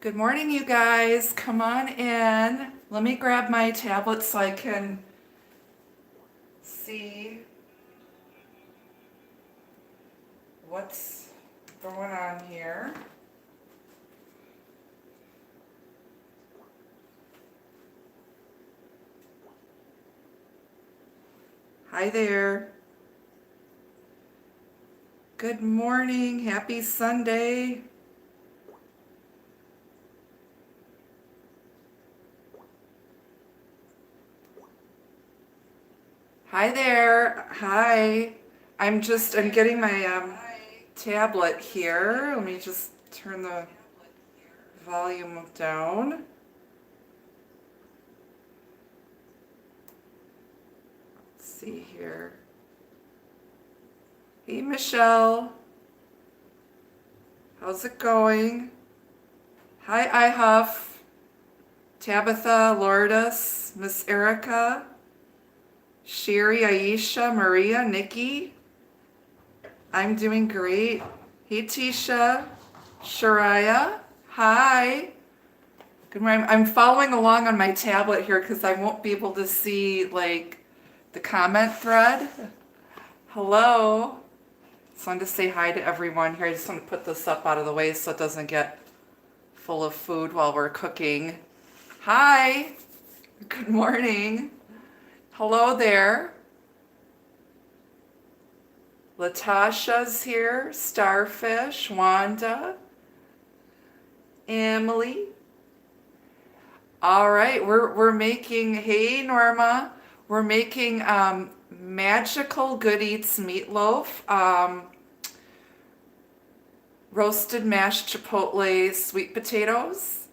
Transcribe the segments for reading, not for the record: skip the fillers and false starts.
Good morning, you guys. Come on in. Let me grab my tablet so I can see what's going on here. Hi there. Good morning. Happy Sunday. Hi there. Hi. I'm getting my tablet here. Let me just turn the volume down. Let's see here. Hey, Michelle. How's it going? Hi, iHuff. Tabitha, Lourdes, Miss Erica, Sherry, Aisha, Maria, Nikki. I'm doing great. Hey, Tisha, Shariah. Hi. Good morning. I'm following along on my tablet here because I won't be able to see like the comment thread. Hello. Just wanted to say hi to everyone here. I just want to put this up out of the way so it doesn't get full of food while we're cooking. Hi. Good morning. Hello there. Latasha's here. Starfish. Wanda. Emily. All right, we're making, hey Norma, we're making magical good eats meatloaf, roasted mashed chipotle sweet potatoes,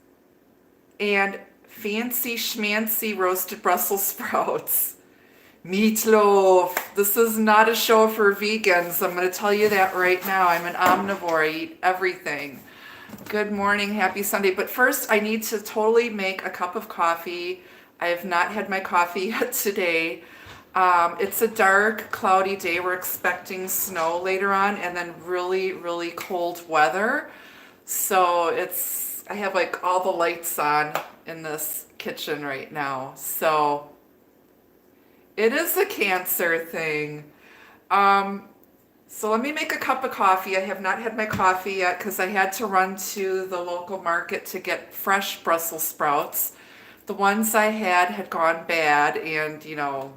and fancy schmancy roasted Brussels sprouts. Meatloaf. This is not a show for vegans. I'm going to tell you that right now. I'm an omnivore. I eat everything. Good morning. Happy Sunday. But first, I need to totally make a cup of coffee. I have not had my coffee yet today. It's a dark, cloudy day. We're expecting snow later on and then really, really cold weather. So I have like all the lights on in this kitchen right now. So it is a Cancer thing. So let me make a cup of coffee. I have not had my coffee yet because I had to run to the local market to get fresh Brussels sprouts. The ones I had gone bad and, you know,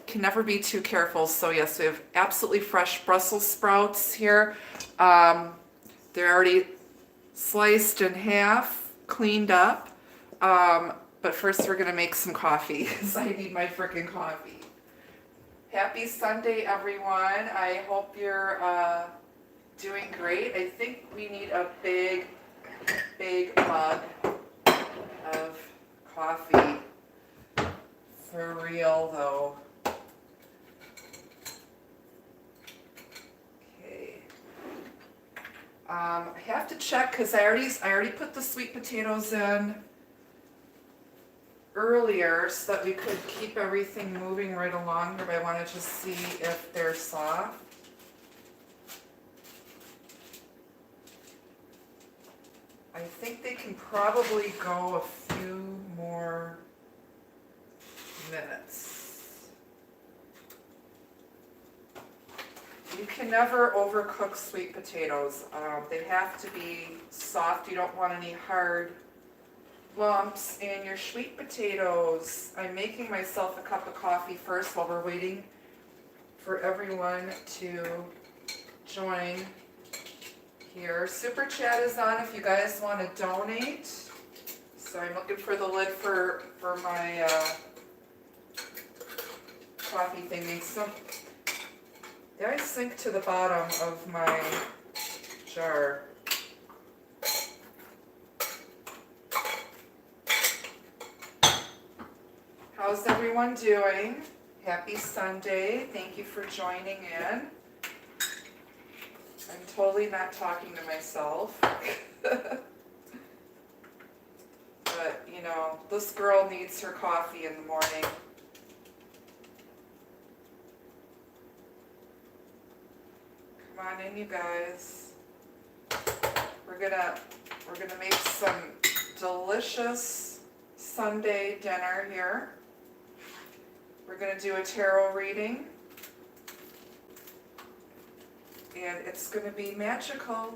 can never be too careful. So yes, we have absolutely fresh Brussels sprouts here. They're already sliced in half, cleaned up. But first we're gonna make some coffee because I need my freaking coffee. Happy Sunday, everyone. I hope you're doing great. I think we need a big, big mug of coffee. For real, though. Okay. I have to check because I already put the sweet potatoes in earlier so that we could keep everything moving right along here, but I want to just see if they're soft. I think they can probably go a few more minutes. You can never overcook sweet potatoes. They have to be soft. You don't want any hard lumps in your sweet potatoes. I'm making myself a cup of coffee first while we're waiting for everyone to join here. Super chat is on if you guys want to donate. So I'm looking for the lid for my coffee thingy. So they always sink to the bottom of my jar. How's everyone doing? Happy Sunday. Thank you for joining in. I'm totally not talking to myself. But, you know, this girl needs her coffee in the morning. Come on in, you guys. We're gonna We're going to make some delicious Sunday dinner here. We're going to do a tarot reading. And it's going to be magical.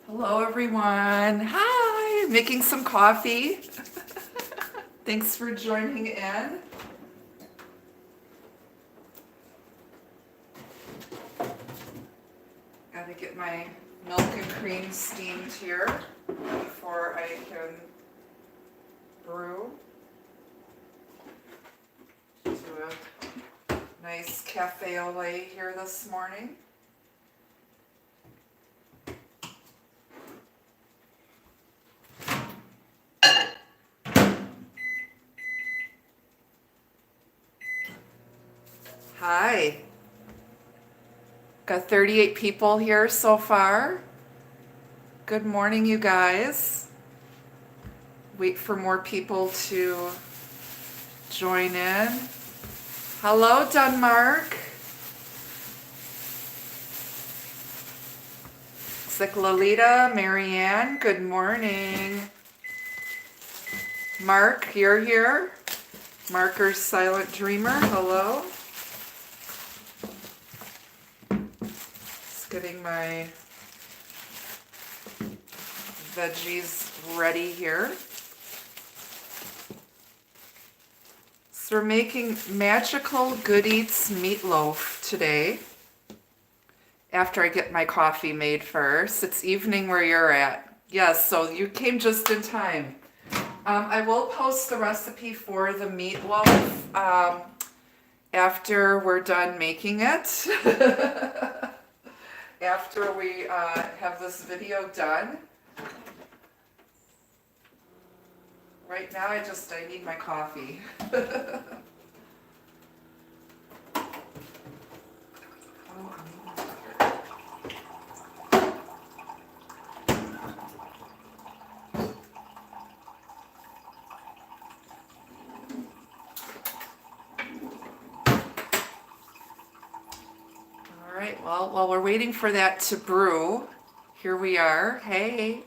Hello everyone. Hi, making some coffee. Thanks for joining in. Gotta get my milk and cream steamed here before I can brew. Do a nice cafe au lait here this morning. Hi. Got 38 people here so far. Good morning, you guys. Wait for more people to join in. Hello, Denmark. Looks like Lolita, Marianne, good morning. Mark, you're here. Marker's Silent Dreamer, hello. Just getting my veggies ready here. So we're making magical good eats meatloaf today. After I get my coffee made first. It's evening where you're at. Yes, so you came just in time. I will post the recipe for the meatloaf after we're done making it. After we have this video done. Right now I need my coffee. Alright, well, while we're waiting for that to brew, here we are. Hey.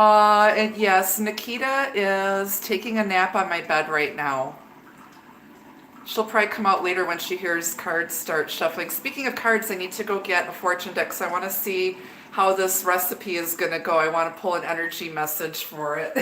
And yes, Nikita is taking a nap on my bed right now. She'll probably come out later when she hears cards start shuffling. Speaking of cards, I need to go get a fortune deck, so I want to see how this recipe is going to go. I want to pull an energy message for it.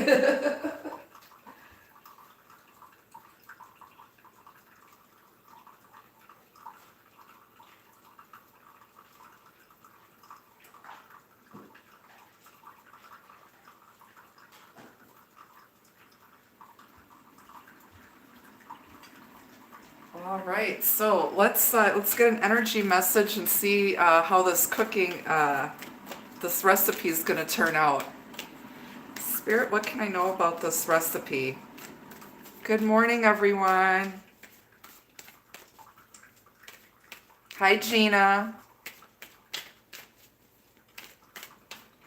All right, so let's get an energy message and see how this cooking, this recipe is going to turn out. Spirit, what can I know about this recipe? Good morning, everyone. Hi, Gina.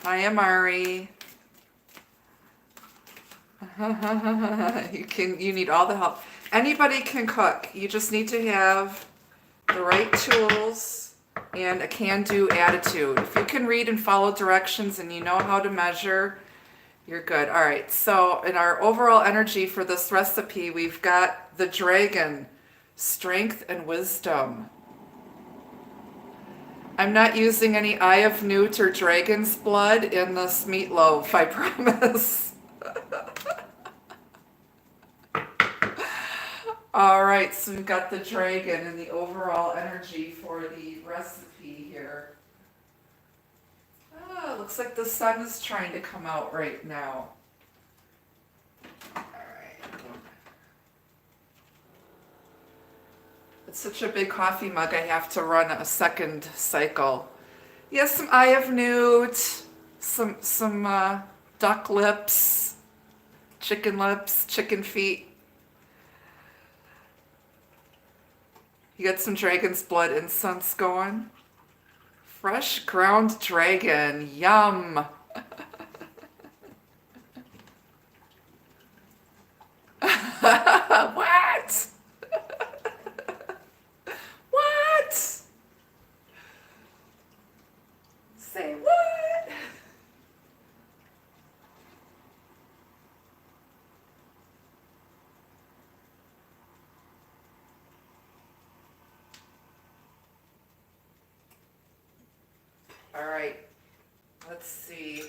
Hi, Amari. You need all the help. Anybody can cook. You just need to have the right tools and a can-do attitude. If you can read and follow directions and you know how to measure, you're good. All right, so in our overall energy for this recipe, we've got the dragon, strength and wisdom. I'm not using any Eye of Newt or dragon's blood in this meatloaf, I promise. All right, so we've got the dragon and the overall energy for the recipe here. Oh, looks like the sun is trying to come out right now. All right. It's such a big coffee mug, I have to run a second cycle. Yes, some Eye of Newt, some duck lips, chicken feet. You got some dragon's blood incense going. Fresh ground dragon. Yum. What? What? Say what? All right. Let's see.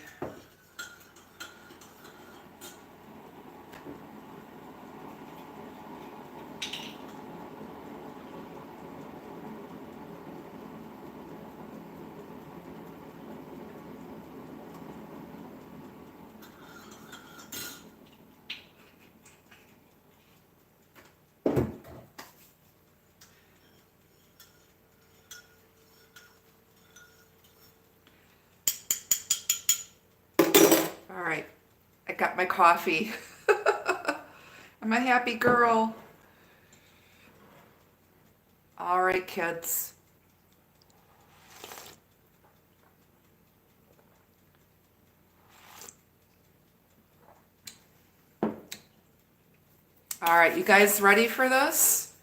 All right. I got my coffee. I'm a happy girl. All right, kids. All right, you guys ready for this?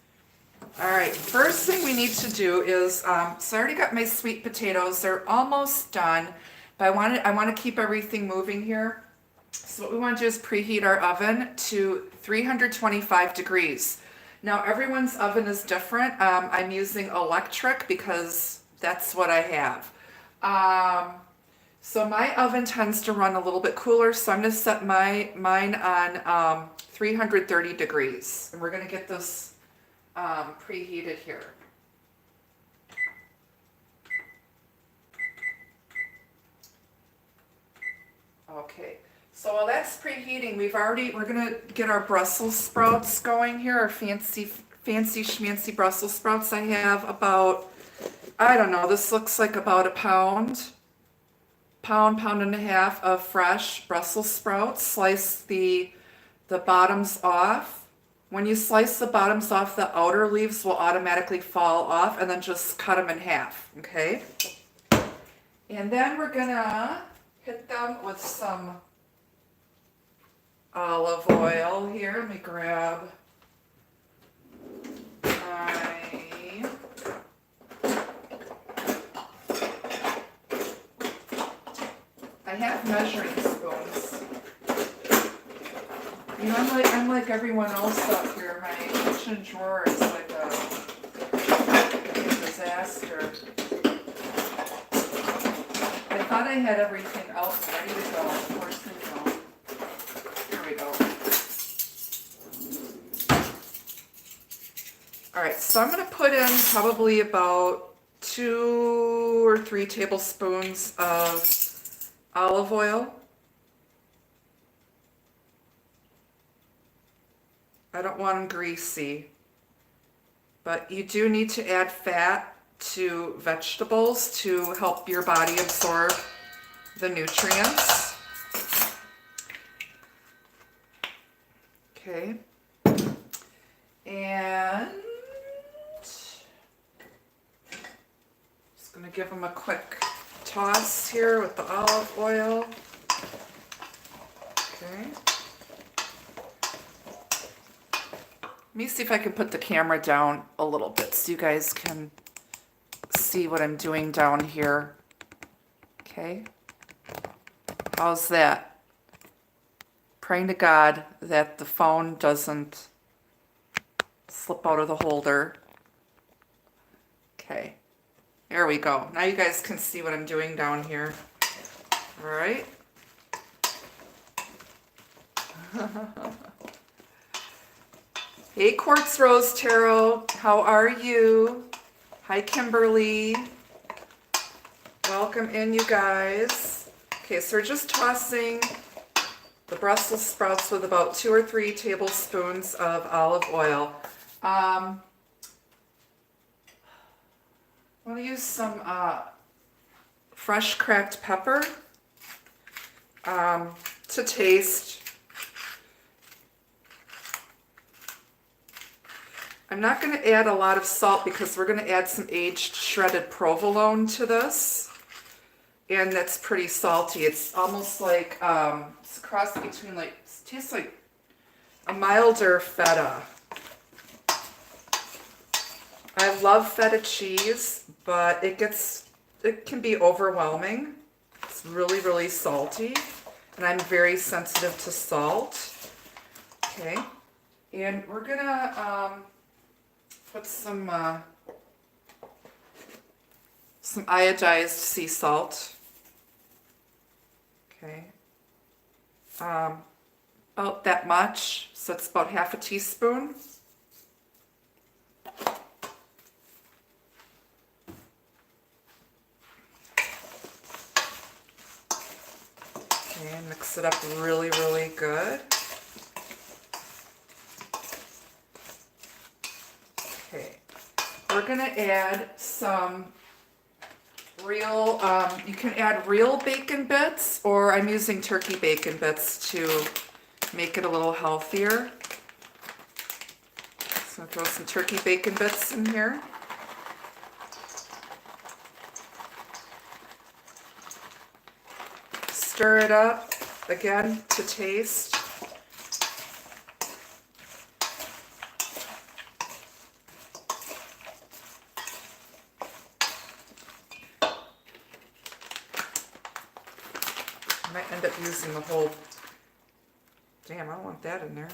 All right, first thing we need to do is, so I already got my sweet potatoes. They're almost done, but I want to keep everything moving here. So what we want to do is preheat our oven to 325 degrees. Now everyone's oven is different. I'm using electric because that's what I have. So my oven tends to run a little bit cooler, so I'm going to set mine on 330 degrees. And we're going to get this preheated here. Okay, so while that's preheating, we're going to get our Brussels sprouts going here, our fancy schmancy Brussels sprouts. I have about, I don't know, this looks like about a pound and a half of fresh Brussels sprouts. Slice the bottoms off. When you slice the bottoms off, the outer leaves will automatically fall off, and then just cut them in half, okay? And then we're gonna hit them with some olive oil here. Let me grab I have measuring spoons. You know, I'm like everyone else up here. My kitchen drawer is like a disaster. I thought I had everything else ready to go. Of course I don't. Here we go. Alright, so I'm going to put in probably about 2 or 3 tablespoons of olive oil. I don't want them greasy, but you do need to add fat to vegetables to help your body absorb the nutrients. Okay, and just gonna give them a quick toss here with the olive oil. Okay. Let me see if I can put the camera down a little bit so you guys can see what I'm doing down here. Okay. How's that? Praying to God that the phone doesn't slip out of the holder. Okay. There we go. Now you guys can see what I'm doing down here. All right. Hey, Quartz Rose Tarot, how are you? Hi, Kimberly. Welcome in, you guys. Okay, so we're just tossing the Brussels sprouts with about 2 or 3 tablespoons of olive oil. I want to use some fresh cracked pepper to taste. I'm not going to add a lot of salt because we're going to add some aged shredded provolone to this. And that's pretty salty. It's almost like, it's a cross between like, it tastes like a milder feta. I love feta cheese, but it can be overwhelming. It's really, really salty. And I'm very sensitive to salt. Okay. And we're gonna put some iodized sea salt. Okay. About that much. So it's about half a teaspoon. Okay, mix it up really, really good. Okay, we're gonna add some real, you can add real bacon bits, or I'm using turkey bacon bits to make it a little healthier. So throw some turkey bacon bits in here. Stir it up again to taste. I might end up using the whole, damn, I don't want that in there.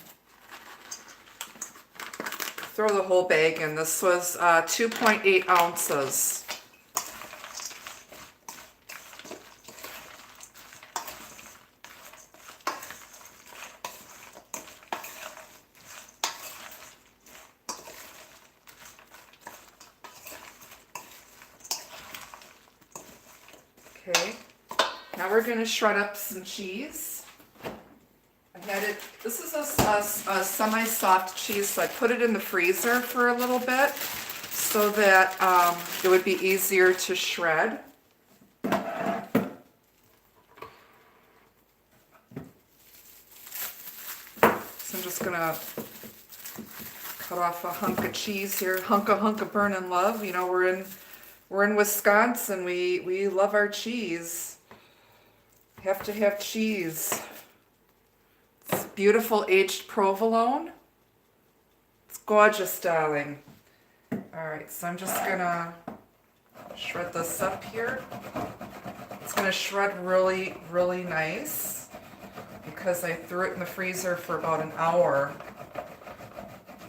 Throw the whole bag in. This was 2.8 ounces. Okay, now we're going to shred up some cheese. I had it, this is a semi-soft cheese, so I put it in the freezer for a little bit so that it would be easier to shred. So I'm just going to cut off a hunk of cheese here, hunk of burnin' love. You know, we're in Wisconsin. We love our cheese. Have to have cheese. It's beautiful aged provolone. It's gorgeous, darling. All right, so I'm just gonna shred this up here. It's gonna shred really, really nice because I threw it in the freezer for about an hour,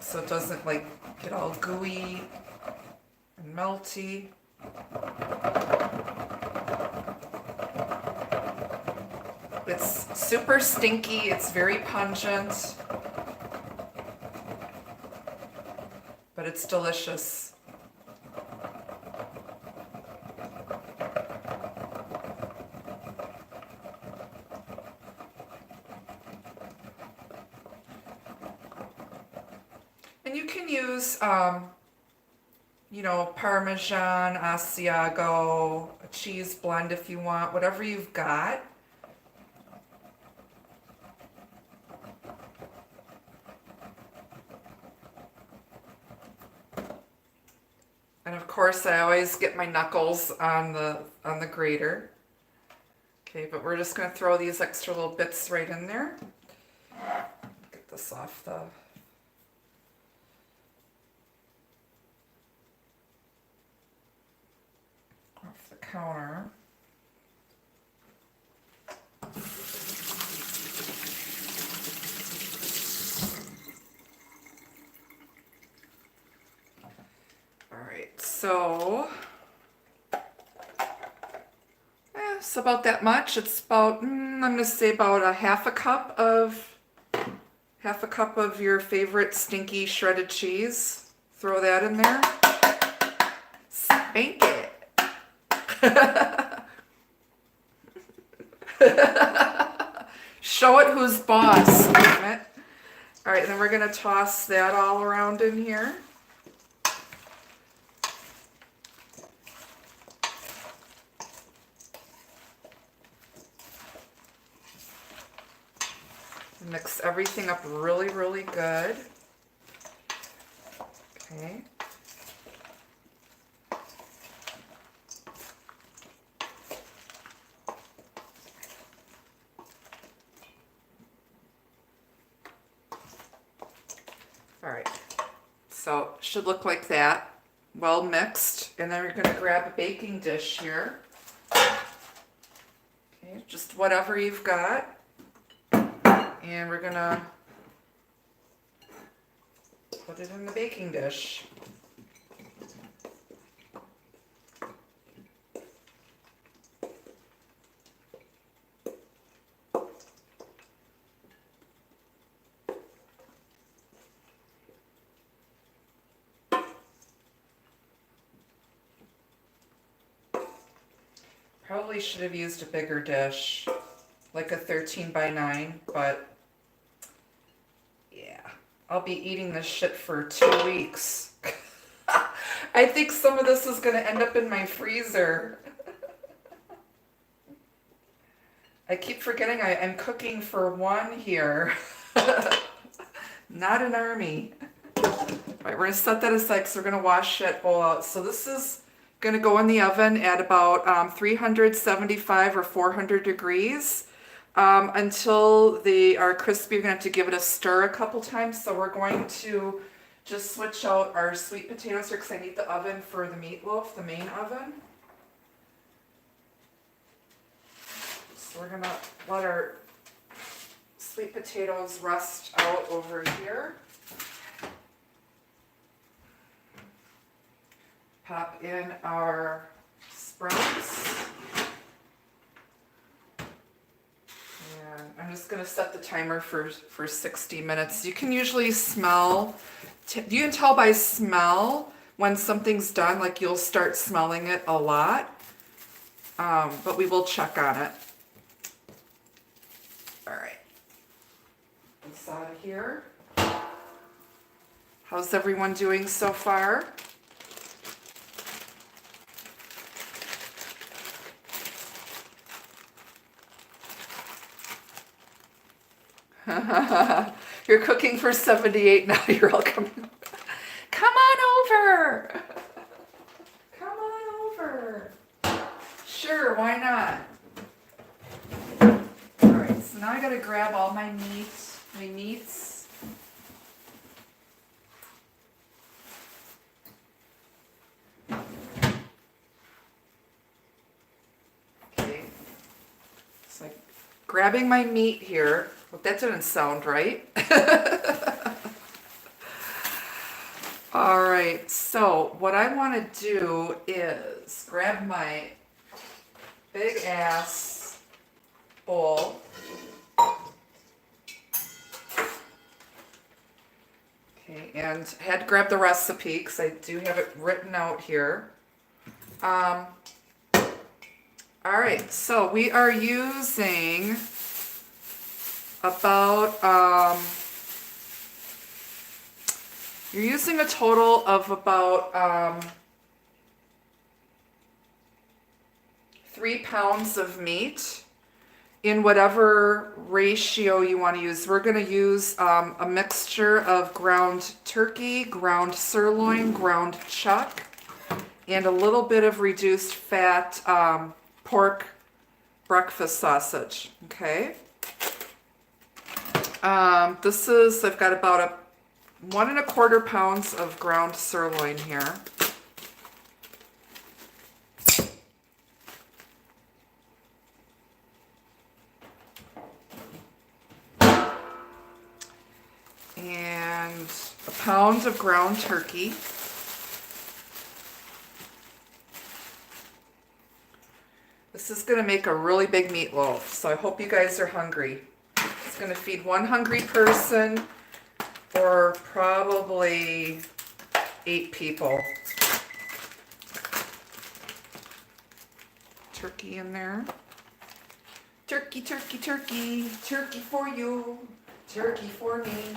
so it doesn't like get all gooey and melty. It's super stinky, it's very pungent, but it's delicious. And you can use, you know, Parmesan, Asiago, a cheese blend if you want, whatever you've got. And of course, I always get my knuckles on the grater. Okay, but we're just going to throw these extra little bits right in there. Get this off the counter. So, it's about that much. It's about, I'm going to say about a half a cup of your favorite stinky shredded cheese. Throw that in there. Spank it. Show it who's boss. Damn it. All right, then we're going to toss that all around in here. Mix everything up really, really good. Okay. All right, so should look like that, well mixed. And then we're going to grab a baking dish here. Okay, just whatever you've got. And we're going to put it in the baking dish. Probably should have used a bigger dish, like a 13 by 9, but yeah, I'll be eating this shit for 2 weeks. I think some of this is going to end up in my freezer. I keep forgetting I'm cooking for one here, not an army. All right, we're going to set that aside because we're going to wash that bowl out. So this is going to go in the oven at about 375 or 400 degrees until they are crispy. You're going to have to give it a stir a couple times. So we're going to just switch out our sweet potatoes here because I need the oven for the meatloaf, the main oven. So we're going to let our sweet potatoes rest out over here. Pop in our sprouts. And I'm just going to set the timer for 60 minutes. You can usually smell, you can tell by smell when something's done, like you'll start smelling it a lot. But we will check on it. All right. It's out of here. How's everyone doing so far? You're cooking for 78 now. You're all coming over. Come on over. Come on over. Sure, why not? All right, so now I gotta grab all my meats. Okay, it's like grabbing my meat here. Well, that didn't sound right. All right, so what I want to do is grab my big ass bowl. Okay, and I had to grab the recipe because I do have it written out here. All right, so we are using about, you're using a total of about 3 pounds of meat in whatever ratio you want to use. We're going to use a mixture of ground turkey, ground sirloin, ground chuck, and a little bit of reduced fat pork breakfast sausage, okay? I've got about 1 1/4 pounds of ground sirloin here. And a pound of ground turkey. This is going to make a really big meatloaf, so I hope you guys are hungry. It's going to feed one hungry person or probably 8 people. Turkey in there. Turkey, turkey, turkey. Turkey for you. Turkey for me.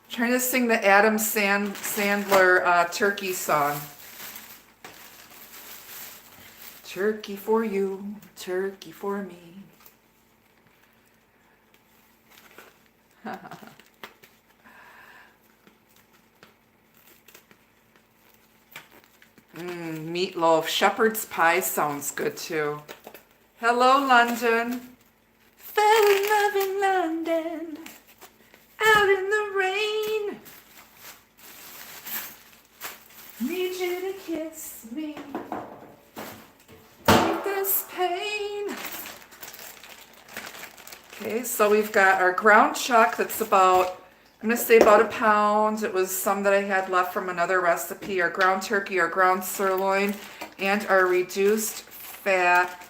Trying to sing the Adam Sandler turkey song. Turkey for you, turkey for me. Meatloaf. Shepherd's pie sounds good too. Hello, London. Fell in love in London. Out in the rain. Need you to kiss me. Take this pain. Okay, so we've got our ground chuck that's about, I'm going to say about a pound. It was some that I had left from another recipe. Our ground turkey, our ground sirloin, and our reduced fat.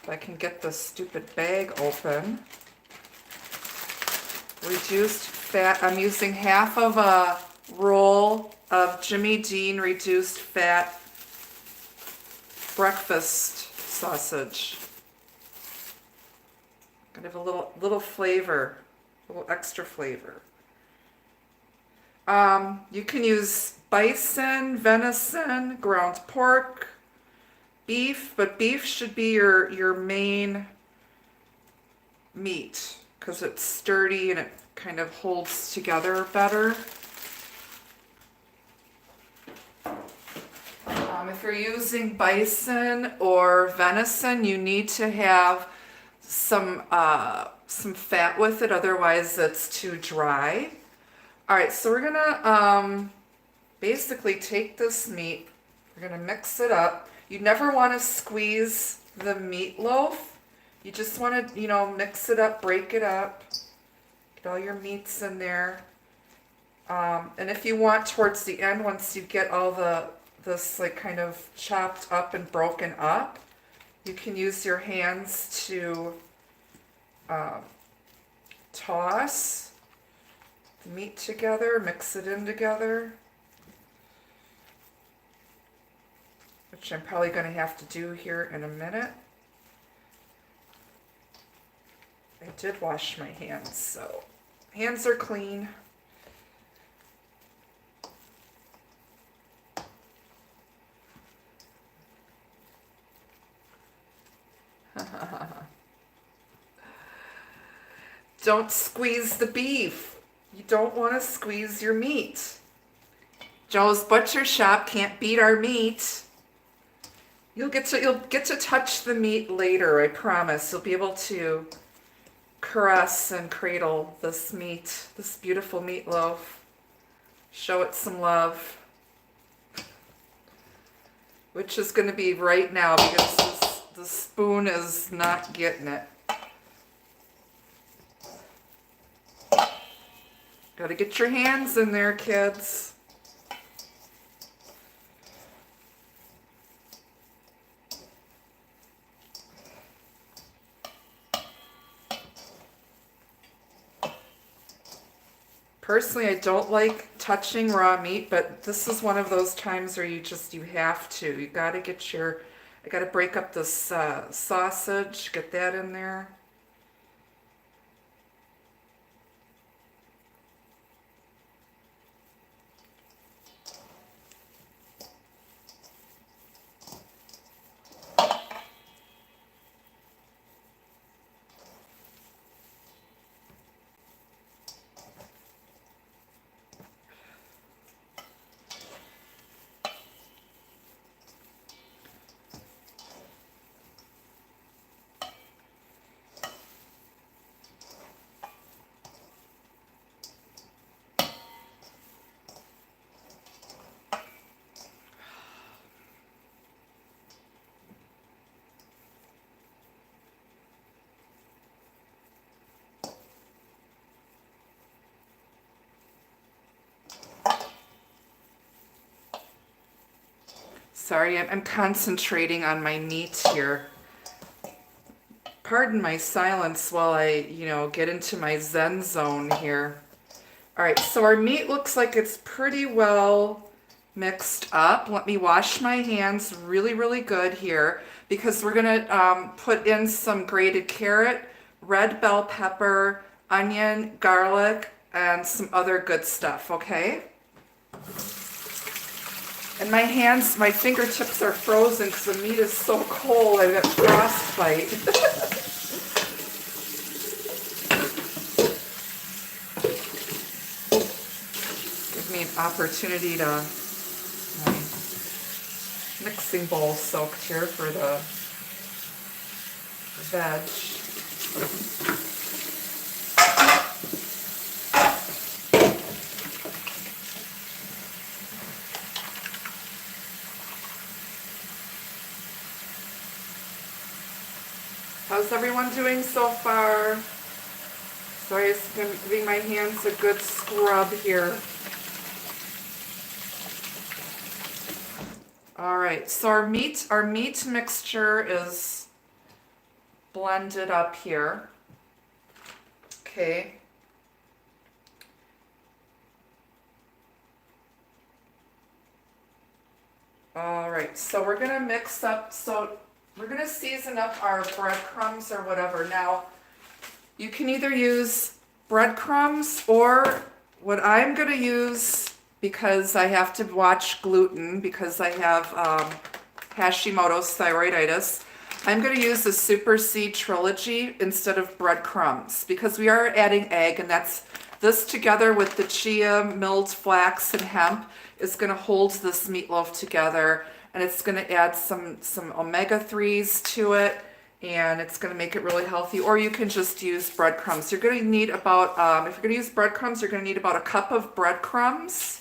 If I can get this stupid bag open. Reduced fat. I'm using half of a roll of Jimmy Dean reduced fat breakfast sausage. Gonna have a little flavor, a little extra flavor. You can use bison, venison, ground pork, beef, but beef should be your main meat because it's sturdy and it kind of holds together better. If you're using bison or venison, you need to have some fat with it, otherwise it's too dry. All right, so we're gonna basically take this meat, we're gonna mix it up. You never want to squeeze the meatloaf. You just want to, mix it up, break it up, get all your meats in there. And if you want, towards the end, once you get all this like kind of chopped up and broken up, you can use your hands to toss the meat together, mix it in together, which I'm probably going to have to do here in a minute. I did wash my hands, so hands are clean. Don't squeeze the beef. You don't want to squeeze your meat. Joe's Butcher Shop can't beat our meat. You'll get to touch the meat later, I promise. You'll be able to caress and cradle this meat, this beautiful meatloaf. Show it some love. Which is going to be right now because the spoon is not getting it. Gotta get your hands in there, kids. Personally, I don't like touching raw meat, but this is one of those times where you have to. You gotta I gotta break up this sausage, get that in there. Sorry, I'm concentrating on my meat here. Pardon my silence while I, get into my Zen zone here. All right, so our meat looks like it's pretty well mixed up. Let me wash my hands really, really good here because we're gonna put in some grated carrot, red bell pepper, onion, garlic, and some other good stuff, okay? And my fingertips are frozen because the meat is so cold. I've got frostbite. Give me an opportunity to mixing bowl soaked here for the veg. How's everyone doing so far? Sorry, I'm giving my hands a good scrub here. All right, so our meat mixture is blended up here. Okay. All right, so we're gonna mix up, so we're gonna season up our breadcrumbs or whatever. Now, you can either use breadcrumbs or what I'm gonna use, because I have to watch gluten because I have Hashimoto's thyroiditis, I'm going to use the Super Seed Trilogy instead of breadcrumbs because we are adding egg, and that's this together with the chia, milled flax, and hemp is going to hold this meatloaf together, and it's going to add some omega-3s to it, and it's going to make it really healthy. Or you can just use breadcrumbs. You're going to need about, if you're going to use breadcrumbs, you're going to need about a cup of breadcrumbs.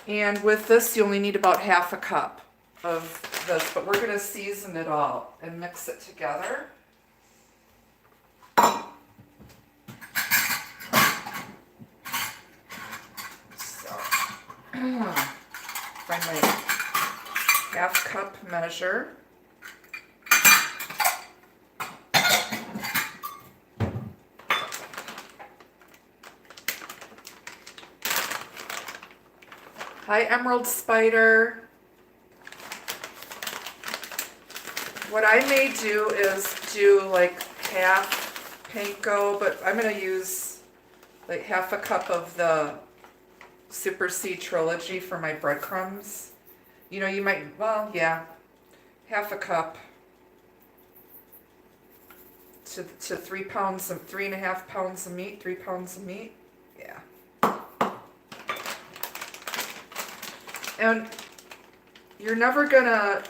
And with this, you only need about half a cup of this, but we're going to season it all and mix it together. So, find my half cup measure. Hi, Emerald Spider. What I may do is do like half panko, but I'm going to use like half a cup of the Super Seed Trilogy for my breadcrumbs. You know, you might, well, yeah, half a cup to 3 pounds of, 3.5 pounds of meat, 3 pounds of meat. Yeah. And you're never gonna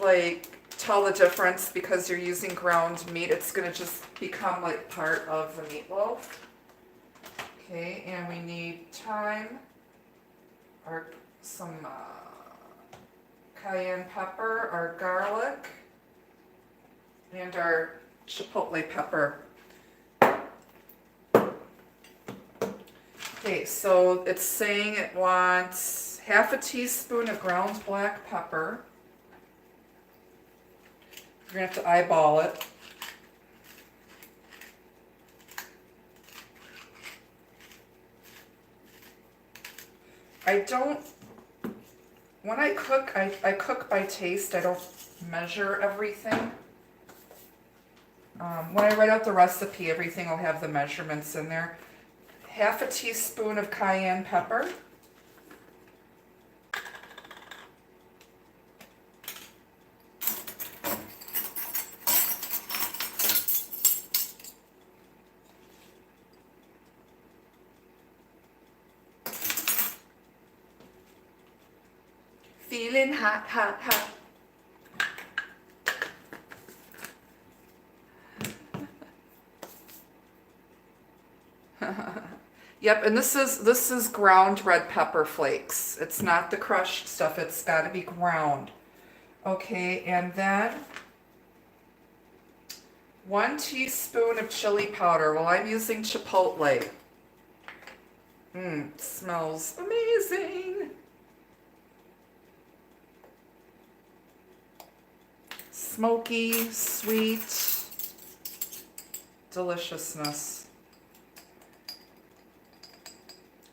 like tell the difference because you're using ground meat. It's gonna just become like part of the meatloaf. Okay, and we need thyme, or some cayenne pepper, our garlic, and our chipotle pepper. Okay, so it's saying it wants half a teaspoon of ground black pepper. You're going to have to eyeball it. When I cook, I cook by taste. I don't measure everything. When I write out the recipe, everything will have the measurements in there. Half a teaspoon of cayenne pepper. Feeling hot, hot, hot. Yep, and this is ground red pepper flakes. It's not the crushed stuff. It's got to be ground. Okay, and then 1 teaspoon of chili powder. Well, I'm using chipotle. It smells amazing. Smoky, sweet deliciousness.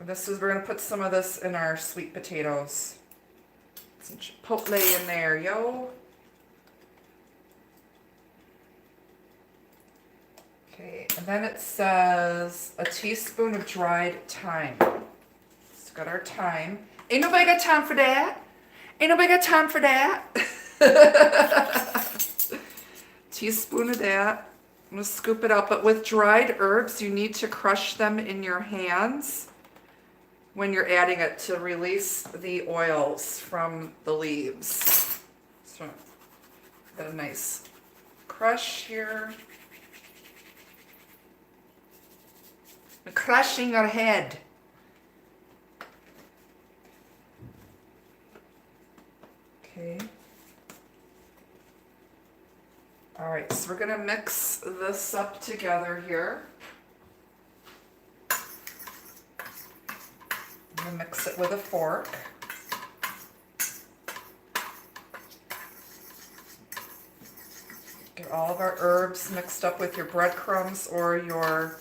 We're going to put some of this in our sweet potatoes. Some chipotle in there, yo. Okay, and then it says a teaspoon of dried thyme. It's got our thyme. Ain't nobody got time for that. Ain't nobody got time for that. Teaspoon of that. I'm going to scoop it out. But with dried herbs, you need to crush them in your hands when you're adding it to release the oils from the leaves. So got a nice crush here. I'm crushing her head. Okay. All right, so we're gonna mix this up together here. I'm gonna mix it with a fork. Get all of our herbs mixed up with your breadcrumbs or your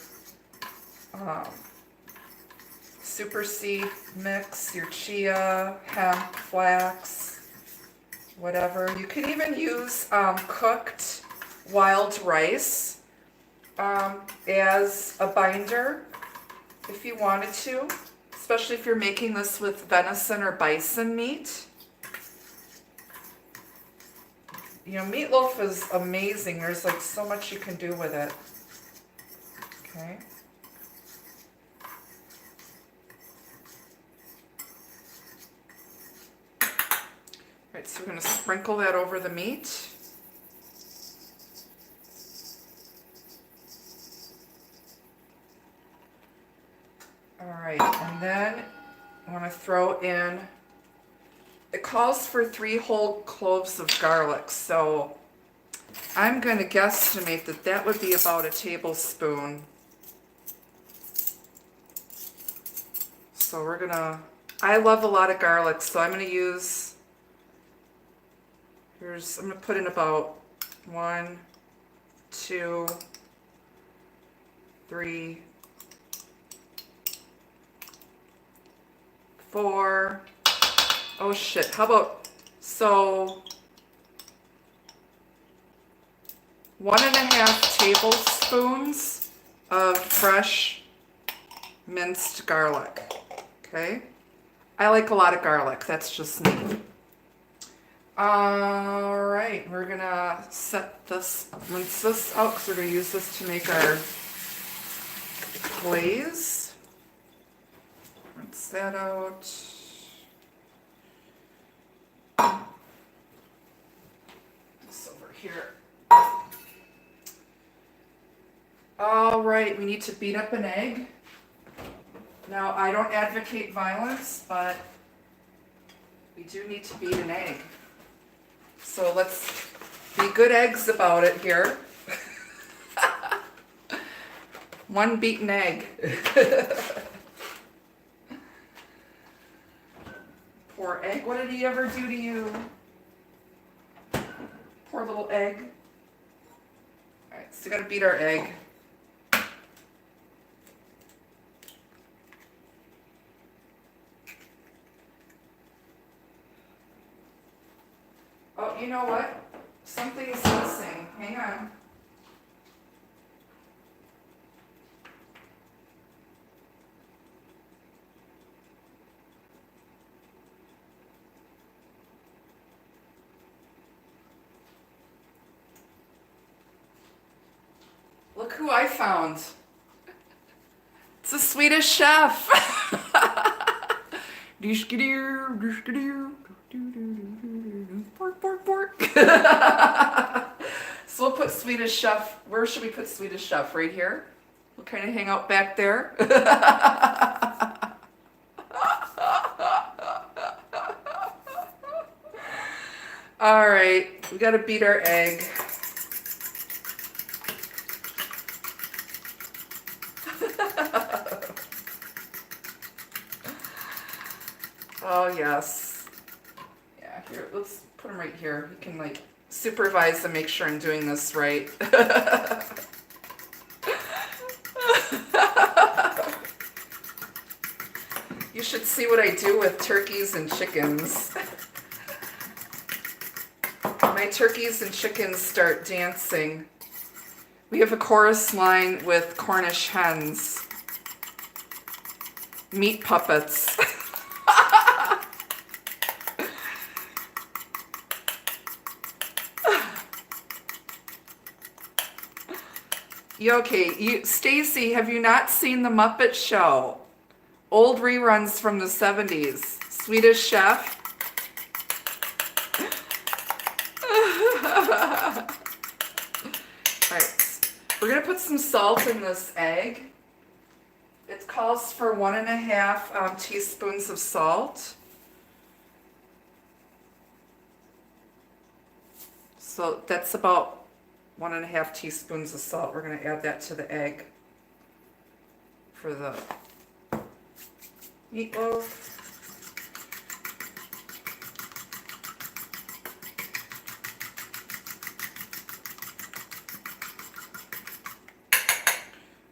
super seed mix, your chia, hemp, flax, whatever. You can even use cooked wild rice as a binder if you wanted to, especially if you're making this with venison or bison meat. You know, meatloaf is amazing. There's like so much you can do with it. Okay. All right, so we're going to sprinkle that over the meat. All right, and then I want to throw in, it calls for 3 whole cloves of garlic, so I'm going to guesstimate that that would be about a tablespoon. So we're going to, I love a lot of garlic, so I'm going to use, I'm going to put in about 1, 2, 3, 4. Oh shit, how about, so 1.5 tablespoons of fresh minced garlic. Okay, I like a lot of garlic, that's just me. All right, we're gonna rinse this out because we're gonna use this to make our glaze. Rinse that out. This over here. All right, we need to beat up an egg. Now, I don't advocate violence, but we do need to beat an egg. So let's be good eggs about it here. 1 beaten egg. Poor egg. What did he ever do to you? Poor little egg. All right, so we gotta beat our egg. Oh, you know what? Something's missing. Hang on. Look who I found. It's a Swedish chef. Pork, pork, pork. So we'll put Swedish chef. Where should we put Swedish chef? Right here? We'll kind of hang out back there. All right, we got to beat our egg. Oh, yes. Yeah, here, let's put him right here. You can, like, supervise and make sure I'm doing this right. You should see what I do with turkeys and chickens. My turkeys and chickens start dancing. We have a chorus line with Cornish hens. Meat puppets. Okay, Stacy, have you not seen The Muppet Show? Old reruns from the 70s. Swedish Chef. going to put some salt in this egg. It calls for 1.5 teaspoons of salt. So that's about 1.5 teaspoons of salt. We're going to add that to the egg for the meatloaf.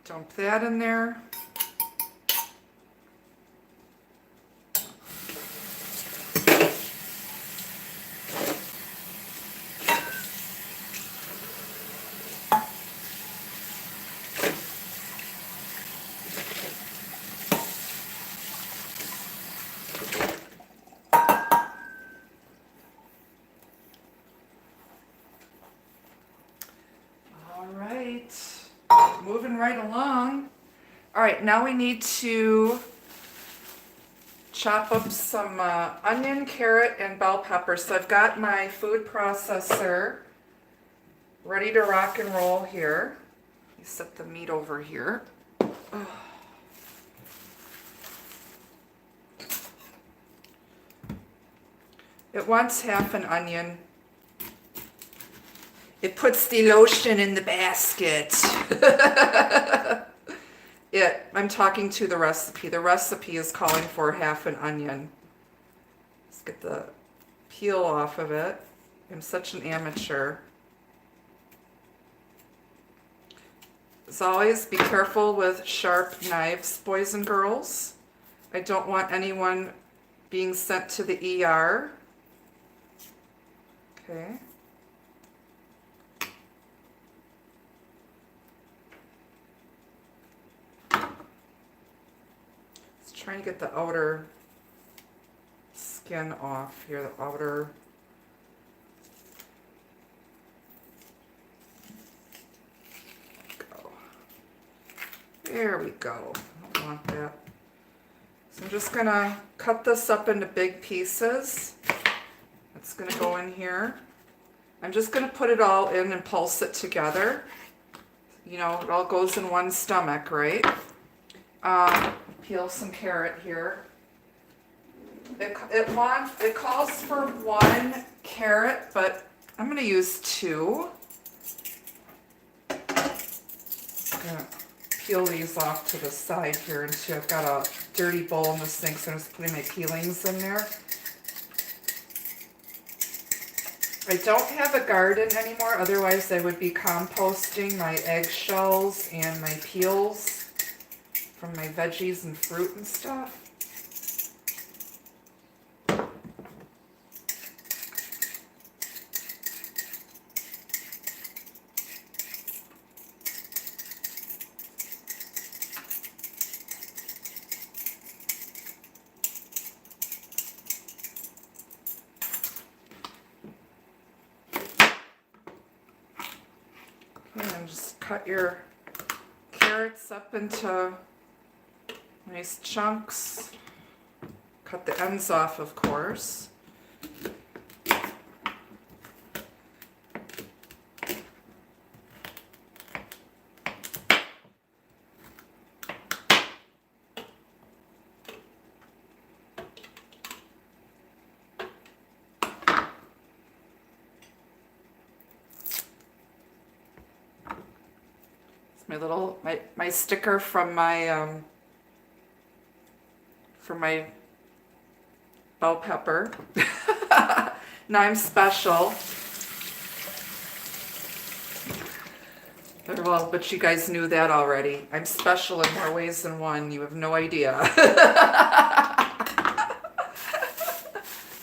Dump that in there. Moving right along. All right, now we need to chop up some onion, carrot, and bell pepper. So I've got my food processor ready to rock and roll here. You set the meat over here. Oh. It wants half an onion. It puts the lotion in the basket. I'm talking to the recipe. The recipe is calling for half an onion. Let's get the peel off of it. I'm such an amateur. As always, be careful with sharp knives, boys and girls. I don't want anyone being sent to the ER. Okay. Trying to get the outer skin off here, the outer. Go. There we go. I don't want that. So I'm just gonna cut this up into big pieces. It's gonna go in here. I'm just gonna put it all in and pulse it together. You know, it all goes in one stomach, right? Peel some carrot here. It calls for 1 carrot, but I'm going to use 2. I'm going to peel these off to the side here until I've got a dirty bowl in the sink, so I'm just putting my peelings in there. I don't have a garden anymore, otherwise I would be composting my eggshells and my peels from my veggies and fruit and stuff. And just cut your carrots up into nice chunks. Cut the ends off, of course. It's my little my sticker from my bell pepper. Now I'm special. Well, but you guys knew that already. I'm special in more ways than one. You have no idea.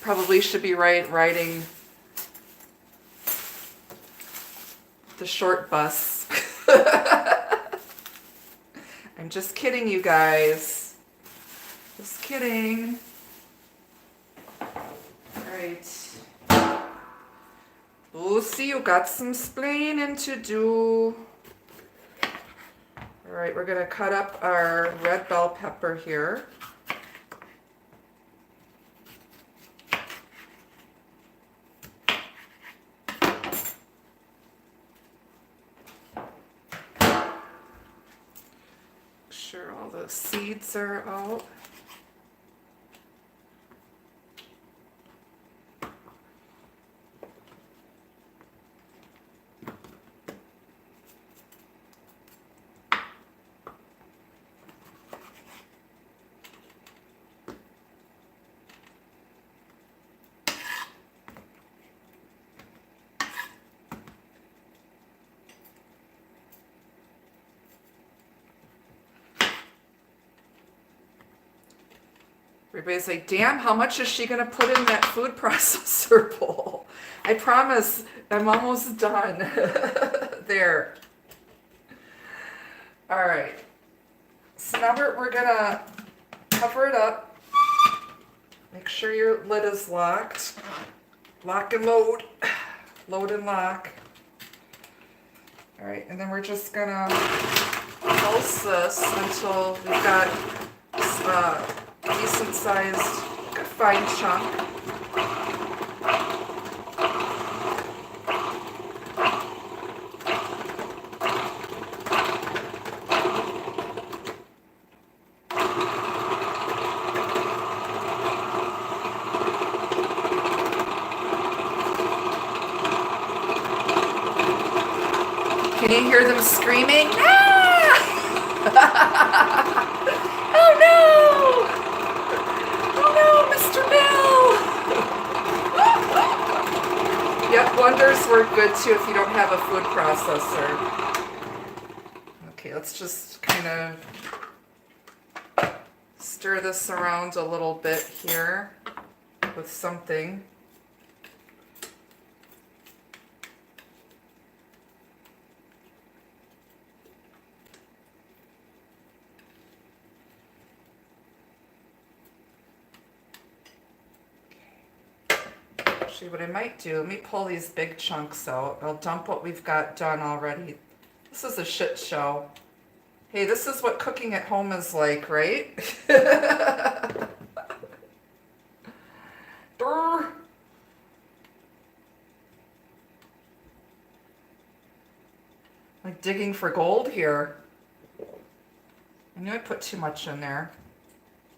Probably should be riding the short bus. I'm just kidding, you guys. Just kidding. Alright. Lucy, you got some splaining to do. Alright, we're going to cut up our red bell pepper here. The seeds are out. Everybody's like, damn, how much is she going to put in that food processor bowl? I promise, I'm almost done. There. All right. So now we're going to cover it up. Make sure your lid is locked. Lock and load. Load and lock. All right, and then we're just going to pulse this until we've got decent sized, fine chunk. Can you hear them screaming? Ah! Oh no! Mr. Bill! Yep, blenders work good too if you don't have a food processor. Okay, let's just kind of stir this around a little bit here with something. Actually, what I might do, let me pull these big chunks out. I'll dump what we've got done already. This is a shit show. Hey, this is what cooking at home is like, right? Like digging for gold here. I knew I put too much in there.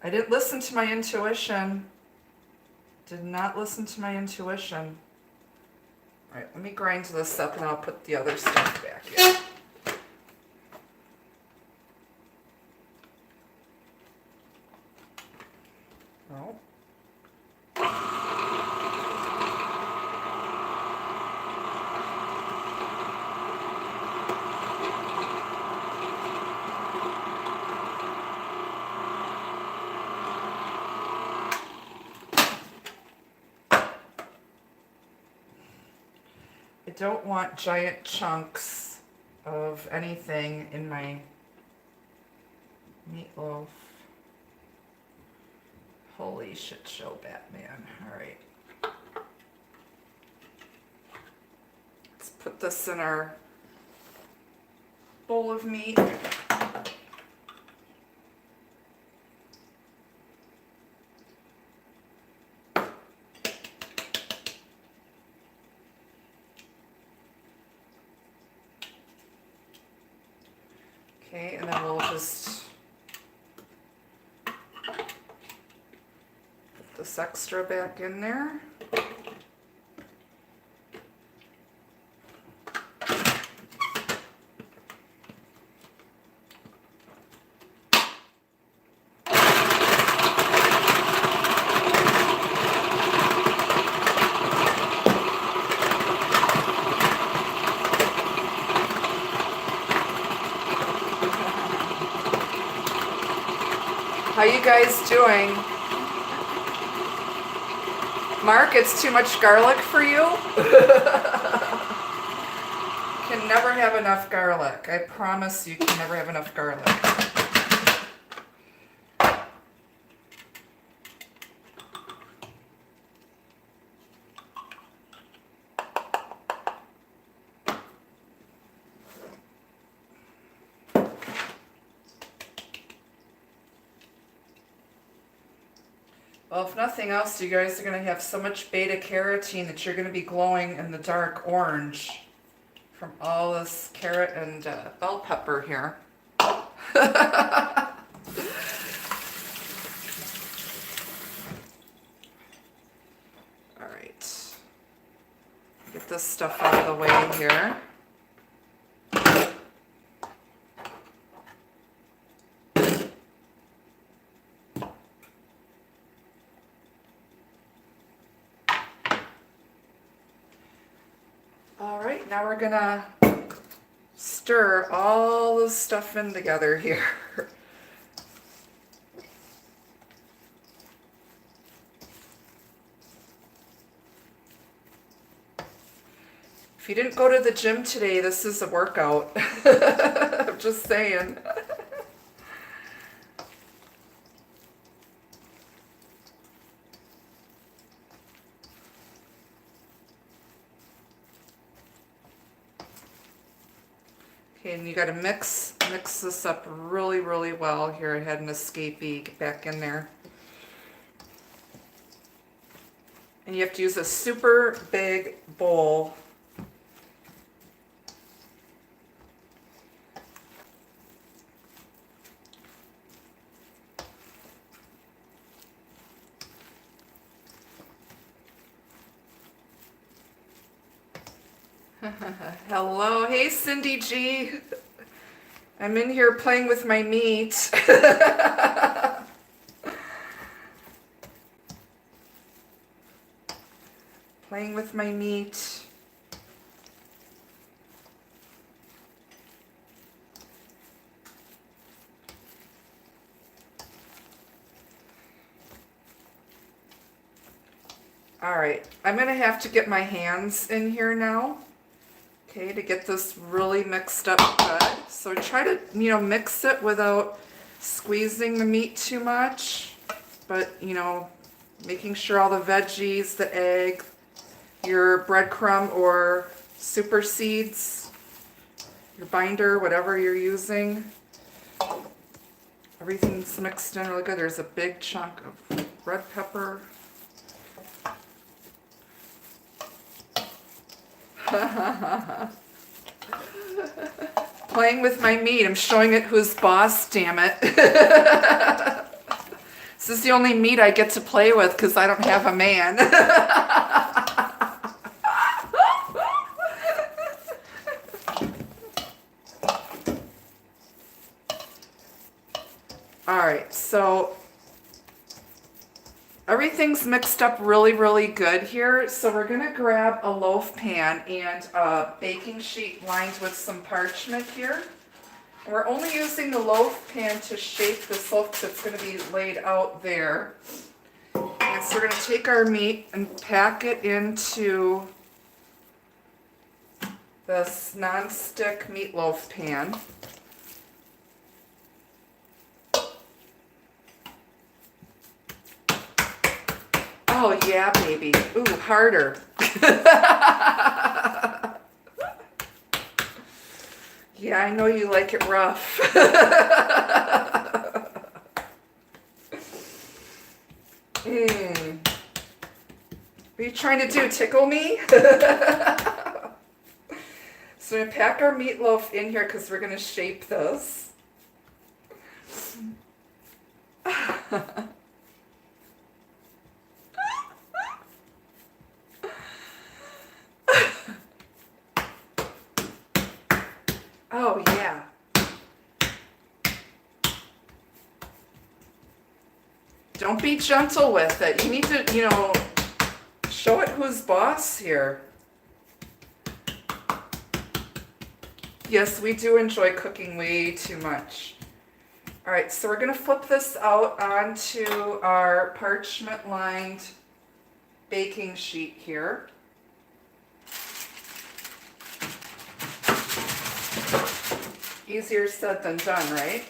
I didn't listen to my intuition. Did not listen to my intuition. All right, let me grind this up and I'll put the other stuff back in. Oh. I don't want giant chunks of anything in my meatloaf. Holy shit show, Batman. All right. Let's put this in our bowl of meat. Okay, and then we'll just put this extra back in there. How you guys doing? Mark, it's too much garlic for you? Can never have enough garlic. I promise you can never have enough garlic. Well, if nothing else, you guys are going to have so much beta carotene that you're going to be glowing in the dark orange from all this carrot and bell pepper here. move this stuff out of the way here. All right, now we're gonna stir all this stuff in together here. If you didn't go to the gym today, this is a workout. I'm just saying. Okay, and you got to mix this up really, really well. Here, I had an escapee. Get back in there. And you have to use a super big bowl. Hello, hey Cindy G. I'm in here playing with my meat. Playing with my meat. All right, I'm gonna have to get my hands in here now. Okay, to get this really mixed up good. So try to, mix it without squeezing the meat too much. But, making sure all the veggies, the egg, your breadcrumb or super seeds, your binder, whatever you're using, everything's mixed in really good. There's a big chunk of red pepper. Playing with my meat. I'm showing it who's boss, damn it. This is the only meat I get to play with because I don't have a man. All right, so everything's mixed up really, really good here. So we're gonna grab a loaf pan and a baking sheet lined with some parchment here. And we're only using the loaf pan to shape this loaf because it's gonna be laid out there. And so we're gonna take our meat and pack it into this non-stick meatloaf pan. Oh yeah, baby. Ooh, harder. Yeah, I know you like it rough. What are you trying to do, tickle me? So we're going to pack our meatloaf in here because we're going to shape this. Oh, yeah. Don't be gentle with it. You need to, show it who's boss here. Yes, we do enjoy cooking way too much. All right, so we're going to flip this out onto our parchment-lined baking sheet here. Easier said than done, right?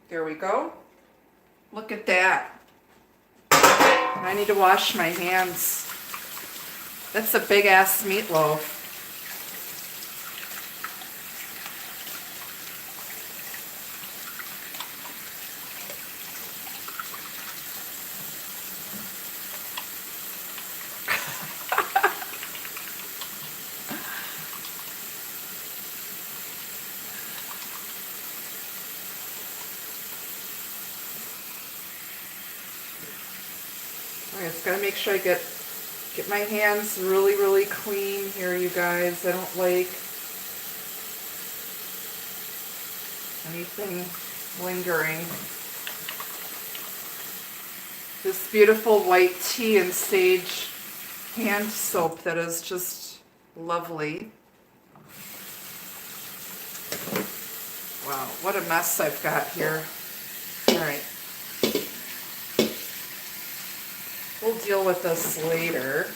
There we go. Look at that. I need to wash my hands. That's a big ass meatloaf. I just gotta make sure I get Get my hands really, really clean here, you guys. I don't like anything lingering. This beautiful white tea and sage hand soap that is just lovely. Wow, what a mess I've got here. All right. We'll deal with this later.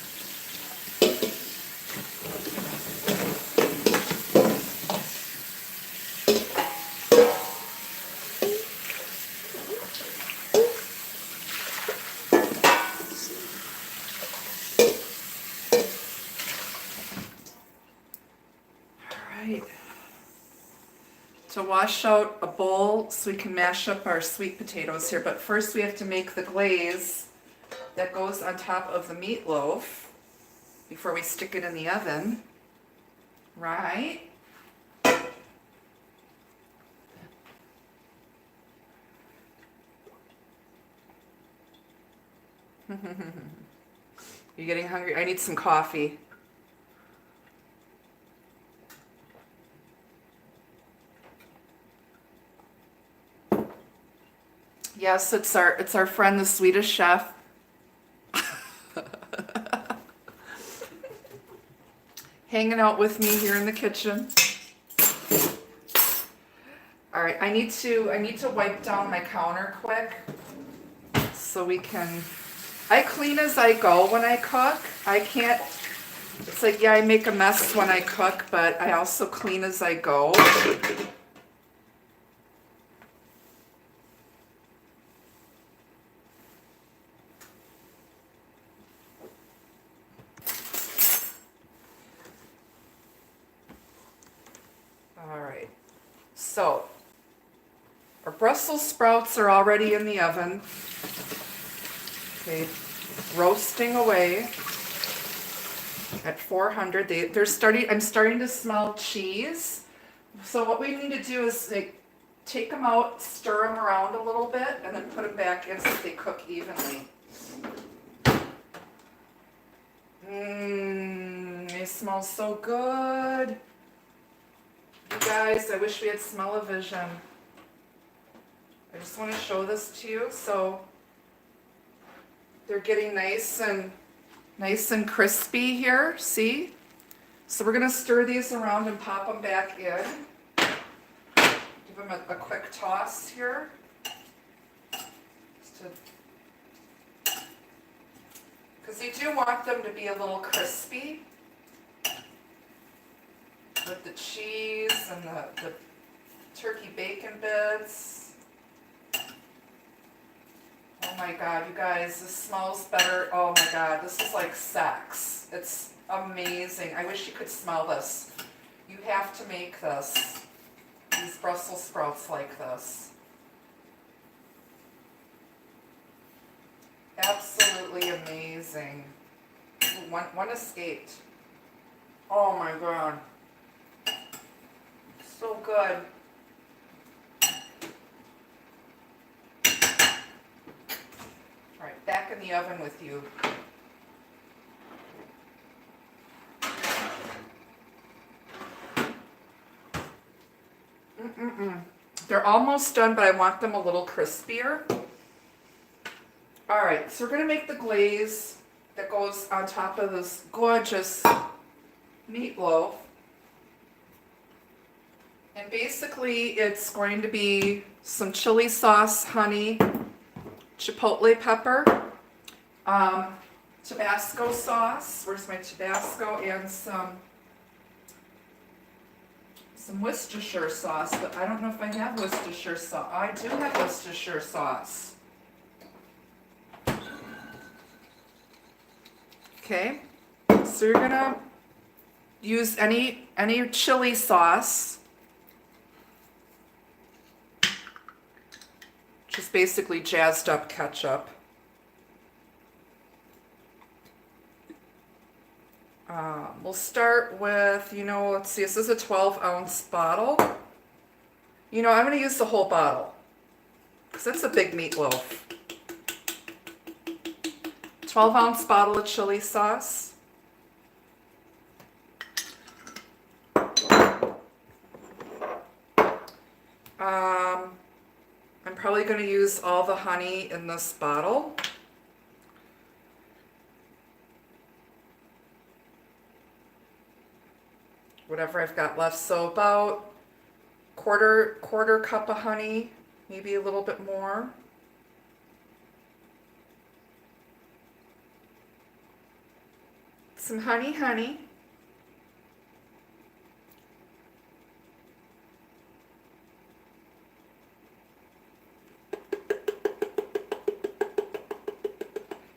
To wash out a bowl so we can mash up our sweet potatoes here, but first we have to make the glaze that goes on top of the meatloaf before we stick it in the oven, right? You getting hungry? I need some coffee. Yes, it's our friend, the Swedish chef. Hanging out with me here in the kitchen. All right, I need to wipe down my counter quick so we can. I clean as I go when I cook. I can't. It's like, yeah, I make a mess when I cook, but I also clean as I go. So, our Brussels sprouts are already in the oven. Okay, roasting away at 400. I'm starting to smell cheese. So what we need to do is like take them out, stir them around a little bit, and then put them back in so they cook evenly. They smell so good. You guys, I wish we had smell-o-vision. I just want to show this to you. So they're getting nice and crispy here. See? So we're going to stir these around and pop them back in. Give them a quick toss here. Because you do want them to be a little crispy. With the cheese and the turkey bacon bits. Oh my God, you guys, this smells better. Oh my God, this is like sex. It's amazing. I wish you could smell this. You have to make this. These Brussels sprouts like this. Absolutely amazing. Ooh, one escaped. Oh my God. So good. All right, back in the oven with you. They're almost done, but I want them a little crispier. All right, so we're gonna make the glaze that goes on top of this gorgeous meatloaf. And basically it's going to be some chili sauce, honey, chipotle pepper, Tabasco sauce. Where's my Tabasco? And some Worcestershire sauce, but I don't know if I have Worcestershire sauce. I do have Worcestershire sauce. Okay, so you're gonna use any chili sauce. Just basically jazzed up ketchup. We'll start with, let's see, this is a 12-ounce bottle. I'm going to use the whole bottle because it's a big meatloaf. 12-ounce bottle of chili sauce. I'm probably going to use all the honey in this bottle. Whatever I've got left, so about quarter cup of honey, maybe a little bit more. Some honey.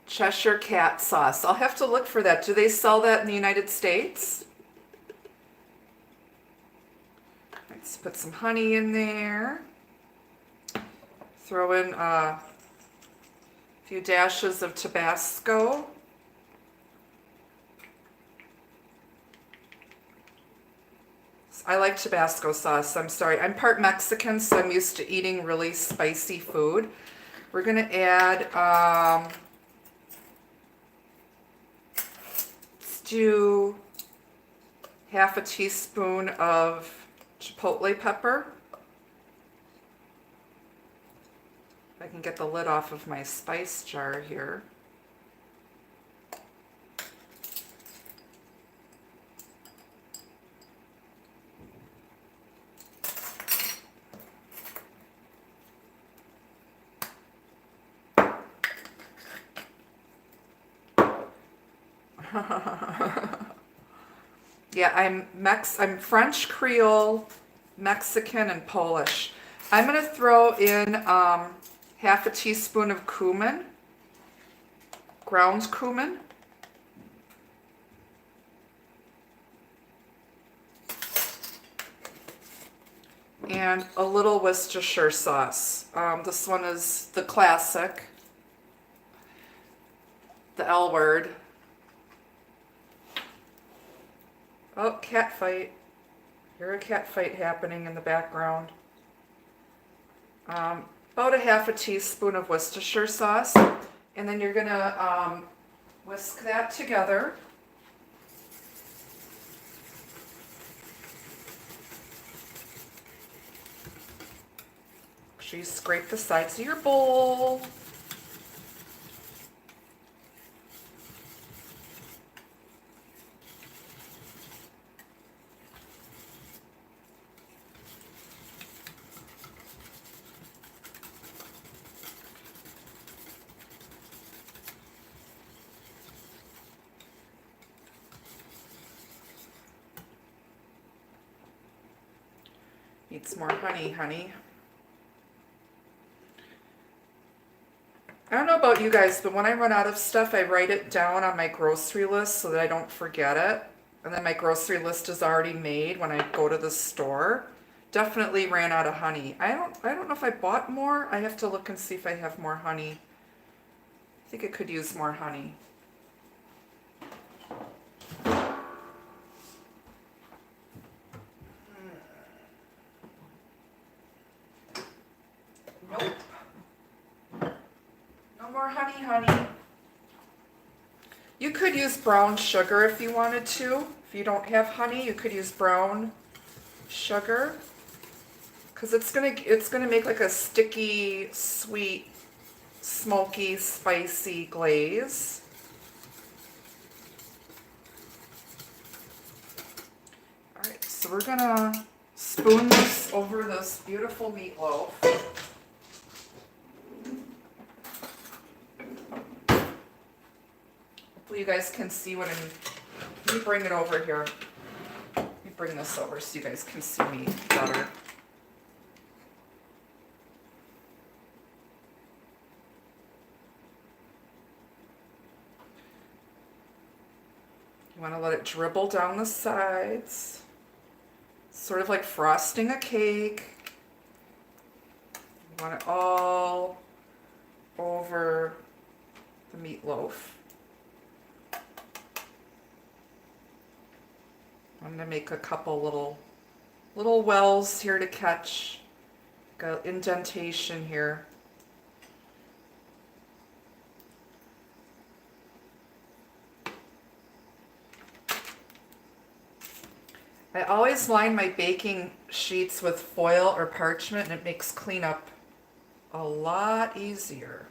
Cheshire cat sauce. I'll have to look for that. Do they sell that in the United States? Let's put some honey in there. Throw in a few dashes of Tabasco. I like Tabasco sauce. I'm sorry. I'm part Mexican, so I'm used to eating really spicy food. We're going to add, let's do half a teaspoon of chipotle pepper. If I can get the lid off of my spice jar here. Yeah, I'm French, Creole, Mexican, and Polish. I'm going to throw in half a teaspoon of cumin, ground cumin. And a little Worcestershire sauce. This one is the classic, the L word. Oh, cat fight. Hear a cat fight happening in the background. About a half a teaspoon of Worcestershire sauce. And then you're going to whisk that together. Make sure you scrape the sides of your bowl. Needs more honey. I don't know about you guys, but when I run out of stuff, I write it down on my grocery list so that I don't forget it. And then my grocery list is already made when I go to the store. Definitely ran out of honey. I don't know if I bought more. I have to look and see if I have more honey. I think I could use more honey. Nope. No more honey. You could use brown sugar if you wanted to. If you don't have honey, you could use brown sugar. Because it's gonna make like a sticky, sweet, smoky, spicy glaze. Alright, so we're gonna spoon this over this beautiful meatloaf. Hopefully you guys can see what let me bring it over here. Let me bring this over so you guys can see me better. You want to let it dribble down the sides, sort of like frosting a cake. You want it all over the meatloaf. I'm going to make a couple little wells here to catch. Got an indentation here. I always line my baking sheets with foil or parchment, and it makes cleanup a lot easier.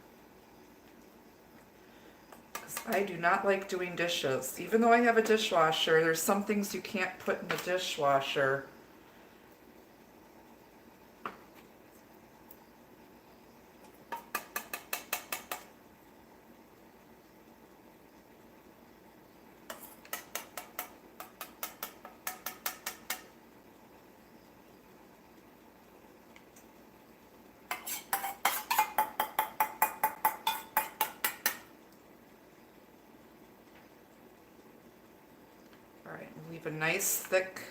'Cause I do not like doing dishes. Even though I have a dishwasher, there's some things you can't put in the dishwasher. Alright, leave a nice thick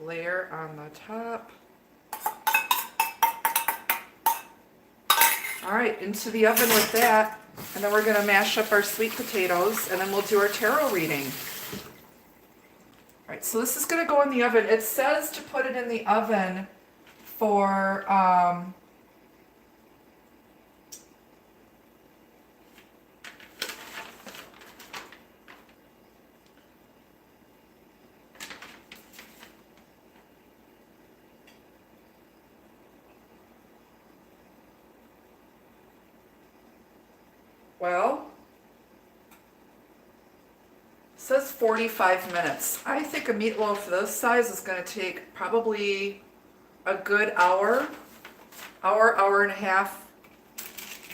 layer on the top. Alright, into the oven with that, and then we're going to mash up our sweet potatoes, and then we'll do our tarot reading. Alright, so this is going to go in the oven. It says to put it in the oven for well, it says 45 minutes. I think a meatloaf this size is going to take probably a good hour, hour and a half,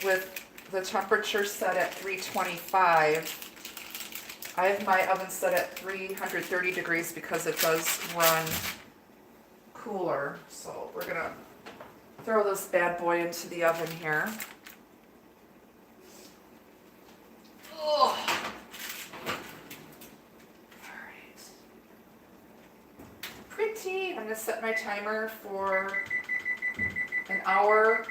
with the temperature set at 325. I have my oven set at 330 degrees because it does run cooler. So we're going to throw this bad boy into the oven here. Oh. Alright. Pretty. I'm going to set my timer for an hour.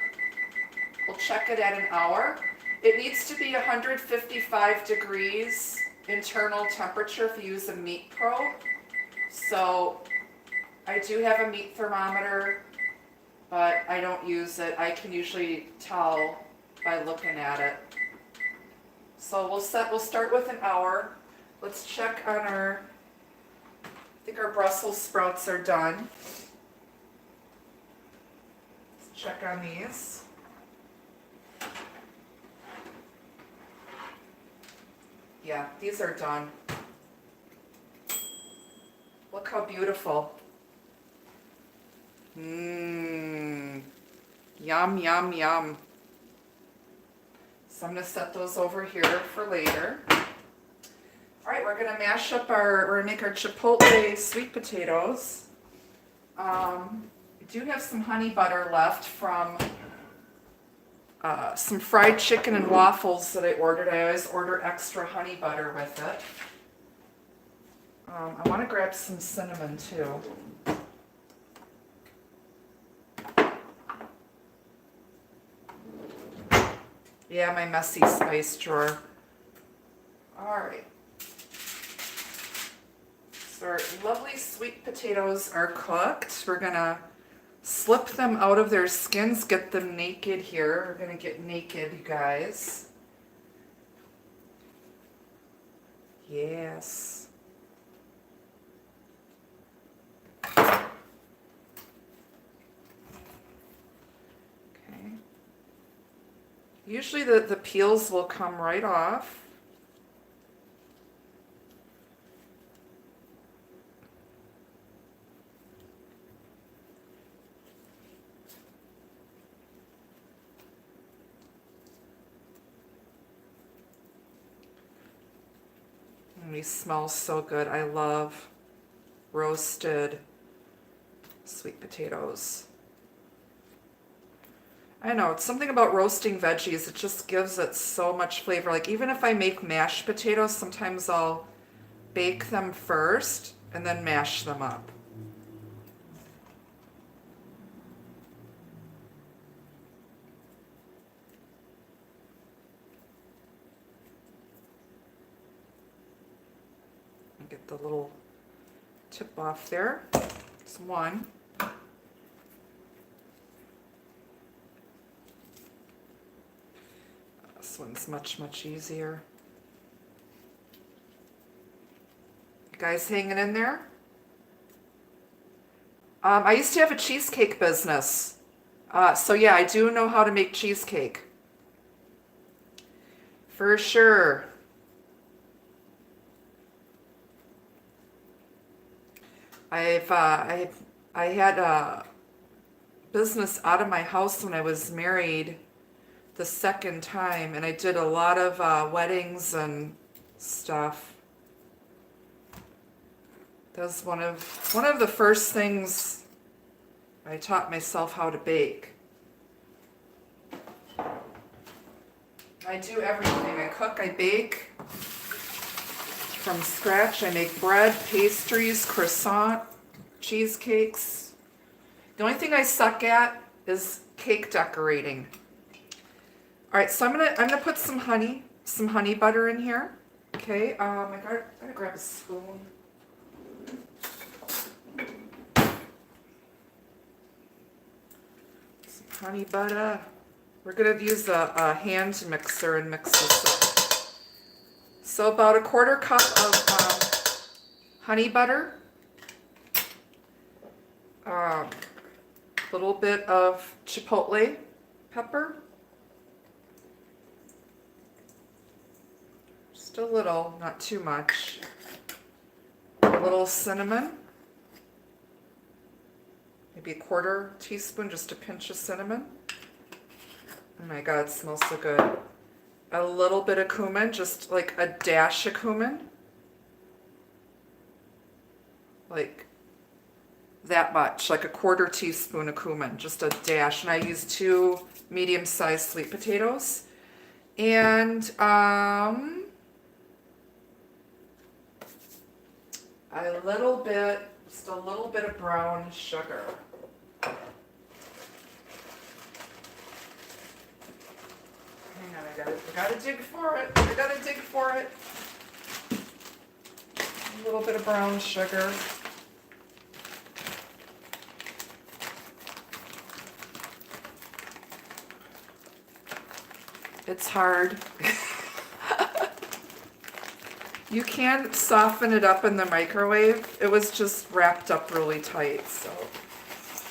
We'll check it at an hour. It needs to be 155 degrees internal temperature if you use a meat probe. So I do have a meat thermometer, but I don't use it. I can usually tell by looking at it. So we'll start with an hour. Let's check on I think our Brussels sprouts are done. Let's check on these. Yeah, these are done. Look how beautiful. Mmm. Yum, yum, yum. So I'm going to set those over here for later. All right, we're going to mash up we're going to make our chipotle sweet potatoes. I do have some honey butter left from some fried chicken and waffles that I ordered. I always order extra honey butter with it. I want to grab some cinnamon too. Yeah, my messy spice drawer. Alright. So our lovely sweet potatoes are cooked. We're going to slip them out of their skins, get them naked here. We're going to get naked, you guys. Yes. Usually the peels will come right off. And these smell so good. I love roasted sweet potatoes. I know, it's something about roasting veggies. It just gives it so much flavor. Like even if I make mashed potatoes, sometimes I'll bake them first and then mash them up. Get the little tip off there. It's one. This one's much, much easier. You guys hanging in there? I used to have a cheesecake business. So yeah, I do know how to make cheesecake. For sure. I had a business out of my house when I was married the second time, and I did a lot of weddings stuff. That was one of the first things I taught myself how to bake. I do everything. I cook, I bake from scratch. I make bread, pastries, croissant, cheesecakes. The only thing I suck at is cake decorating. All right, so I'm gonna put some honey butter in here. Okay, I gotta grab a spoon. Some honey butter. We're gonna use a hand mixer and mix this up. So about a quarter cup of honey butter. A little bit of chipotle pepper. Just a little, not too much. A little cinnamon. Maybe a quarter teaspoon, just a pinch of cinnamon. Oh my God, it smells so good. A little bit of cumin, just like a dash of cumin. Like that much, like a quarter teaspoon of cumin, just a dash. And I use 2 medium-sized sweet potatoes. And a little bit, just a little bit of brown sugar. Hang on, I gotta dig for it. I gotta dig for it. A little bit of brown sugar. It's hard. You can soften it up in the microwave. It was just wrapped up really tight, so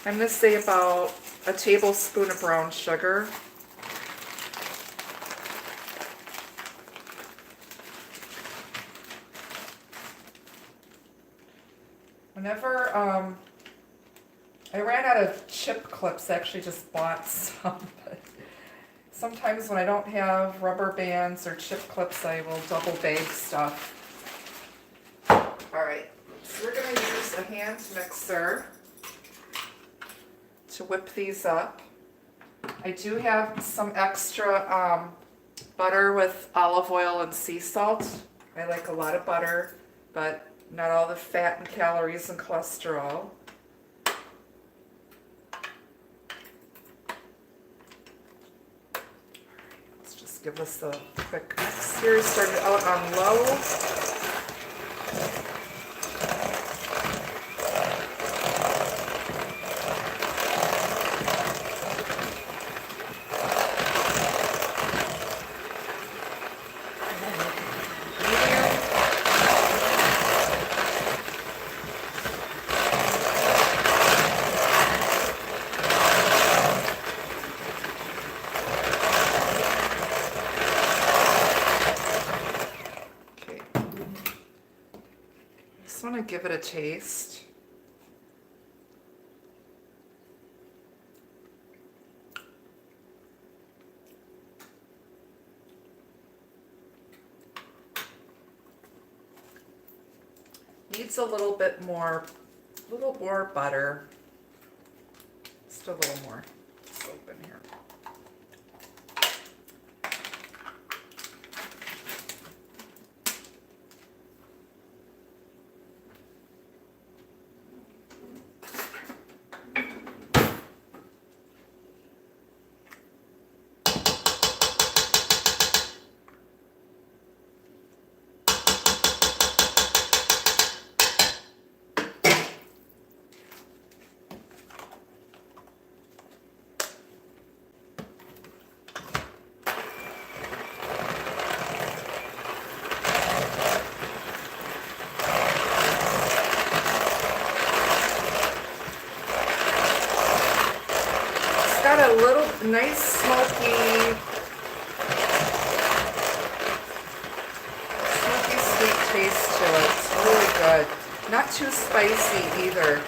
I'm gonna say about a tablespoon of brown sugar. Whenever I ran out of chip clips, I actually just bought some, but sometimes when I don't have rubber bands or chip clips, I will double bag stuff. All right, so we're gonna use a hand mixer to whip these up. I do have some extra butter with olive oil and sea salt. I like a lot of butter, but not all the fat and calories and cholesterol. Let's just give this a quick mix here. Start it out on low. Give it a taste. Needs a little more butter. Just a little more soap in here. nice smoky sweet taste to it. It's really good. Not too spicy either.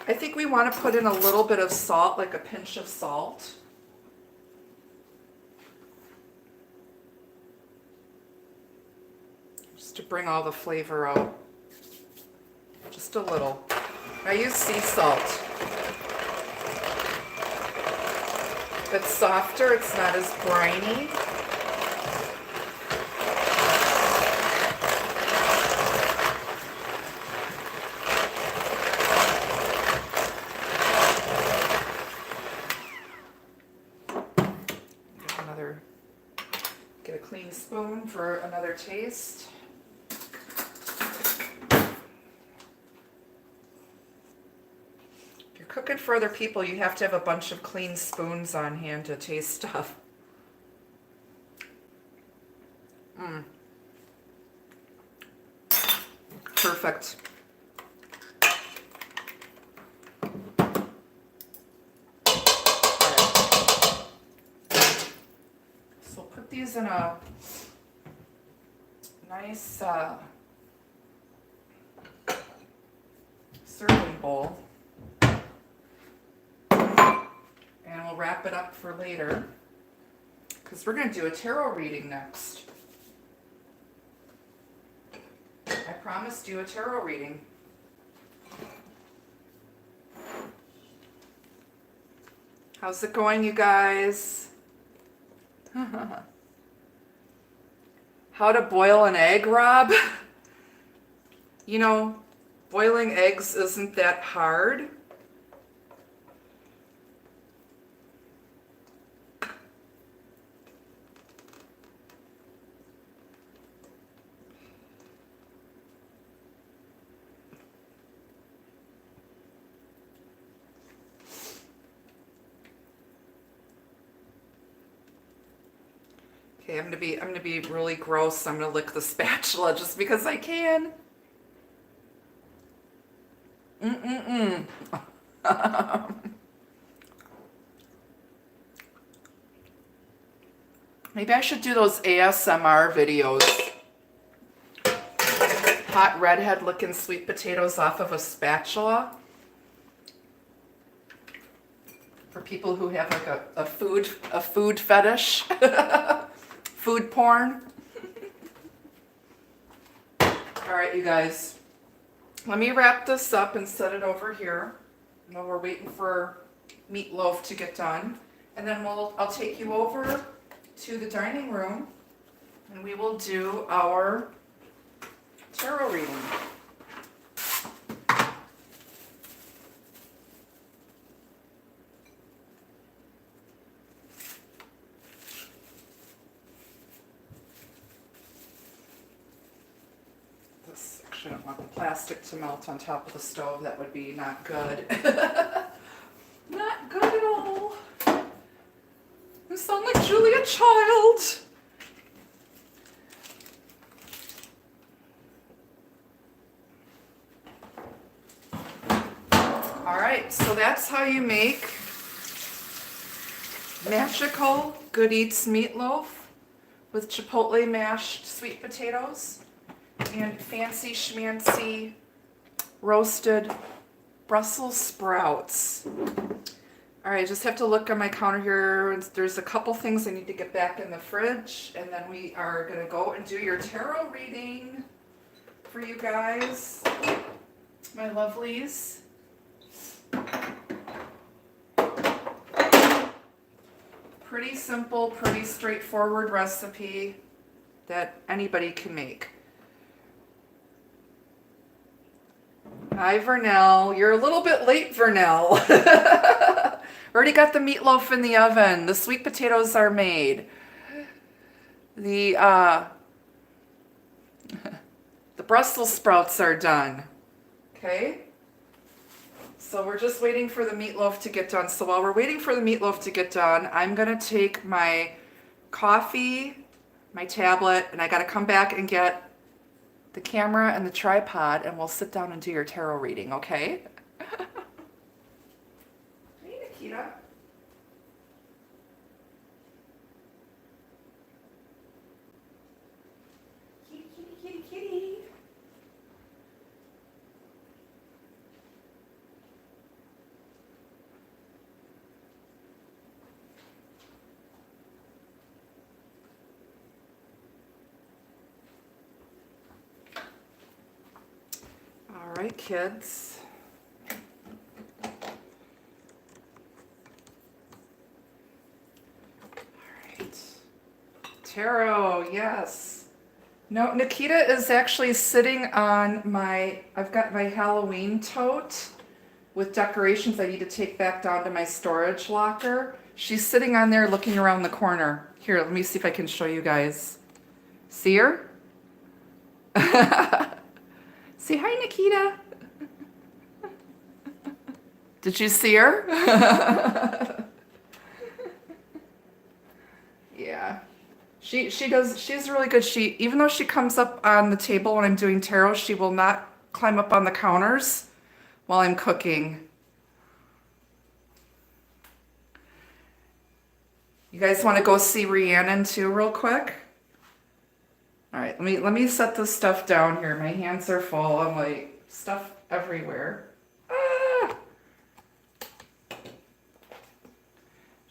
I think we want to put in a little bit of salt, like a pinch of salt. Just to bring all the flavor out. Just a little. I use sea salt. It's softer, it's not as briny. Get a clean spoon for another taste. If you're cooking for other people, you have to have a bunch of clean spoons on hand to taste stuff. Perfect. These in a nice serving bowl, and we'll wrap it up for later because we're going to do a tarot reading next. I promised you a tarot reading. How's it going, you guys? How to boil an egg, Rob? You know, boiling eggs isn't that hard. Okay, I'm gonna be really gross. I'm gonna lick the spatula just because I can. Maybe I should do those ASMR videos. Hot redhead licking sweet potatoes off of a spatula. For people who have like a food fetish. Food porn. All right, you guys. Let me wrap this up and set it over here. While we're waiting for Meatloaf to get done. And then I'll take you over to the dining room and we will do our tarot reading. I don't want the plastic to melt on top of the stove. That would be not good. Not good at all. You sound like Julia Child. All right, so that's how you make magical good eats meatloaf with chipotle mashed sweet potatoes and fancy schmancy roasted Brussels sprouts. All right, I just have to look on my counter here. There's a couple things I need to get back in the fridge, and then we are gonna go and do your tarot reading for you guys, my lovelies. Pretty simple, pretty straightforward recipe that anybody can make. Hi, Vernell. You're a little bit late, Vernell. Already got the meatloaf in the oven. The sweet potatoes are made. The Brussels sprouts are done. Okay? So we're just waiting for the meatloaf to get done. So while we're waiting for the meatloaf to get done, I'm going to take my coffee, my tablet, and I got to come back and get the camera and the tripod, and we'll sit down and do your tarot reading, okay? Hey, Nikita. right, kids. All right. Tarot, yes. No, Nikita is actually sitting on I've got my Halloween tote with decorations I need to take back down to my storage locker. She's sitting on there looking around the corner. Here, let me see if I can show you guys. See her? Say hi, Nikita. Did you see her? Yeah. She's really good. Even though she comes up on the table when I'm doing tarot, she will not climb up on the counters while I'm cooking. You guys want to go see Rhiannon too real quick? All right, let me set this stuff down here. My hands are full. I'm like stuff everywhere. Ah!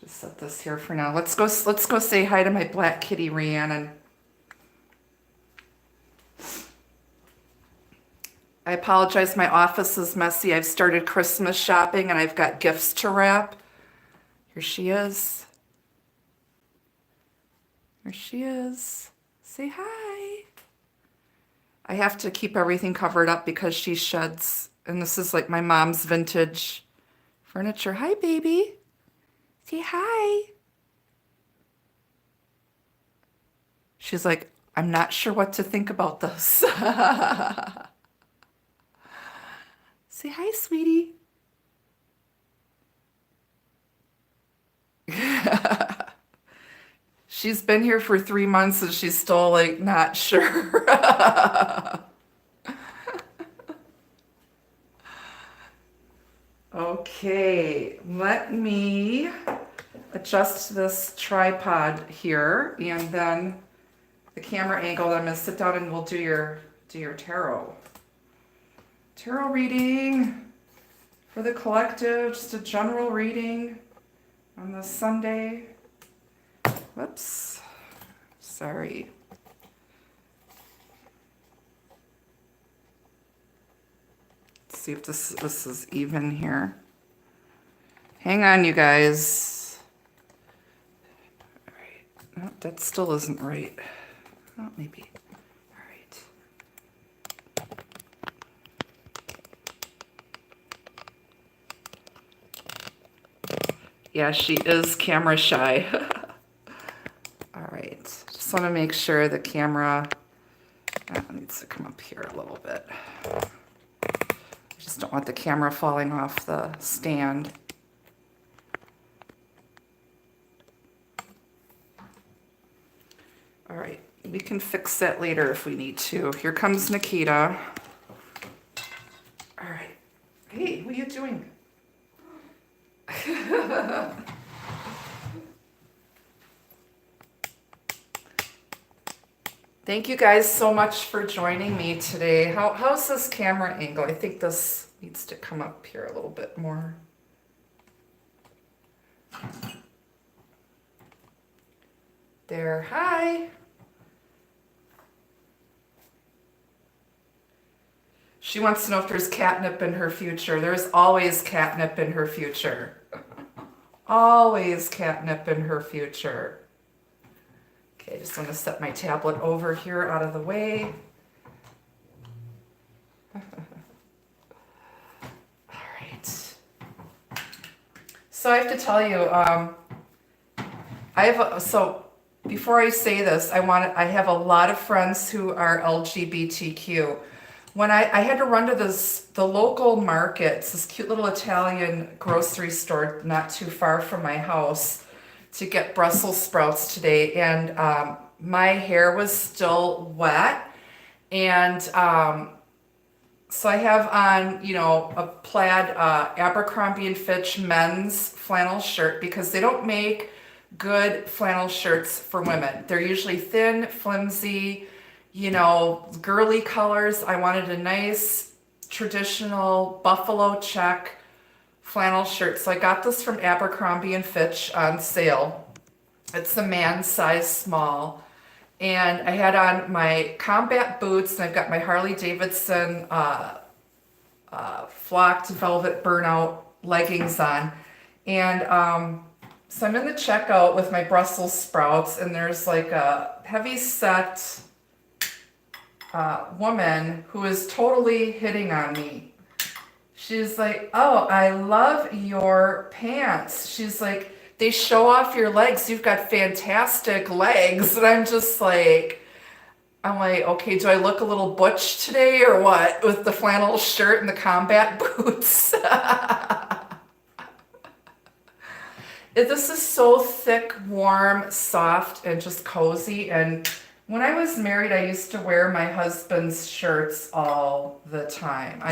Just set this here for now. Let's go say hi to my black kitty Rhiannon. I apologize, my office is messy. I've started Christmas shopping and I've got gifts to wrap. Here she is. There she is. Say hi. I have to keep everything covered up because she sheds. And this is like my mom's vintage furniture. Hi, baby. Say hi. She's like, I'm not sure what to think about this. Say hi, sweetie. She's been here for 3 months and she's still like not sure. Okay, let me adjust this tripod here and then the camera angle. I'm gonna sit down and we'll do your tarot. Tarot reading for the collective, just a general reading on this Sunday. Whoops, sorry. Let's see if this is even here. Hang on, you guys. All right, no, that still isn't right. Oh, maybe. All right. Yeah, she is camera shy. All right, just want to make sure the camera needs to come up here a little bit. I just don't want the camera falling off the stand. All right, we can fix that later if we need to. Here comes Nikita. All right. Hey, what are you doing? Thank you guys so much for joining me today. How's this camera angle? I think this needs to come up here a little bit more. There, hi. She wants to know if there's catnip in her future. There's always catnip in her future. Always catnip in her future. Okay, I just want to set my tablet over here out of the way. All right. So I have to tell you, so before I say this, I have a lot of friends who are LGBTQ. When I had to run to the local markets, this cute little Italian grocery store not too far from my house, to get Brussels sprouts today, and my hair was still wet, and so I have on, a plaid Abercrombie and Fitch men's flannel shirt because they don't make good flannel shirts for women. They're usually thin, flimsy, girly colors. I wanted a nice traditional buffalo check flannel shirt. So I got this from Abercrombie and Fitch on sale. It's the man size small. And I had on my combat boots and I've got my Harley Davidson flocked velvet burnout leggings on. And so I'm in the checkout with my Brussels sprouts, and there's like a heavy set woman who is totally hitting on me. She's like, oh, I love your pants. She's like, they show off your legs. You've got fantastic legs. And I'm like, okay, do I look a little butch today or what? With the flannel shirt and the combat boots. This is so thick, warm, soft, and just cozy. And when I was married, I used to wear my husband's shirts all the time.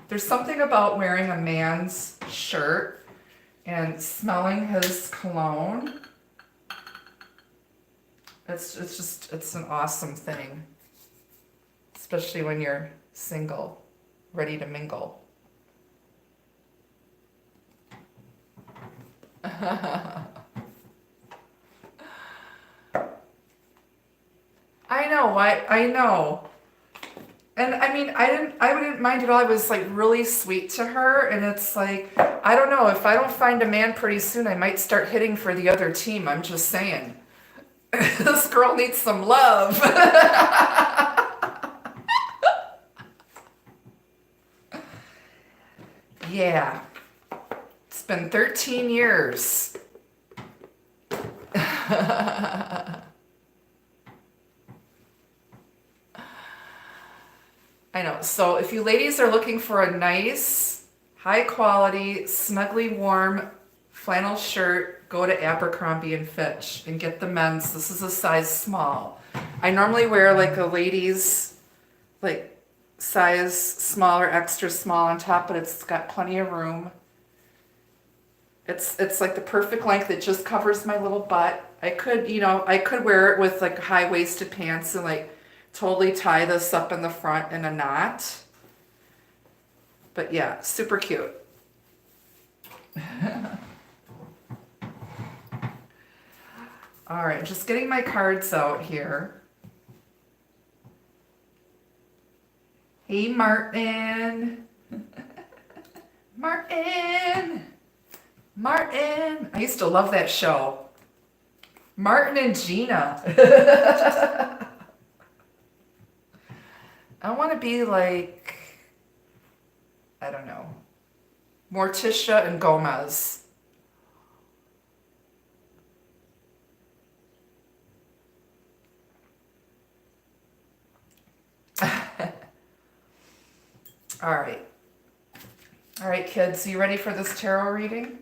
There's something about wearing a man's shirt and smelling his cologne. It's an awesome thing, especially when you're single, ready to mingle. I know. And I mean, I wouldn't mind at all. I was like really sweet to her, and it's like, I don't know, if I don't find a man pretty soon, I might start hitting for the other team. I'm just saying. This girl needs some love. Yeah. It's been 13 years. I know. So if you ladies are looking for a nice, high quality, snugly warm flannel shirt, go to Abercrombie and Fitch and get the men's. This is a size small. I normally wear like a ladies, like size small or extra small on top, but it's got plenty of room. It's like the perfect length. It just covers my little butt. I could wear it with like high-waisted pants and like totally tie this up in the front in a knot. But yeah, super cute. All right, just getting my cards out here. Hey, Martin. Martin. I used to love that show. Martin and Gina. I want to be like, I don't know, Morticia and Gomez. All right. All right, kids, you ready for this tarot reading?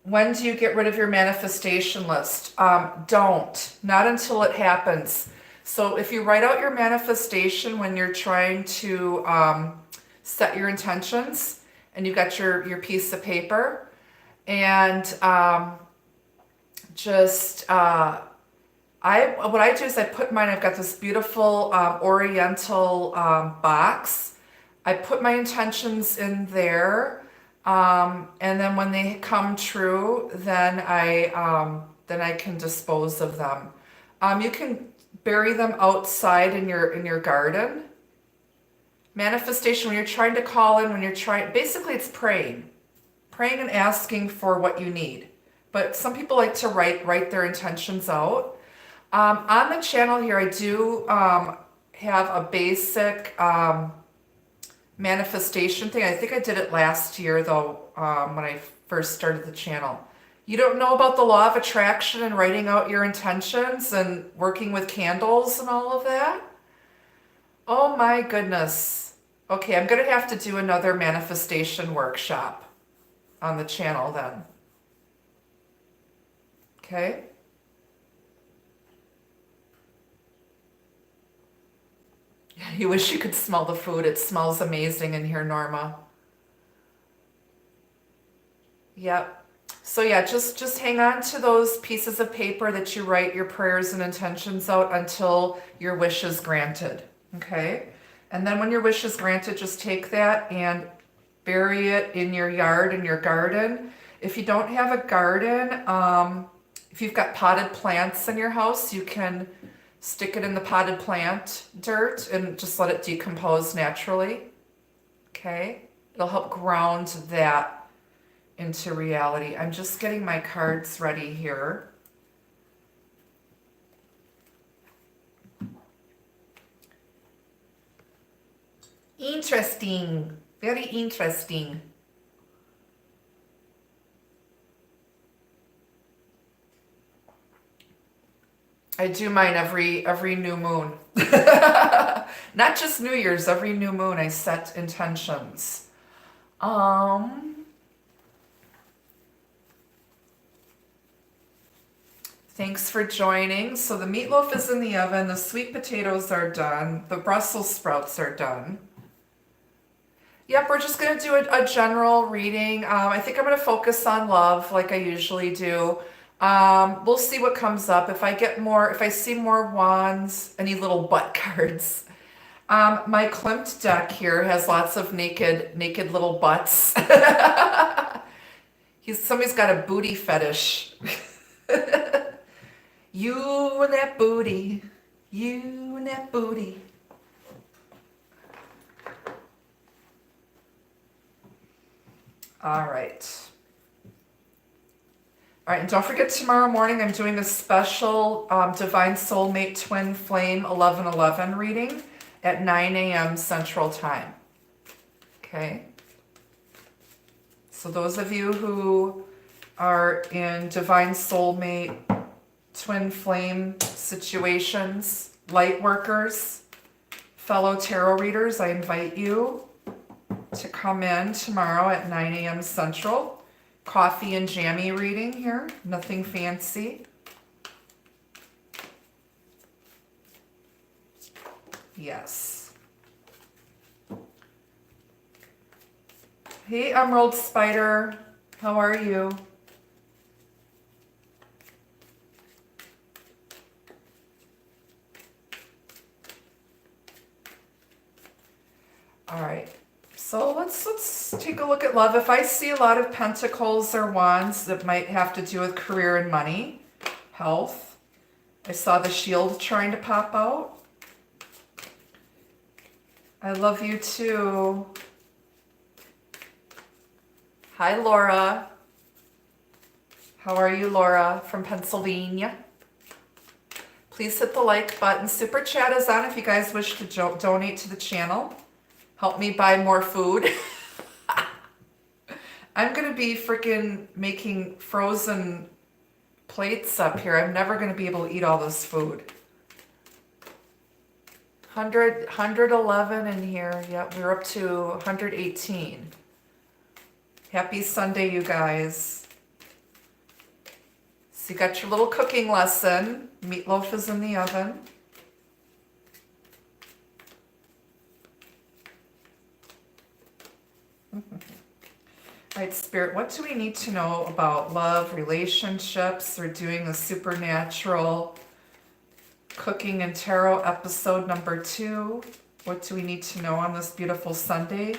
When do you get rid of your manifestation list? Don't. Not until it happens. So if you write out your manifestation when you're trying to set your intentions, and you've got your piece of paper, and what I do is I put mine, I've got this beautiful oriental box. I put my intentions in there. And then when they come true, then I can dispose of them. You can bury them outside in your garden. Manifestation, when you're trying to call in, basically it's praying and asking for what you need. But some people like to write their intentions out. On the channel here, I do have a basic manifestation thing. I think I did it last year though, when I first started the channel. You don't know about the law of attraction and writing out your intentions and working with candles and all of that? Oh my goodness. Okay, I'm gonna have to do another manifestation workshop on the channel then. Okay? You wish you could smell the food. It smells amazing in here, Norma. Yep. So yeah, just hang on to those pieces of paper that you write your prayers and intentions out until your wish is granted. Okay? And then when your wish is granted, just take that and bury it in your yard, in your garden. If you don't have a garden, if you've got potted plants in your house, you can Stick it in the potted plant dirt and just let it decompose naturally. Okay? It'll help ground that into reality. I'm just getting my cards ready here. Interesting. Very interesting. I do mine every new moon. Not just New Year's, every new moon I set intentions. Thanks for joining. So the meatloaf is in the oven, the sweet potatoes are done, the Brussels sprouts are done. Yep, we're just going to do a general reading. I think I'm going to focus on love like I usually do. We'll see what comes up. If I see more wands, any little butt cards. My Klimt deck here has lots of naked little butts. Somebody's got a booty fetish. You and that booty. You and that booty. All right. All right, and don't forget tomorrow morning I'm doing a special Divine Soulmate Twin Flame 1111 reading at 9 a.m. Central Time. Okay? So those of you who are in Divine Soulmate Twin Flame situations, light workers, fellow tarot readers, I invite you to come in tomorrow at 9 a.m. Central. Coffee and jammy reading here, nothing fancy. Yes. Hey, Emerald Spider, how are you? All right. So let's take a look at love. If I see a lot of pentacles or wands, that might have to do with career and money, health. I saw the shield trying to pop out. I love you too. Hi, Laura. How are you, Laura, from Pennsylvania? Please hit the like button. Super chat is on if you guys wish to donate to the channel. Help me buy more food. I'm going to be freaking making frozen plates up here. I'm never going to be able to eat all this food. 111 in here. Yeah, we're up to 118. Happy Sunday, you guys. So you got your little cooking lesson. Meatloaf is in the oven. All right, Spirit, what do we need to know about love, relationships? We're doing the supernatural cooking and tarot episode number 2. What do we need to know on this beautiful Sunday?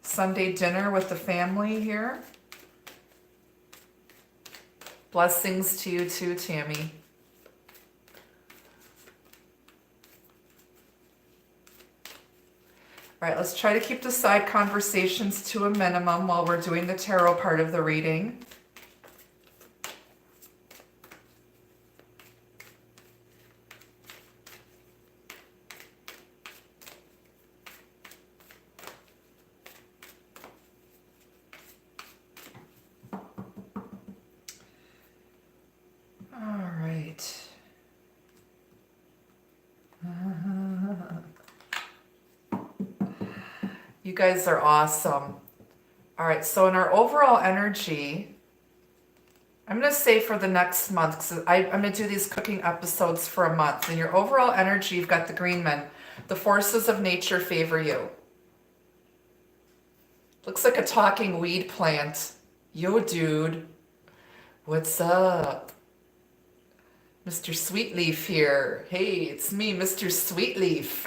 Sunday dinner with the family here. Blessings to you too, Tammy. All right, let's try to keep the side conversations to a minimum while we're doing the tarot part of the reading. All right. You guys are awesome. All right, so in our overall energy, I'm going to say for the next month, because I'm going to do these cooking episodes for a month. In your overall energy, you've got the green men. The forces of nature favor you. Looks like a talking weed plant. Yo, dude. What's up? Mr. Sweetleaf here. Hey, it's me, Mr. Sweetleaf.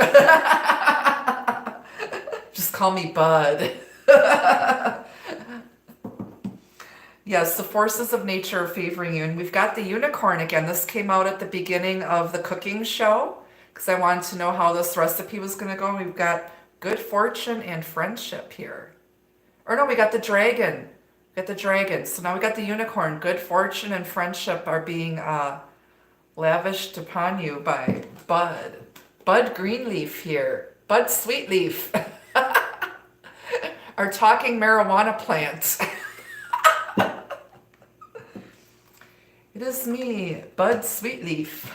Just call me Bud. Yes, the forces of nature are favoring you. And we've got the unicorn again. This came out at the beginning of the cooking show because I wanted to know how this recipe was going to go. And we've got good fortune and friendship here. Or no, we got the dragon. We got the dragon. So now we got the unicorn. Good fortune and friendship are being lavished upon you by Bud. Bud Greenleaf here. Bud Sweetleaf. Our talking marijuana plant. It is me, Bud Sweetleaf.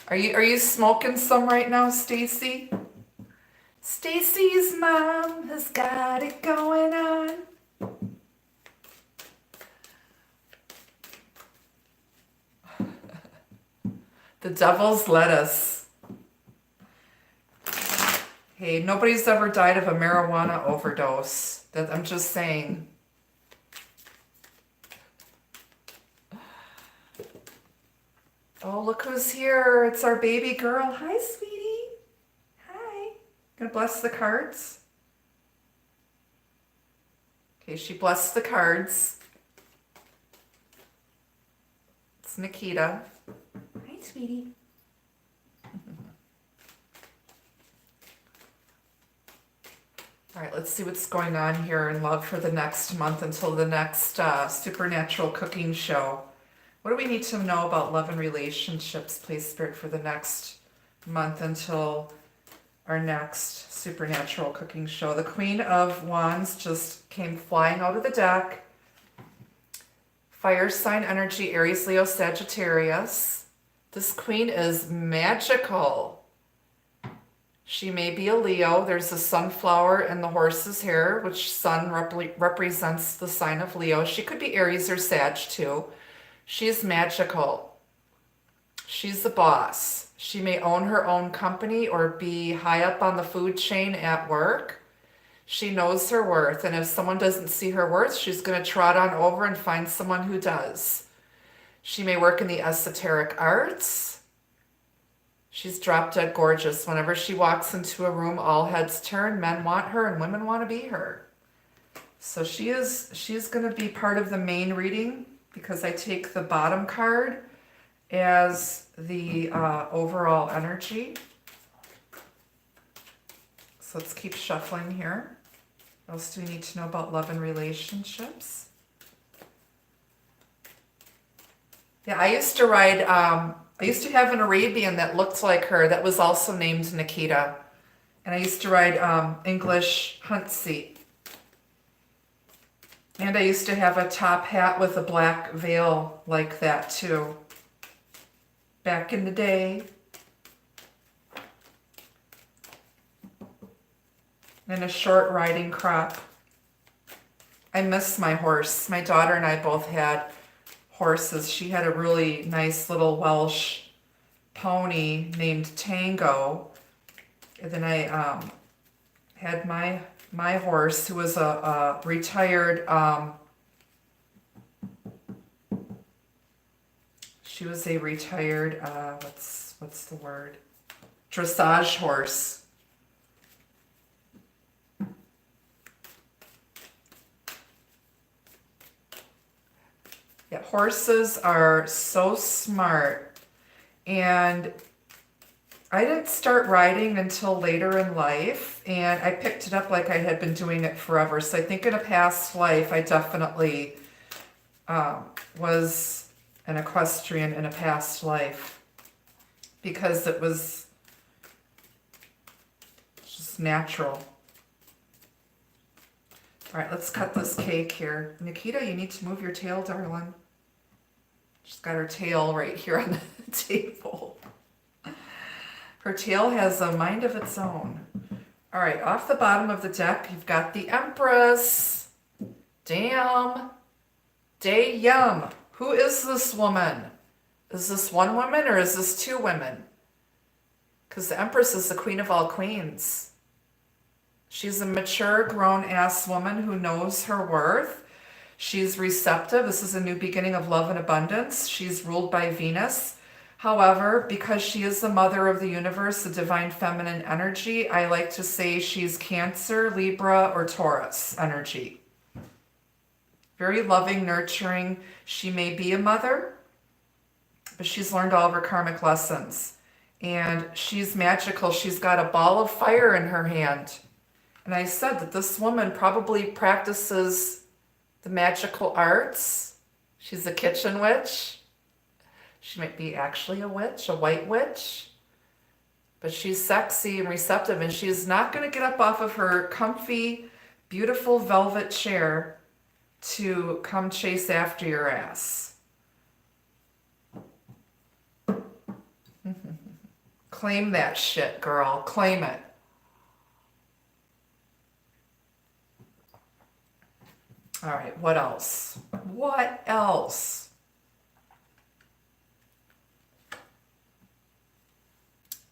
Are you smoking some right now, Stacy? Stacy's mom has got it going on. The devil's lettuce. Hey, nobody's ever died of a marijuana overdose. That I'm just saying. Oh, look who's here. It's our baby girl. Hi, sweetie. Hi. Gonna bless the cards. Okay, she blessed the cards. It's Nikita. Hi, sweetie. All right, let's see what's going on here in love for the next month until the next supernatural cooking show. What do we need to know about love and relationships, please, Spirit, for the next month until our next supernatural cooking show? The Queen of Wands just came flying out of the deck. Fire sign energy, Aries, Leo, Sagittarius. This queen is magical. She may be a Leo. There's a sunflower in the horse's hair, which sun represents the sign of Leo. She could be Aries or Sag too. She's magical. She's the boss. She may own her own company or be high up on the food chain at work. She knows her worth, and if someone doesn't see her worth, she's going to trot on over and find someone who does. She may work in the esoteric arts. She's drop dead gorgeous. Whenever she walks into a room, all heads turn. Men want her and women want to be her. So she's going to be part of the main reading, because I take the bottom card as the overall energy. So let's keep shuffling here. What else do we need to know about love and relationships? Yeah, I used to ride, I used to have an Arabian that looked like her that was also named Nikita. And I used to ride English hunt seat. And I used to have a top hat with a black veil like that too. Back in the day. And a short riding crop. I miss my horse. My daughter and I both had horses. She had a really nice little Welsh pony named Tango. And then I had my horse, who was a retired, she was a retired, what's the word? Dressage horse. Yeah, horses are so smart, and I didn't start riding until later in life, and I picked it up like I had been doing it forever. So I think in a past life, I definitely was an equestrian in a past life, because it was just natural. All right, let's cut this cake here. Nikita, you need to move your tail, darling. She's got her tail right here on the table. Her tail has a mind of its own. All right, off the bottom of the deck, you've got the Empress. Damn. Damn. Who is this woman? Is this one woman or is this two women? Because the Empress is the queen of all queens. She's a mature, grown-ass woman who knows her worth. She's receptive. This is a new beginning of love and abundance. She's ruled by Venus. However, because she is the mother of the universe, the divine feminine energy, I like to say she's Cancer, Libra, or Taurus energy. Very loving, nurturing. She may be a mother, but she's learned all of her karmic lessons. And she's magical. She's got a ball of fire in her hand. And I said that this woman probably practices the magical arts. She's a kitchen witch. She might be actually a witch, a white witch. But she's sexy and receptive, and she's not going to get up off of her comfy, beautiful velvet chair to come chase after your ass. Claim that shit, girl. Claim it. All right, what else? What else?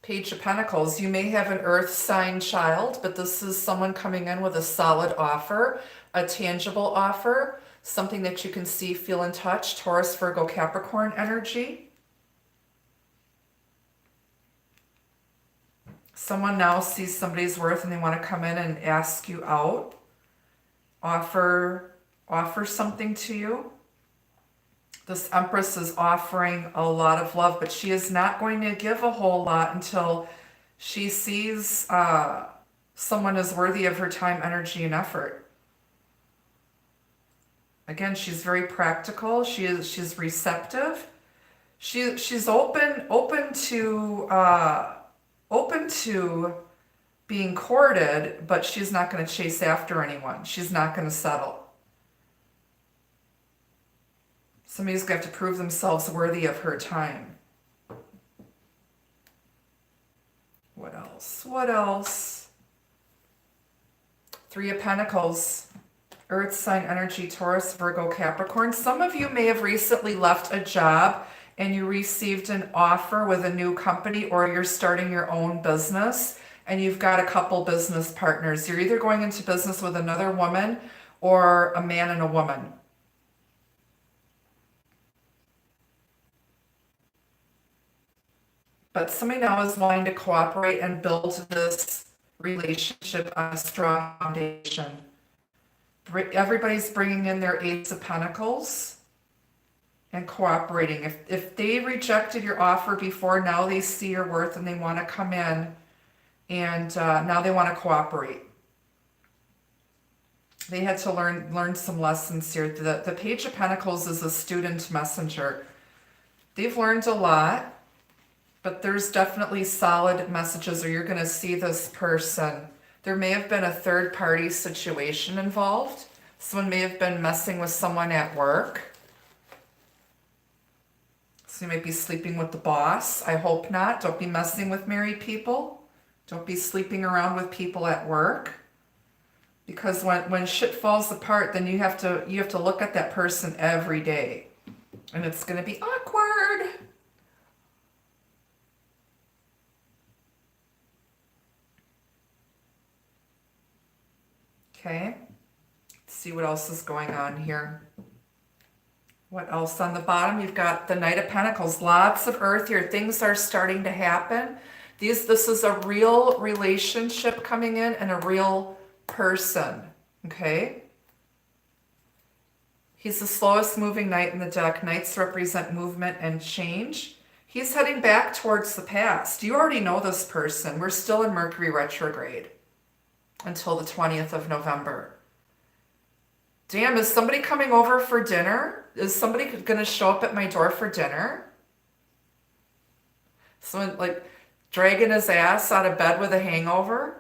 Page of Pentacles. You may have an earth sign child, but this is someone coming in with a solid offer, a tangible offer, something that you can see, feel, and touch. Taurus, Virgo, Capricorn energy. Someone now sees somebody's worth and they want to come in and ask you out. Offer something to you. This Empress is offering a lot of love, but she is not going to give a whole lot until she sees someone is worthy of her time, energy, and effort. Again, she's very practical. She's receptive. She's open to being courted, but she's not going to chase after anyone. She's not going to settle. Somebody's going to have to prove themselves worthy of her time. What else? What else? Three of Pentacles. Earth sign energy, Taurus, Virgo, Capricorn. Some of you may have recently left a job and you received an offer with a new company, or you're starting your own business and you've got a couple business partners. You're either going into business with another woman or a man and a woman. But somebody now is wanting to cooperate and build this relationship on a strong foundation. Everybody's bringing in their Ace of Pentacles and cooperating. If they rejected your offer before, now they see your worth and they want to come in, and now they want to cooperate. They had to learn some lessons here. The Page of Pentacles is a student messenger. They've learned a lot. But there's definitely solid messages, or you're going to see this person. There may have been a third-party situation involved. Someone may have been messing with someone at work. So you might be sleeping with the boss. I hope not. Don't be messing with married people. Don't be sleeping around with people at work. Because when shit falls apart, then you have to look at that person every day. And it's going to be awkward. Okay, let's see what else is going on here. What else on the bottom? You've got the Knight of Pentacles. Lots of earth here. Things are starting to happen. This is a real relationship coming in and a real person. Okay? He's the slowest moving knight in the deck. Knights represent movement and change. He's heading back towards the past. You already know this person. We're still in Mercury retrograde until the 20th of November. Damn, is somebody coming over for dinner? Is somebody going to show up at my door for dinner? Someone like dragging his ass out of bed with a hangover?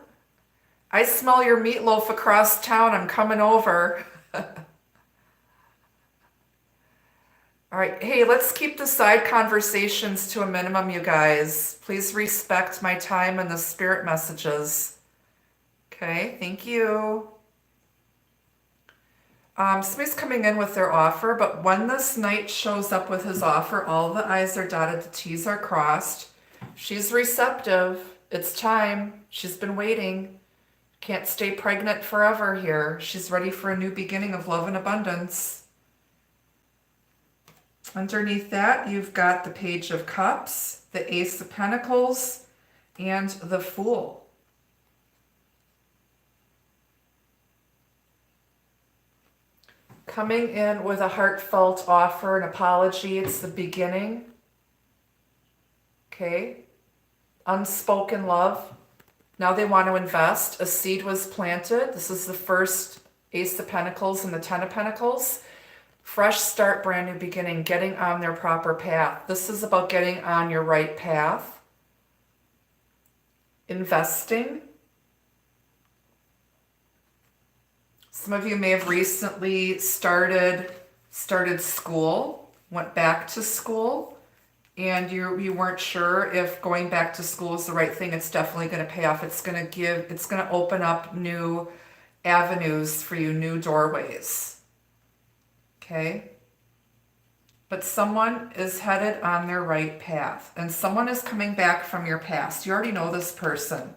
I smell your meatloaf across town. I'm coming over. All right. Hey, let's keep the side conversations to a minimum, you guys. Please respect my time and the spirit messages. Okay, thank you. Somebody's coming in with their offer, but when this knight shows up with his offer, all the I's are dotted, the T's are crossed. She's receptive. It's time. She's been waiting. Can't stay pregnant forever here. She's ready for a new beginning of love and abundance. Underneath that, you've got the Page of Cups, the Ace of Pentacles, and the Fool. Coming in with a heartfelt offer, an apology. It's the beginning. Okay. Unspoken love. Now they want to invest. A seed was planted. This is the first Ace of Pentacles and the Ten of Pentacles. Fresh start, brand new beginning, getting on their proper path. This is about getting on your right path. Investing. Some of you may have recently started school, went back to school, and you weren't sure if going back to school is the right thing. It's definitely going to pay off. It's going to open up new avenues for you, new doorways. Okay? But someone is headed on their right path, and someone is coming back from your past. You already know this person.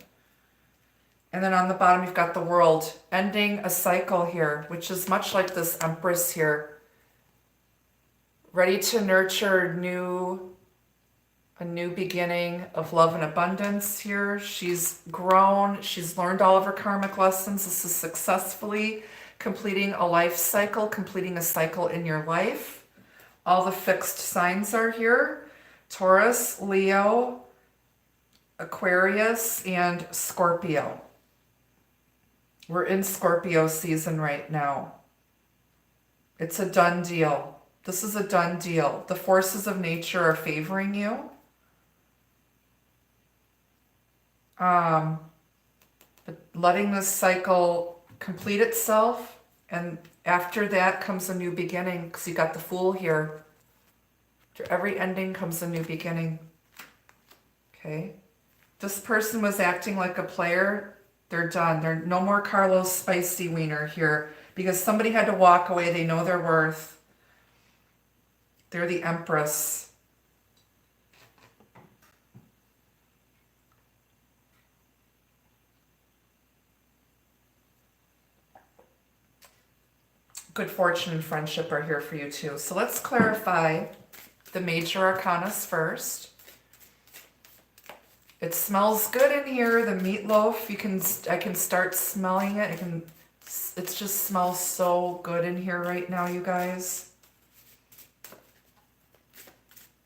And then on the bottom, you've got the World, ending a cycle here, which is much like this Empress here. Ready to nurture a new beginning of love and abundance here. She's grown. She's learned all of her karmic lessons. This is successfully completing a life cycle, completing a cycle in your life. All the fixed signs are here. Taurus, Leo, Aquarius, and Scorpio. We're in Scorpio season right now. It's a done deal. This is a done deal. The forces of nature are favoring you. But letting this cycle complete itself, and after that comes a new beginning, because you got the Fool here. After every ending comes a new beginning. Okay? This person was acting like a player. They're done. They're no more Carlos Spicy Wiener here, because somebody had to walk away. They know their worth. They're the Empress. Good fortune and friendship are here for you too. So let's clarify the major arcanas first. It smells good in here. The meatloaf, I can start smelling it. It just smells so good in here right now, you guys.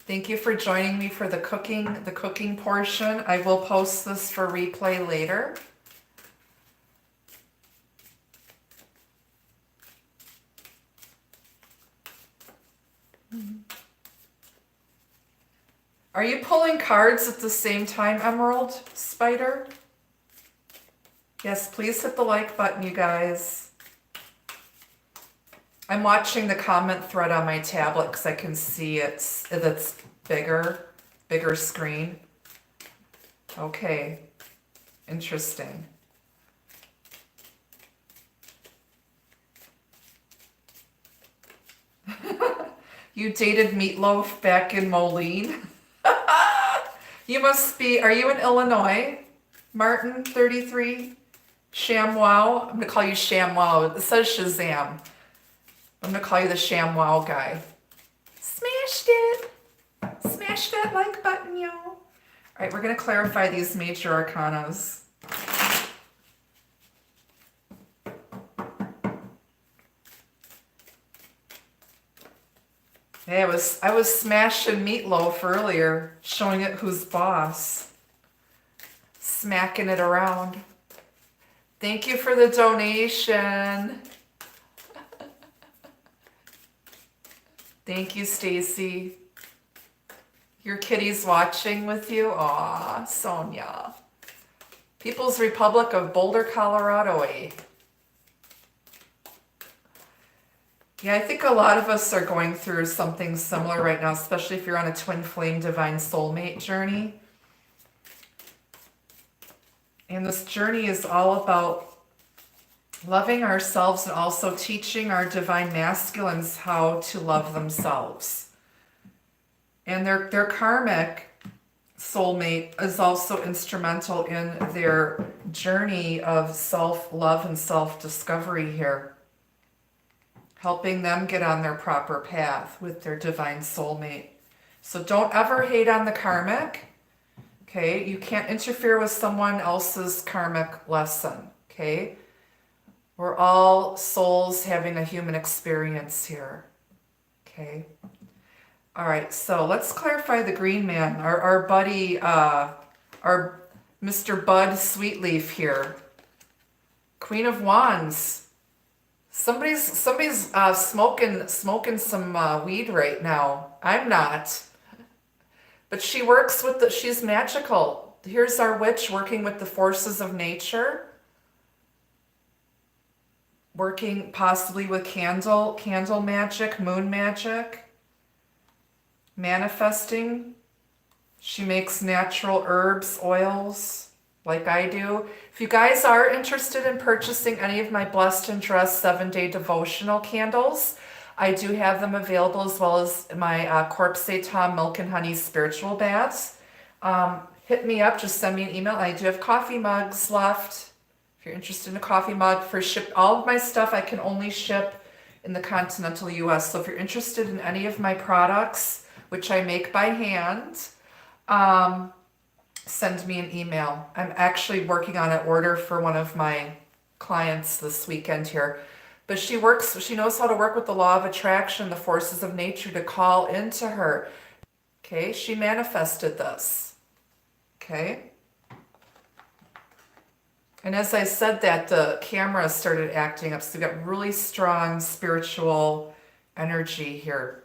Thank you for joining me for the cooking portion. I will post this for replay later. Are you pulling cards at the same time, Emerald Spider? Yes, please hit the like button, you guys. I'm watching the comment thread on my tablet because I can see it's bigger screen. Okay, interesting. You dated Meatloaf back in Moline? You must be, are you in Illinois? Martin, 33? ShamWow? I'm going to call you ShamWow. It says Shazam. I'm going to call you the ShamWow guy. Smashed it. Smash that like button, yo. All right, we're going to clarify these major arcanas. Hey, I was smashing Meatloaf earlier, showing it who's boss. Smacking it around. Thank you for the donation. Thank you, Stacy. Your kitty's watching with you? Aw, Sonia. People's Republic of Boulder, Colorado, eh? Yeah, I think a lot of us are going through something similar right now, especially if you're on a twin flame divine soulmate journey. And this journey is all about loving ourselves and also teaching our divine masculines how to love themselves. And their karmic soulmate is also instrumental in their journey of self-love and self-discovery here. helping them get on their proper path with their divine soulmate. So don't ever hate on the karmic. Okay, you can't interfere with someone else's karmic lesson. Okay, we're all souls having a human experience here. Okay. All right, so let's clarify the green man, our buddy, our Mr. Bud Sweetleaf here. Queen of Wands. Somebody's smoking some weed right now. I'm not. But she works with she's magical. Here's our witch working with the forces of nature. Working possibly with candle magic, moon magic. Manifesting. She makes natural herbs, oils, like I do. If you guys are interested in purchasing any of my Blessed and Dressed 7-day devotional candles, I do have them available, as well as my Corpse Tom Milk and Honey spiritual baths. Hit me up, just send me an email. I do have coffee mugs left. If you're interested in a coffee mug for ship, all of my stuff I can only ship in the continental US. So if you're interested in any of my products, which I make by hand, send me an email. I'm actually working on an order for one of my clients this weekend here. But she knows how to work with the law of attraction, the forces of nature to call into her. Okay, she manifested this. Okay. And as I said that, the camera started acting up. So we got really strong spiritual energy here.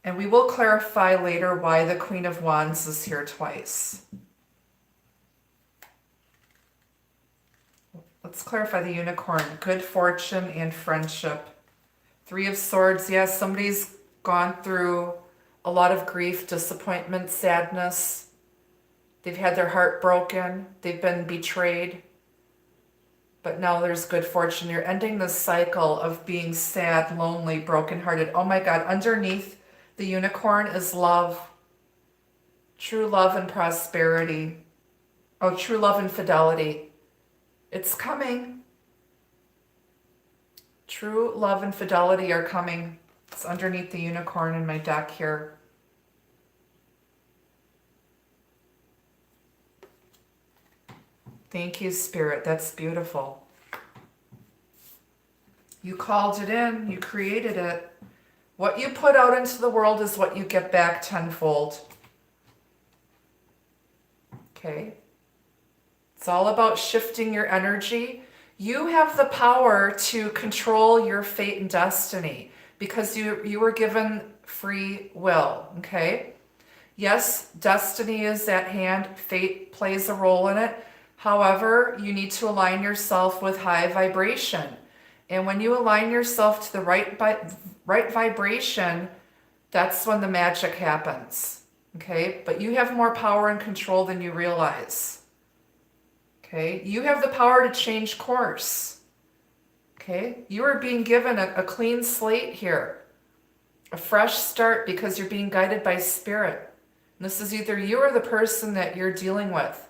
And we will clarify later why the Queen of Wands is here twice. Let's clarify the unicorn. Good fortune and friendship. 3 of Swords. Yes, somebody's gone through a lot of grief, disappointment, sadness. They've had their heart broken. They've been betrayed. But now there's good fortune. You're ending this cycle of being sad, lonely, brokenhearted. Oh my God, underneath the unicorn is love. True love and prosperity. Oh, true love and fidelity. It's coming. True love and fidelity are coming. It's underneath the unicorn in my deck here. Thank you, Spirit. That's beautiful. You called it in. You created it. What you put out into the world is what you get back tenfold. Okay? It's all about shifting your energy. You have the power to control your fate and destiny because you were given free will. Okay? Yes, destiny is at hand. Fate plays a role in it. However, you need to align yourself with high vibration. And when you align yourself to the right vibration, that's when the magic happens. Okay? But you have more power and control than you realize. Okay? You have the power to change course. Okay? You are being given a clean slate here. A fresh start because you're being guided by Spirit. And this is either you or the person that you're dealing with.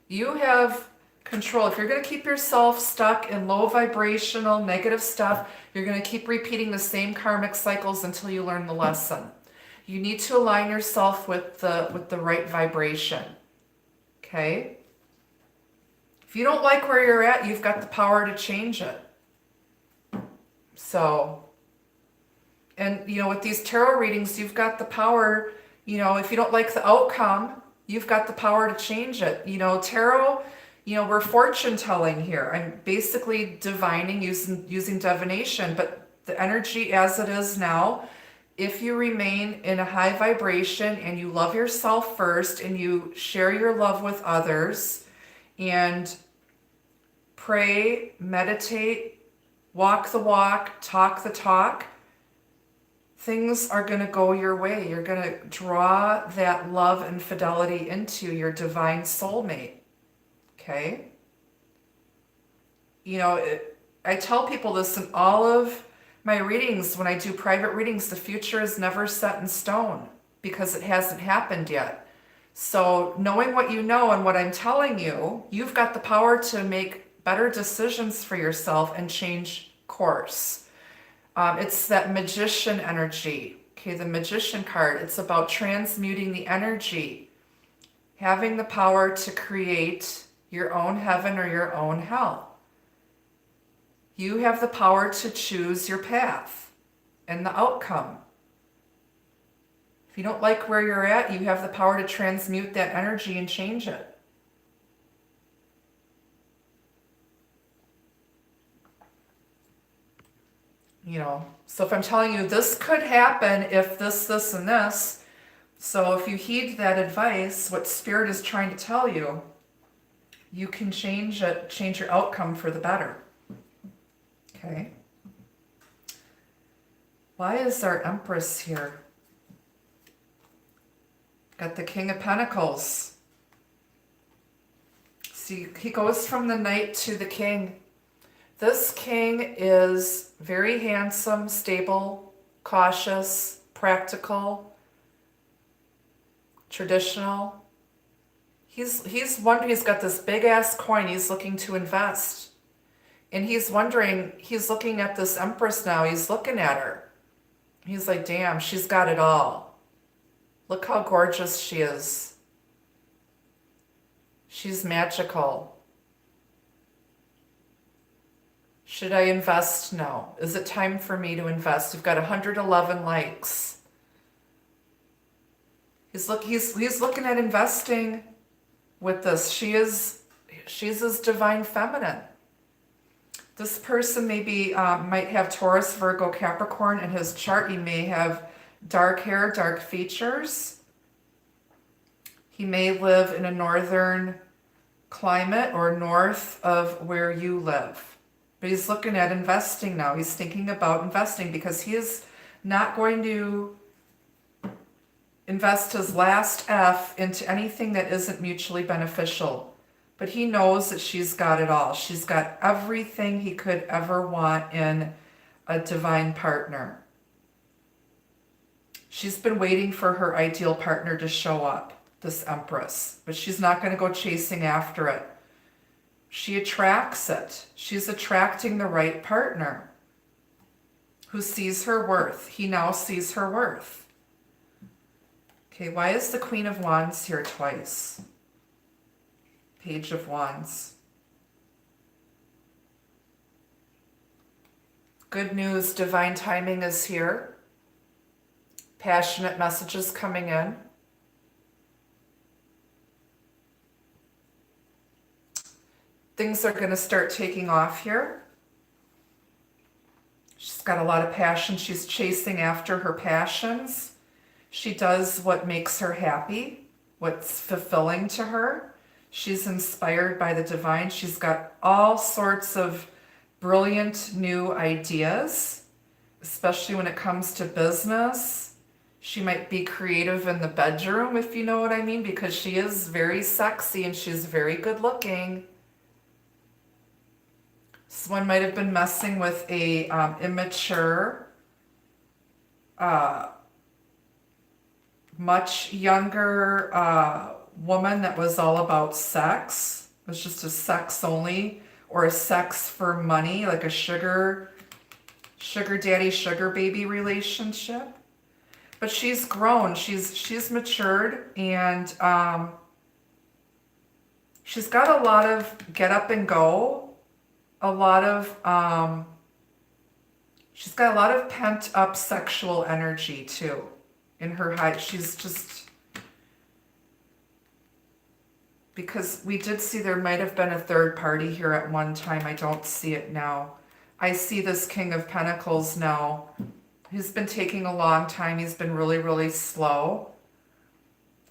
You have control. If you're going to keep yourself stuck in low vibrational, negative stuff, you're going to keep repeating the same karmic cycles until you learn the lesson. You need to align yourself with the right vibration. Okay? If you don't like where you're at, you've got the power to change it. So, and with these tarot readings, you've got the power, if you don't like the outcome, you've got the power to change it. Tarot, we're fortune telling here. I'm basically divining using divination, but the energy as it is now, if you remain in a high vibration and you love yourself first and you share your love with others and pray, meditate, walk the walk, talk the talk, things are going to go your way. You're going to draw that love and fidelity into your divine soulmate. Okay? I tell people this in all of my readings. When I do private readings, the future is never set in stone because it hasn't happened yet. So knowing what you know and what I'm telling you, you've got the power to make better decisions for yourself and change course. It's that magician energy. Okay, the magician card. It's about transmuting the energy, having the power to create your own heaven or your own hell. You have the power to choose your path and the outcome. If you don't like where you're at, you have the power to transmute that energy and change it. You know, so if I'm telling you this could happen if this, this, and this, so if you heed that advice, what Spirit is trying to tell you, you can change it, change your outcome for the better. Okay. Why is our Empress here? Got the King of Pentacles. See, he goes from the Knight to the King. This King is very handsome, stable, cautious, practical, traditional. He's wondering, he's got this big ass coin, he's looking to invest. And he's wondering, he's looking at this Empress now, he's looking at her. He's like, damn, she's got it all. Look how gorgeous she is. She's magical. Should I invest? No. Is it time for me to invest? We've got 111 likes. He's looking at investing with this. She's his divine feminine. This person maybe might have Taurus, Virgo, Capricorn in his chart. He may have dark hair, dark features. He may live in a northern climate or north of where you live. But he's looking at investing now. He's thinking about investing because he is not going to invest his last F into anything that isn't mutually beneficial. But he knows that she's got it all. She's got everything he could ever want in a divine partner. She's been waiting for her ideal partner to show up, this Empress. But she's not going to go chasing after it. She attracts it. She's attracting the right partner who sees her worth. He now sees her worth. Okay, why is the Queen of Wands here twice? Page of Wands. Good news, divine timing is here. Passionate messages coming in. Things are going to start taking off here. She's got a lot of passion. She's chasing after her passions. She does what makes her happy, what's fulfilling to her. She's inspired by the divine. She's got all sorts of brilliant new ideas, especially when it comes to business. She might be creative in the bedroom, if you know what I mean, because she is very sexy and she's very good looking. Someone might have been messing with a immature, much younger woman that was all about sex. It was just a sex only, or a sex for money, like a sugar daddy, sugar baby relationship. But she's grown, she's matured, and she's got a lot of get up and go. A lot of, she's got a lot of pent up sexual energy too in her height. She's just, because we did see there might have been a third party here at one time. I don't see it now. I see this King of Pentacles now. He's been taking a long time. He's been really, really slow.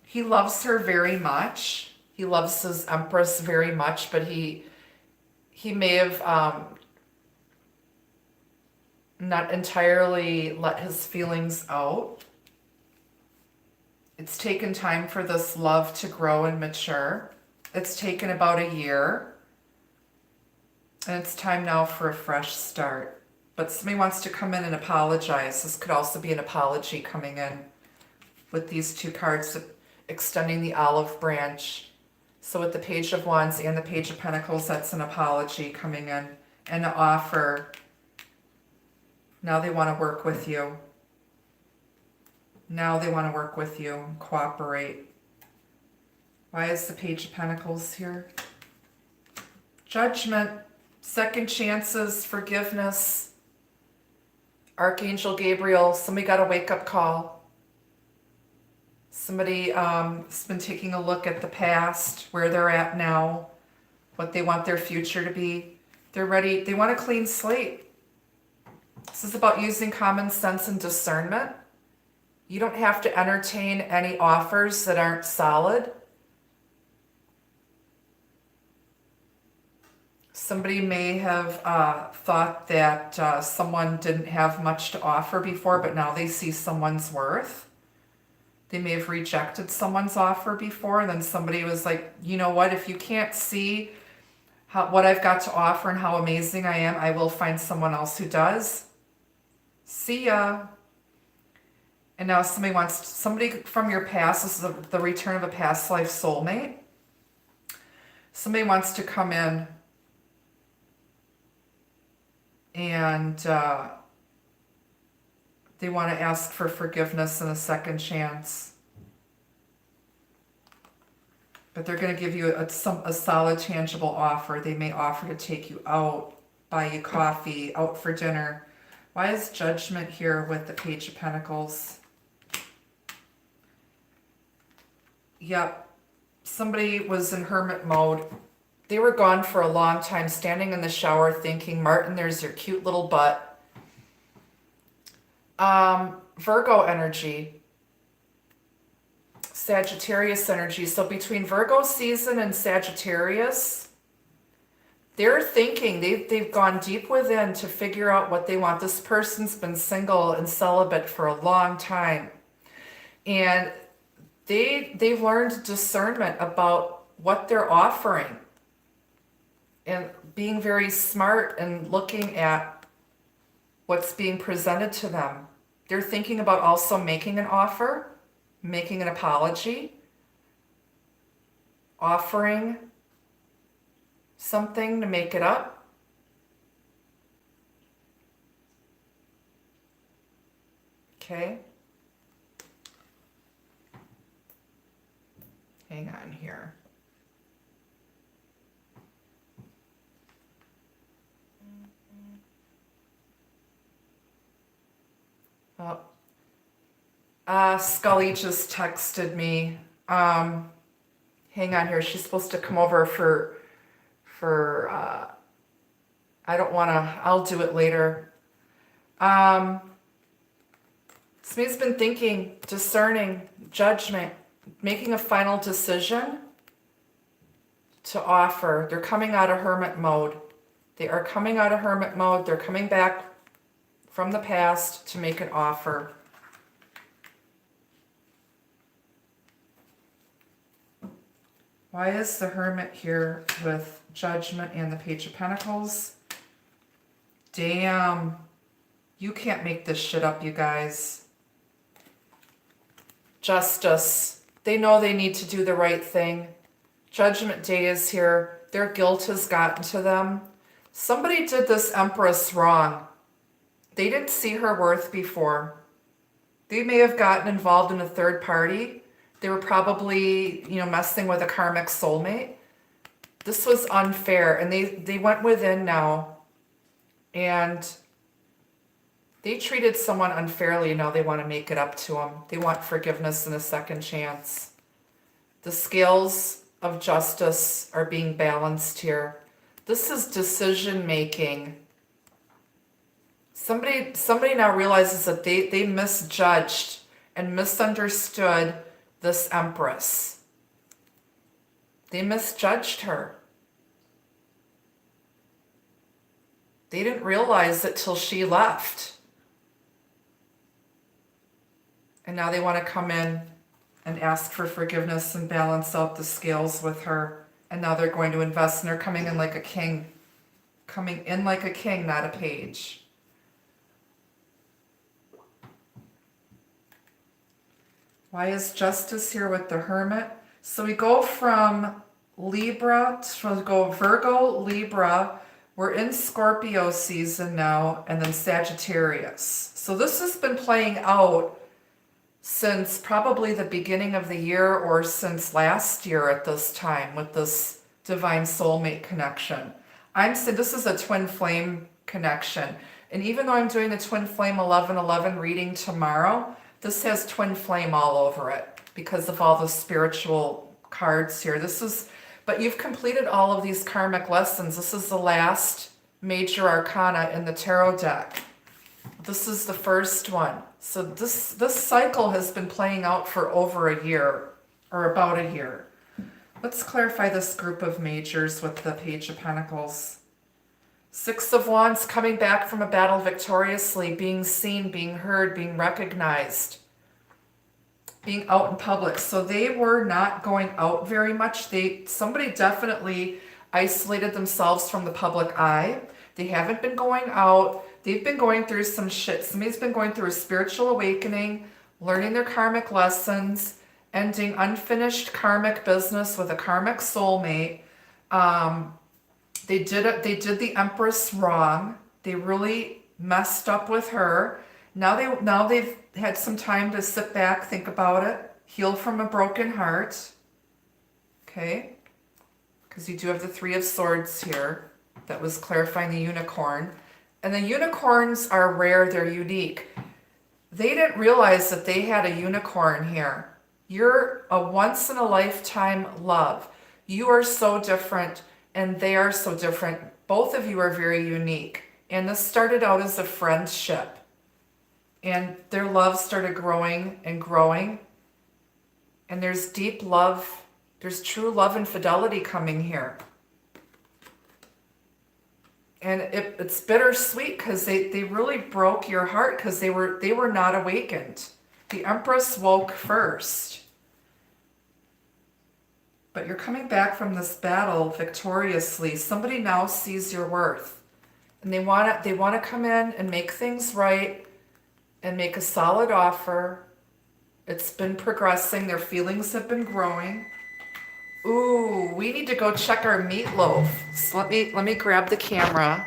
He loves her very much. He loves his Empress very much, but he may have not entirely let his feelings out. It's taken time for this love to grow and mature. It's taken about a year. And it's time now for a fresh start. But somebody wants to come in and apologize. This could also be an apology coming in with these two cards extending the olive branch. So with the Page of Wands and the Page of Pentacles, that's an apology coming in and an offer Now they want to work with you. Now they want to work with you and cooperate. Why is the Page of Pentacles here? Judgment, second chances, forgiveness. Archangel Gabriel, somebody got a wake-up call. Somebody has been taking a look at the past, where they're at now, what they want their future to be. They're ready. They want a clean slate. This is about using common sense and discernment. You don't have to entertain any offers that aren't solid. Somebody may have thought that someone didn't have much to offer before, but now they see someone's worth. They may have rejected someone's offer before, and then somebody was like, you know what, if you can't see what I've got to offer and how amazing I am, I will find someone else who does. See ya. And now somebody from your past, this is the return of a past life soulmate. Somebody wants to come in and they want to ask for forgiveness and a second chance. But they're going to give you a solid, tangible offer. They may offer to take you out, buy you coffee, out for dinner. Why is Judgment here with the Page of Pentacles? Yep. Somebody was in hermit mode. They were gone for a long time, standing in the shower thinking, Martin, there's your cute little butt. Virgo energy. Sagittarius energy. So between Virgo season and Sagittarius, they're thinking, they've gone deep within to figure out what they want. This person's been single and celibate for a long time. And they've learned discernment about what they're offering. And being very smart and looking at what's being presented to them. They're thinking about also making an offer, making an apology, offering something to make it up. Okay. Hang on here. Scully just texted me. Hang on here. She's supposed to come over for I don't want to, I'll do it later. Somebody's been thinking, discerning, judgment, making a final decision to offer. They're coming out of hermit mode. They are coming out of hermit mode. They're coming back from the past to make an offer. Why is the Hermit here with Judgment and the Page of Pentacles? Damn. You can't make this shit up, you guys. Justice. They know they need to do the right thing. Judgment Day is here. Their guilt has gotten to them. Somebody did this Empress wrong. They didn't see her worth before. They may have gotten involved in a third party. They were probably, messing with a karmic soulmate. This was unfair. And they went within now. And they treated someone unfairly. Now they want to make it up to them. They want forgiveness and a second chance. The scales of justice are being balanced here. This is decision making. Somebody now realizes that they misjudged and misunderstood this Empress. They misjudged her. They didn't realize it till she left. And now they want to come in and ask for forgiveness and balance out the scales with her. And now they're going to invest, and they're coming in like a king. Coming in like a king, not a page. Why is Justice here with the Hermit? So we go from Libra, so we go Virgo, Libra, We're in Scorpio season now, and then Sagittarius. So this has been playing out since probably the beginning of the year or since last year at this time with this divine soulmate connection. I'm saying this is a twin flame connection. And even though I'm doing the twin flame 1111 reading tomorrow, this has twin flame all over it because of all the spiritual cards here. But you've completed all of these karmic lessons. This is the last major arcana in the tarot deck. This is the first one. So this cycle has been playing out for over a year, or about a year. Let's clarify this group of majors with the Page of Pentacles. Six of Wands, coming back from a battle victoriously, being seen, being heard, being recognized, being out in public. So they were not going out very much. Somebody definitely isolated themselves from the public eye. They haven't been going out. They've been going through some shit. Somebody's been going through a spiritual awakening, learning their karmic lessons, ending unfinished karmic business with a karmic soulmate. They did the Empress wrong. They really messed up with her. Now they've had some time to sit back, think about it, heal from a broken heart. Okay? Because you do have the Three of Swords here. That was clarifying the unicorn. And the unicorns are rare, they're unique. They didn't realize that they had a unicorn here. You're a once in a lifetime love. You are so different and they are so different. Both of you are very unique. And this started out as a friendship. And their love started growing and growing. And there's deep love. There's true love and fidelity coming here. And it's bittersweet because they really broke your heart because they were not awakened. The Empress woke first. But you're coming back from this battle victoriously. Somebody now sees your worth. And they want to come in and make things right and make a solid offer. It's been progressing. Their feelings have been growing. Ooh, we need to go check our meatloaf. So let me grab the camera.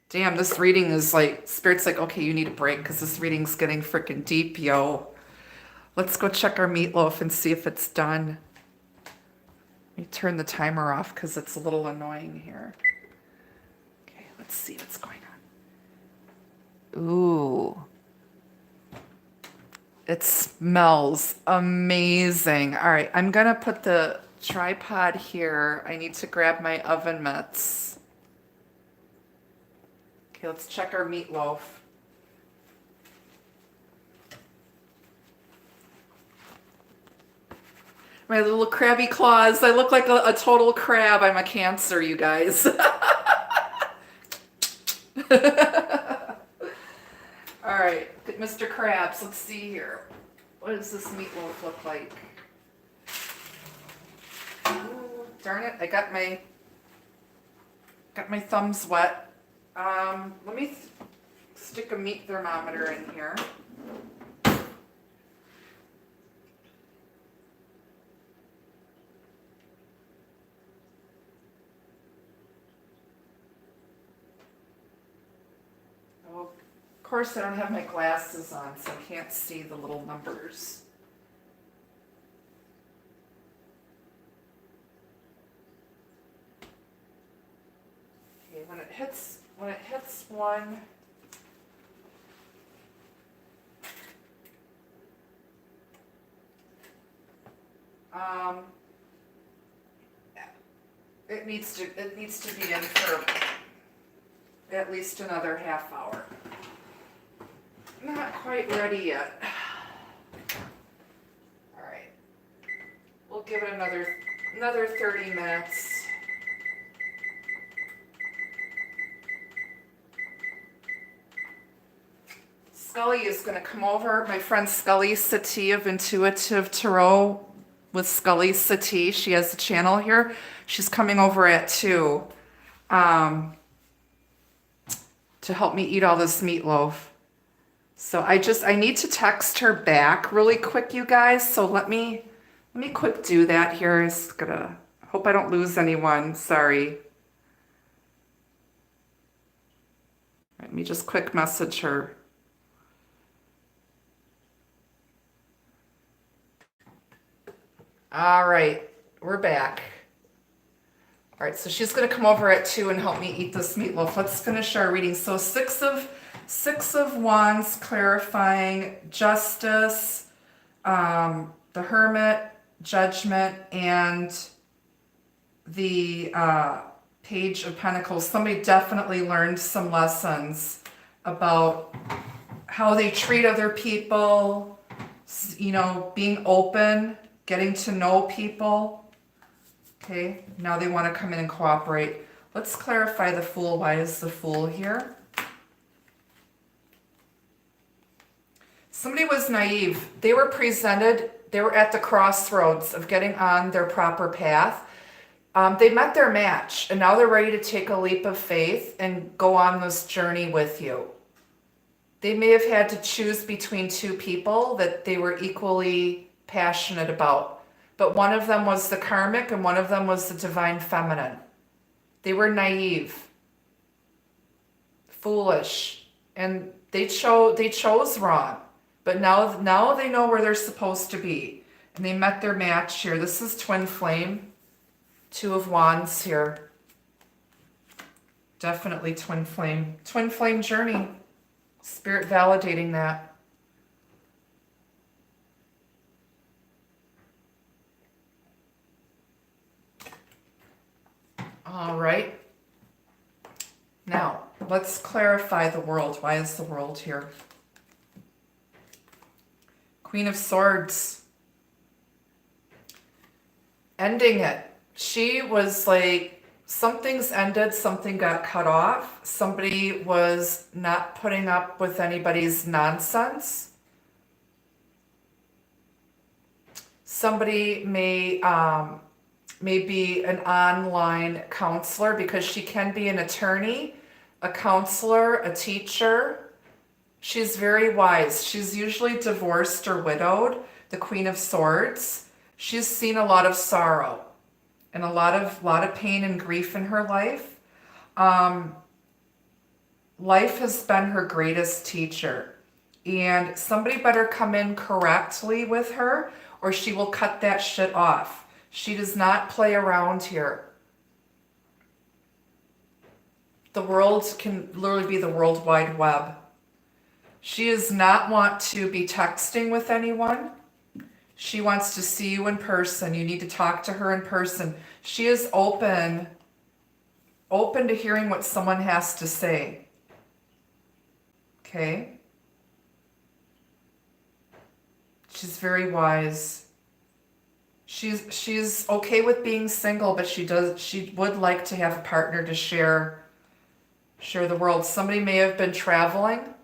Damn, this reading is like, Spirit's like, okay, you need a break because this reading's getting freaking deep, yo. Let's go check our meatloaf and see if it's done. Let me turn the timer off because it's a little annoying here. Okay, let's see what's going on. Ooh. It smells amazing. All right, I'm going to put the tripod here. I need to grab my oven mitts. Okay, let's check our meatloaf. My little crabby claws. I look like a total crab. I'm a Cancer, you guys. All right, Mr. Krabs, let's see here. What does this meatloaf look like? Ooh, darn it, I got my thumbs wet. Let me stick a meat thermometer in here. Of course, I don't have my glasses on, so I can't see the little numbers. Okay, when it hits one, it needs to be in for at least another half hour. Not quite ready yet. All right. We'll give it another 30 minutes. Scully is going to come over. My friend Scully Satie of Intuitive Tarot with Scully Satie. She has a channel here. She's coming over at 2 to help me eat all this meatloaf. So I need to text her back really quick, you guys. So let me quick do that here. Hope I don't lose anyone. Sorry. Let me just quick message her. All right, we're back. All right, so she's going to come over at 2 and help me eat this meatloaf. Let's finish our reading. So six of Wands, clarifying justice, the Hermit, Judgment, and the Page of Pentacles. Somebody definitely learned some lessons about how they treat other people, you know, being open, getting to know people. Okay, now they want to come in and cooperate. Let's clarify the Fool. Why is the Fool here? Somebody was naive. They were presented, they were at the crossroads of getting on their proper path. They met their match, and now they're ready to take a leap of faith and go on this journey with you. They may have had to choose between two people that they were equally passionate about. But one of them was the karmic and one of them was the divine feminine. They were naive, foolish, and they chose wrong. But now they know where they're supposed to be. And they met their match here. This is twin flame. 2 of Wands here. Definitely twin flame. Twin flame journey. Spirit validating that. All right. Now, let's clarify the World. Why is the World here? Queen of Swords. Ending it. She was like, something's ended, something got cut off. Somebody was not putting up with anybody's nonsense. Somebody may be an online counselor, because she can be an attorney, a counselor, a teacher. She's very wise. She's usually divorced or widowed, the Queen of Swords. She's seen a lot of sorrow and a lot of pain and grief in her life. Life has been her greatest teacher, and somebody better come in correctly with her, or she will cut that shit off. She does not play around here. The world can literally be the World Wide Web. She does not want to be texting with anyone. She wants to see you in person. You need to talk to her in person. She is open to hearing what someone has to say. Okay? She's very wise. She's okay with being single, but she would like to have a partner to share the world. Somebody may have been traveling.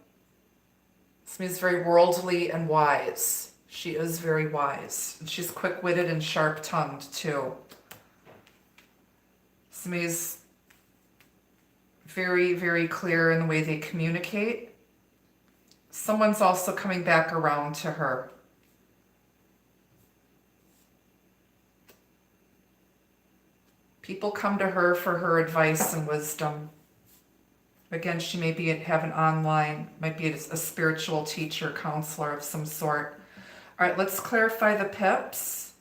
This means very worldly and wise. She is very wise. And she's quick-witted and sharp-tongued too. Somebody's very, very clear in the way they communicate. Someone's also coming back around to her. People come to her for her advice and wisdom. Again, she may have an online, might be a spiritual teacher, counselor of some sort. All right, let's clarify the pips.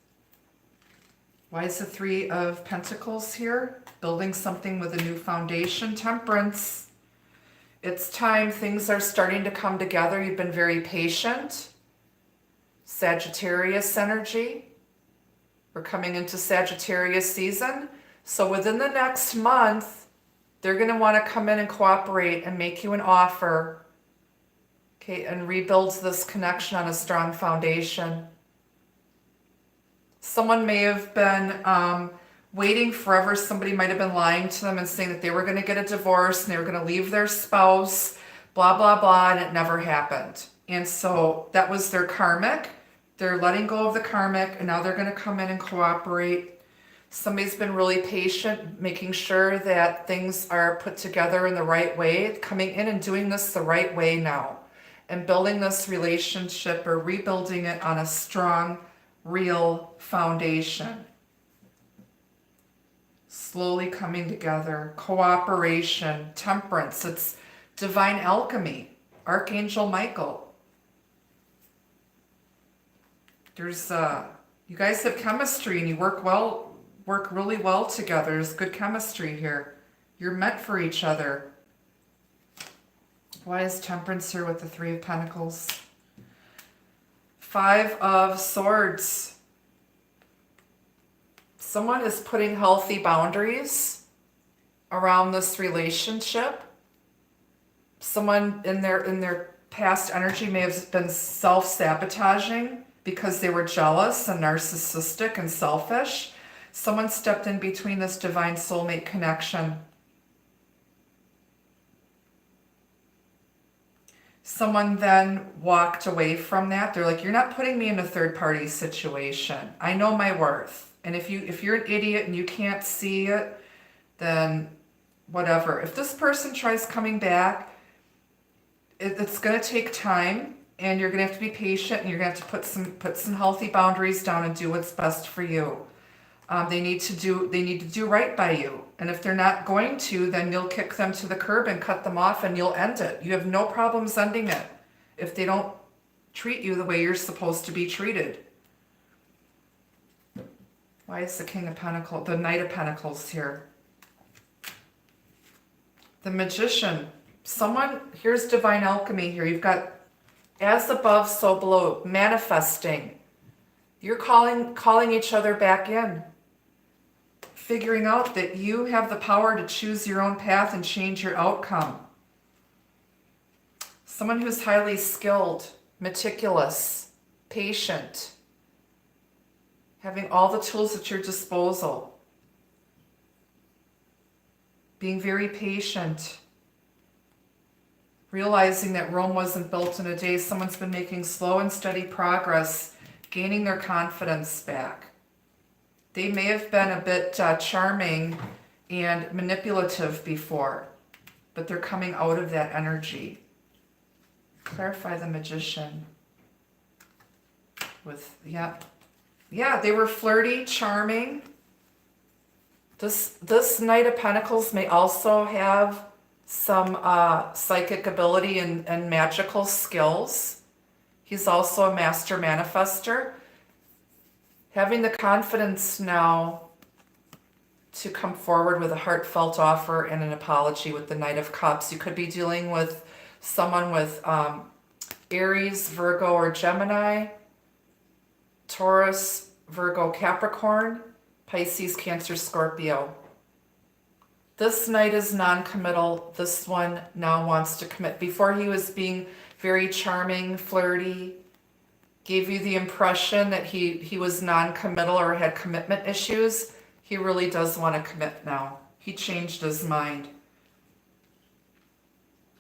Why is the 3 of Pentacles here? Building something with a new foundation. Temperance. It's time. Things are starting to come together. You've been very patient. Sagittarius energy. We're coming into Sagittarius season. So within the next month, they're going to want to come in and cooperate and make you an offer, okay, and rebuild this connection on a strong foundation. Someone may have been waiting forever. Somebody might have been lying to them and saying that they were going to get a divorce and they were going to leave their spouse, blah, blah, blah, and it never happened. And so that was their karmic. They're letting go of the karmic, and now they're going to come in and cooperate. Somebody's been really patient, making sure that things are put together in the right way, coming in and doing this the right way now, and building this relationship or rebuilding it on a strong, real foundation. Slowly coming together, cooperation, temperance. It's Divine alchemy, Archangel Michael. There's, you guys have chemistry and you work really well together. There's good chemistry here. You're meant for each other. Why is Temperance here with the Three of Pentacles? Five of Swords. Someone is putting healthy boundaries around this relationship. Someone in their past energy may have been self-sabotaging because they were jealous and narcissistic and selfish. Someone stepped in between this divine soulmate connection. Someone then walked away from that. They're like, you're not putting me in a third-party situation. I know my worth. And if you're an idiot and you can't see it, then whatever. If this person tries coming back, it's going to take time, and you're going to have to be patient, and you're going to have to put some healthy boundaries down and do what's best for you. They need to do right by you. And if they're not going to, then you'll kick them to the curb and cut them off, and you'll end it. You have no problems ending it if they don't treat you the way you're supposed to be treated. Why is the King of Pentacles, the Knight of Pentacles here? The Magician. Someone, here's divine alchemy here. You've got as above, so below, manifesting. You're calling each other back in. Figuring out that you have the power to choose your own path and change your outcome. Someone who's highly skilled, meticulous, patient, having all the tools at your disposal, being very patient, realizing that Rome wasn't built in a day. Someone's been making slow and steady progress, gaining their confidence back. They may have been a bit charming and manipulative before, but they're coming out of that energy. Clarify the Magician. With, yeah, they were flirty, charming. This Knight of Pentacles may also have some psychic ability and magical skills. He's also a master manifester. Having the confidence now to come forward with a heartfelt offer and an apology with the Knight of Cups. You could be dealing with someone with Aries, Virgo, or Gemini, Taurus, Virgo, Capricorn, Pisces, Cancer, Scorpio. This Knight is non-committal. This one now wants to commit. Before he was being very charming, flirty, gave you the impression that he was non-committal or had commitment issues. He really does want to commit now. He changed his mind.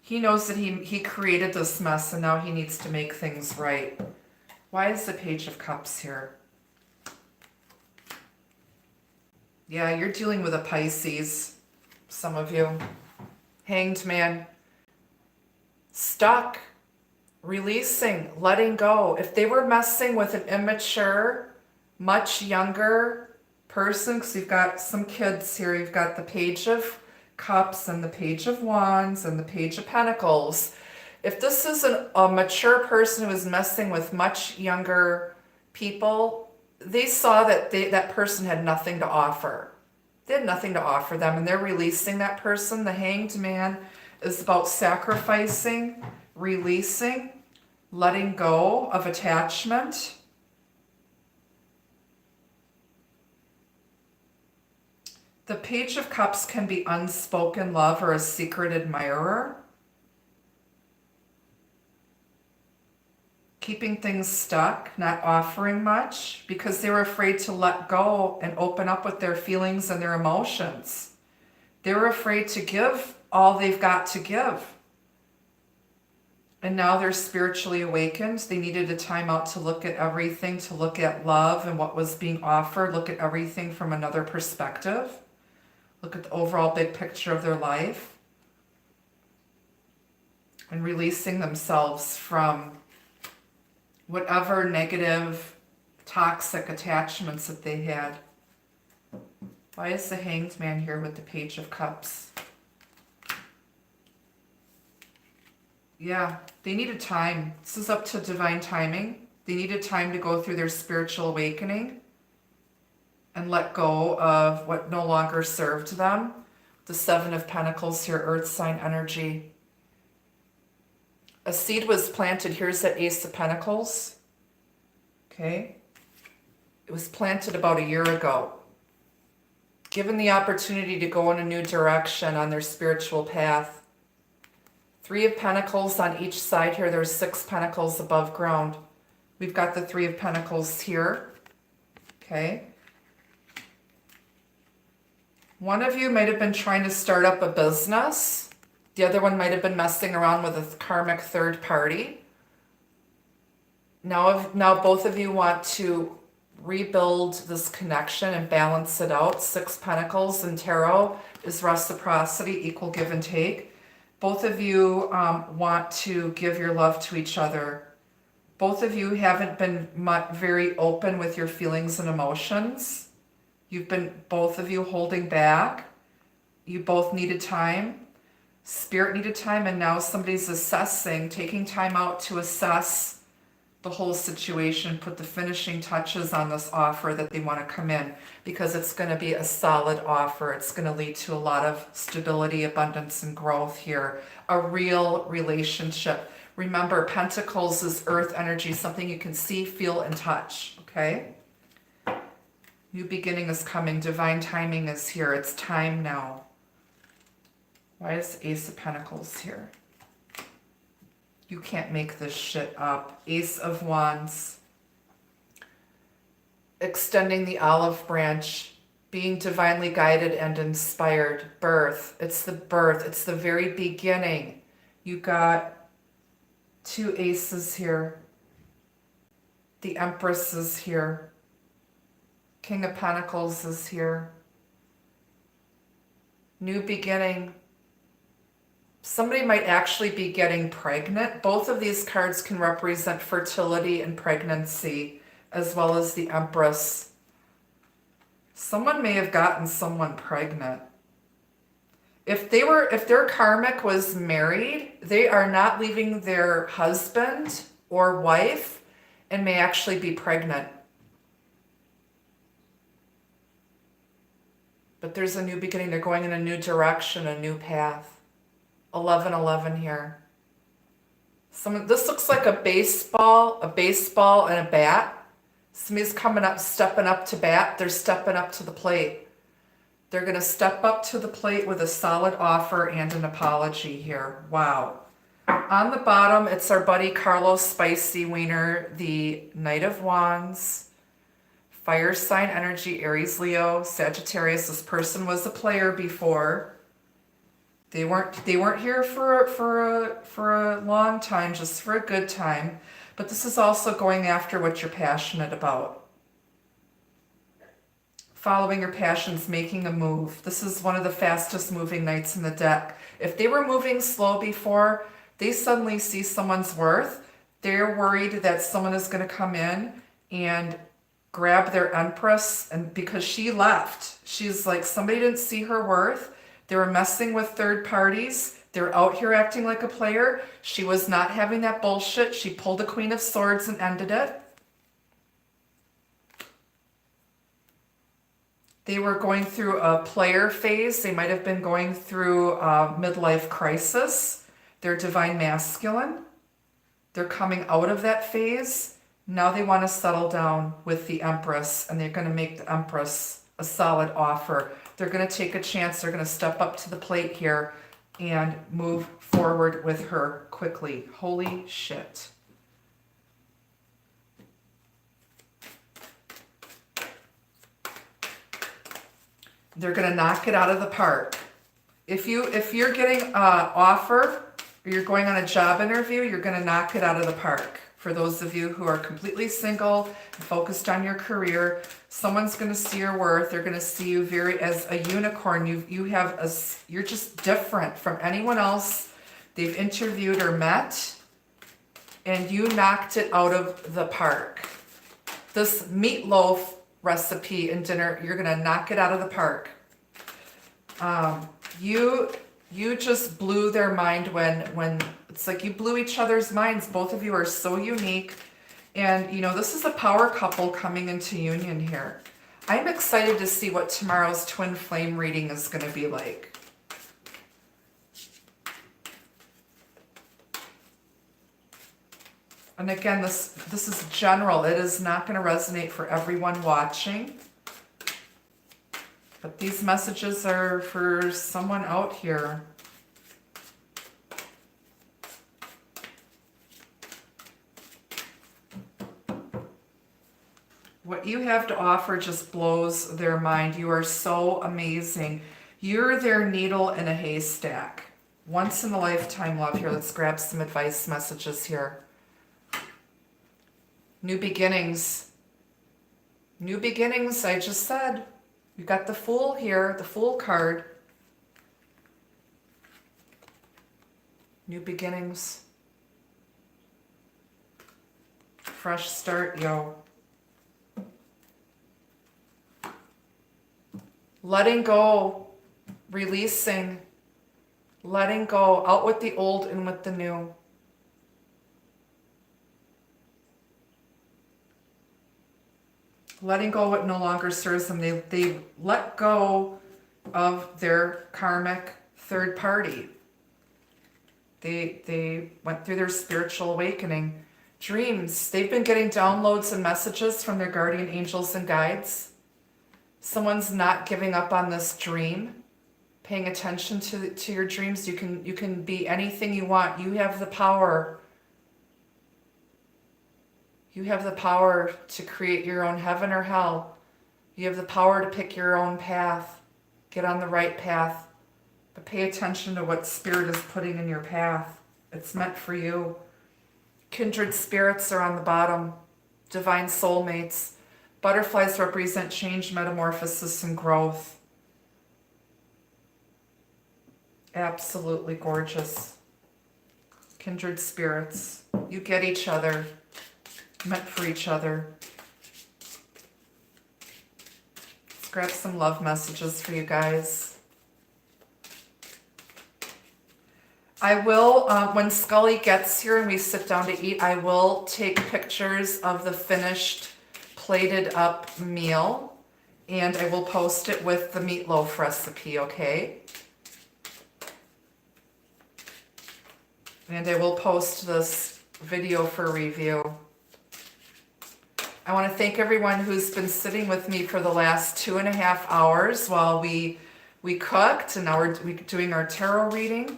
He knows that he created this mess and now he needs to make things right. Why is the Page of Cups here? Yeah, you're dealing with a Pisces, some of you. Hanged Man. Stuck. Releasing, letting go. If they were messing with an immature, much younger person, because you've got some kids here, you've got the Page of Cups and the Page of Wands and the Page of Pentacles. If this is a mature person who is messing with much younger people, they saw that that person had nothing to offer. They had nothing to offer them, and they're releasing that person. The Hanged Man is about sacrificing, releasing, letting go of attachment. The Page of Cups can be unspoken love or a secret admirer. Keeping things stuck, not offering much, because they were afraid to let go and open up with their feelings and their emotions. They were afraid to give all they've got to give. And now they're spiritually awakened. They needed a time out to look at everything, to look at love and what was being offered, look at everything from another perspective, look at the overall big picture of their life, and releasing themselves from whatever negative, toxic attachments that they had. Why is the Hanged Man here with the Page of Cups? Yeah, they needed time. This is up to divine timing. They needed time to go through their spiritual awakening and let go of what no longer served them. The Seven of Pentacles here, Earth sign energy. A seed was planted. Here's that Ace of Pentacles. Okay. It was planted about a year ago. Given the opportunity to go in a new direction on their spiritual path. Three of Pentacles on each side here. There's 6 Pentacles above ground. We've got the Three of Pentacles here. Okay. One of you might have been trying to start up a business. The other one might have been messing around with a karmic third party. Now both of you want to rebuild this connection and balance it out. 6 Pentacles in Tarot is reciprocity, equal give and take. Both of you want to give your love to each other. Both of you haven't been very open with your feelings and emotions. You've been, both of you, holding back. You both needed time. Spirit needed time, and now somebody's assessing, taking time out to assess the whole situation, put the finishing touches on this offer that they want to come in, because it's going to be a solid offer. It's going to lead to a lot of stability, abundance, and growth here. A real relationship. Remember, Pentacles is earth energy, something you can see, feel, and touch, okay? New beginning is coming. Divine timing is here. It's time now. Why is Ace of Pentacles here? You can't make this shit up. Ace of Wands. Extending the olive branch. Being divinely guided and inspired. Birth. It's the birth. It's the very beginning. You got 2 aces here. The Empress is here. King of Pentacles is here. New beginning. Somebody might actually be getting pregnant. Both of these cards can represent fertility and pregnancy, as well as the Empress. Someone may have gotten someone pregnant. If their karmic was married, they are not leaving their husband or wife and may actually be pregnant. But there's a new beginning. They're going in a new direction, a new path. 11-11 here. This looks like a baseball and a bat. Somebody's coming up, stepping up to bat. They're stepping up to the plate. They're going to step up to the plate with a solid offer and an apology here. Wow. On the bottom, it's our buddy Carlos Spicy Wiener, the Knight of Wands. Fire sign energy, Aries, Leo, Sagittarius. This person was a player before. They weren't here for a long time, just for a good time. But this is also going after what you're passionate about. Following your passions, making a move. This is one of the fastest moving knights in the deck. If they were moving slow before, they suddenly see someone's worth. They're worried that someone is going to come in and grab their Empress, and because she left, she's like, somebody didn't see her worth. They were messing with third parties. They're out here acting like a player. She was not having that bullshit. She pulled the Queen of Swords and ended it. They were going through a player phase. They might have been going through a midlife crisis. They're divine masculine. They're coming out of that phase. Now they want to settle down with the Empress, and they're going to make the Empress a solid offer. They're going to take a chance. They're going to step up to the plate here and move forward with her quickly. Holy shit. They're going to knock it out of the park. If you're getting an offer or you're going on a job interview, you're going to knock it out of the park. For those of you who are completely single and focused on your career, someone's going to see your worth. They're going to see you as a unicorn. You're just different from anyone else they've interviewed or met, and you knocked it out of the park. This meatloaf recipe and dinner, you're going to knock it out of the park. You just blew their mind when It's like you blew each other's minds. Both of you are so unique. And, you know, this is a power couple coming into union here. I'm excited to see what tomorrow's twin flame reading is going to be like. And again, this is general. It is not going to resonate for everyone watching. But these messages are for someone out here. What you have to offer just blows their mind. You are so amazing. You're their needle in a haystack. Once in a lifetime love here. Let's grab some advice messages here. New beginnings. New beginnings, I just said. You got the Fool here, the Fool card. New beginnings. Fresh start, yo. Letting go, releasing, letting go, out with the old and with the new. Letting go what no longer serves them. They let go of their karmic third party. They went through their spiritual awakening. Dreams. They've been getting downloads and messages from their guardian angels and guides. Someone's not giving up on this dream. Paying attention to your dreams. You can be anything you want. You have the power. You have the power to create your own heaven or hell. You have the power to pick your own path. Get on the right path. But pay attention to what Spirit is putting in your path. It's meant for you. Kindred spirits are on the bottom. Divine soulmates. Butterflies represent change, metamorphosis, and growth. Absolutely gorgeous. Kindred spirits. You get each other. Meant for each other. Let's grab some love messages for you guys. I will, when Scully gets here and we sit down to eat, I will take pictures of the finished plated up meal and I will post it with the meatloaf recipe, okay? And I will post this video for review. I want to thank everyone who's been sitting with me for the last 2.5 hours while we cooked, and now we're doing our tarot reading.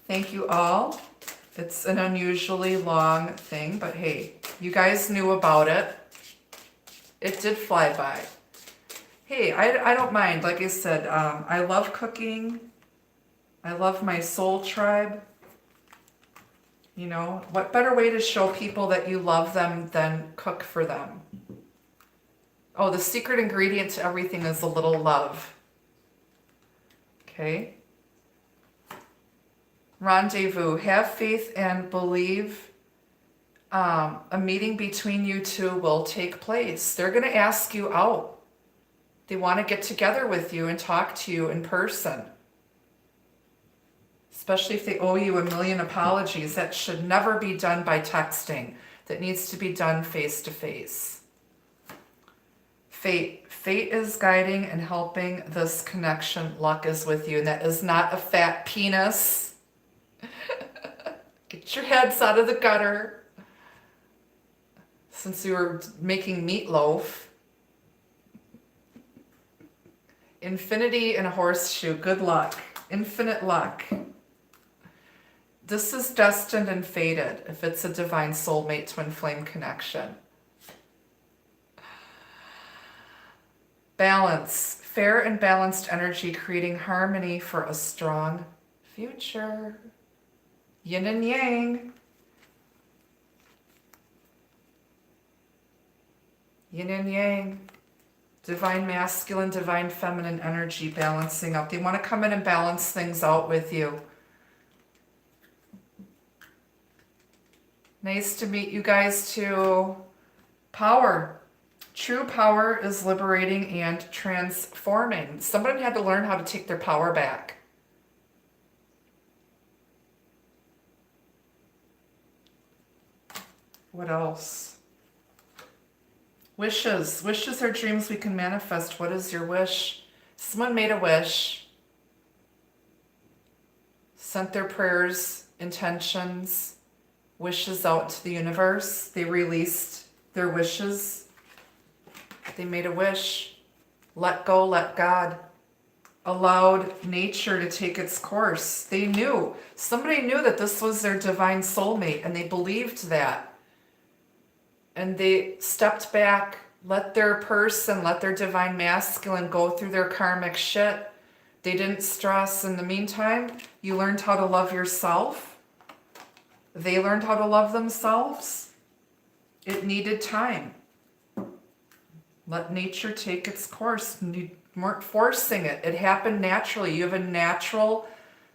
Thank you all. It's an unusually long thing, but hey, you guys knew about it. It did fly by. Hey, I don't mind. Like I said, I love cooking. I love my soul tribe. You know, what better way to show people that you love them than cook for them? Oh, the secret ingredient to everything is a little love. Okay. Rendezvous. Have faith and believe a meeting between you two will take place. They're going to ask you out. They want to get together with you and talk to you in person. Especially if they owe you a million apologies. That should never be done by texting. That needs to be done face to face. Fate. Fate is guiding and helping this connection. Luck is with you. And that is not a fat penis. Get your heads out of the gutter. Since you were making meatloaf. Infinity and a horseshoe. Good luck. Infinite luck. This is destined and fated if it's a divine soulmate twin flame connection. Balance. Fair and balanced energy creating harmony for a strong future. Yin and yang. Yin and yang. Divine masculine, divine feminine energy balancing out. They want to come in and balance things out with you. Nice to meet you guys too. Power. True power is liberating and transforming. Someone had to learn how to take their power back. What else? Wishes. Wishes are dreams we can manifest. What is your wish? Someone made a wish, sent their prayers, intentions, wishes out to the universe. They released their wishes. They made a wish. Let go, let God. Allowed nature to take its course. They knew. Somebody knew that this was their divine soulmate, and they believed that. And they stepped back, let their person, let their divine masculine go through their karmic shit. They didn't stress. In the meantime, you learned how to love yourself. They learned how to love themselves. It needed time. Let nature take its course. You weren't forcing it. It happened naturally. You have a natural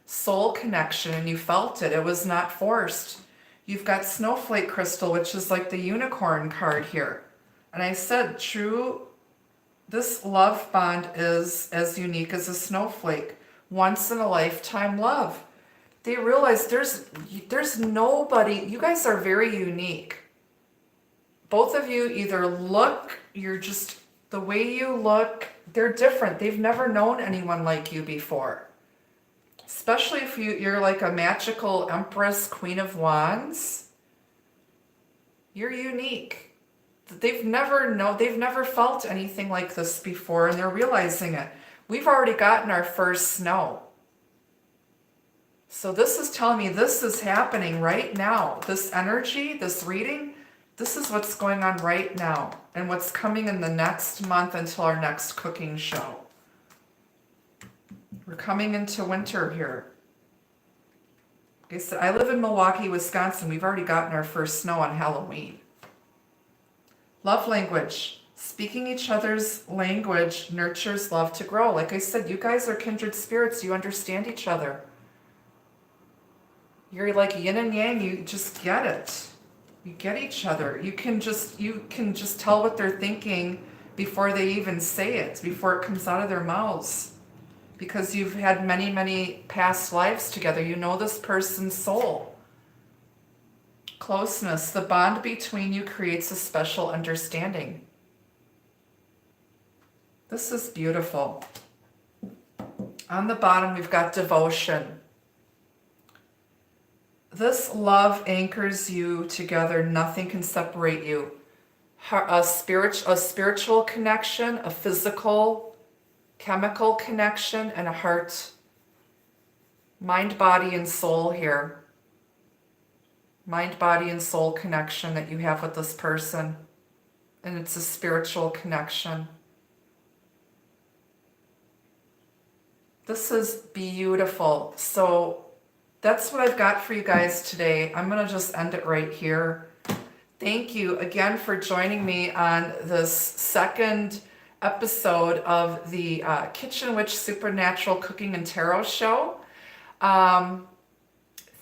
soul connection and you felt it. It was not forced. You've got snowflake crystal, which is like the unicorn card here. And I said, this love bond is as unique as a snowflake. Once in a lifetime love. They realize there's nobody, you guys are very unique. Both of you either look, the way you look, they're different. They've never known anyone like you before. Especially if you're like a magical empress, queen of wands. You're unique. They've never felt anything like this before, and they're realizing it. We've already gotten our first snow. So this is telling me this is happening right now. This energy, this reading, this is what's going on right now and what's coming in the next month until our next cooking show. We're coming into winter here. Like I said, I live in Milwaukee, Wisconsin. We've already gotten our first snow on Halloween. Love language. Speaking each other's language nurtures love to grow. Like I said, you guys are kindred spirits. You understand each other. You're like yin and yang. You just get it. You get each other. You can just tell what they're thinking before they even say it, before it comes out of their mouths. Because you've had many, many past lives together. You know this person's soul. Closeness. The bond between you creates a special understanding. This is beautiful. On the bottom, we've got devotion. This love anchors you together. Nothing can separate you. A spiritual connection, a physical, chemical connection, and a heart, mind, body, and soul here. Mind, body, and soul connection that you have with this person. And it's a spiritual connection. This is beautiful. So that's what I've got for you guys today. I'm going to just end it right here. Thank you again for joining me on this second episode of the Kitchen Witch Supernatural Cooking and Tarot Show.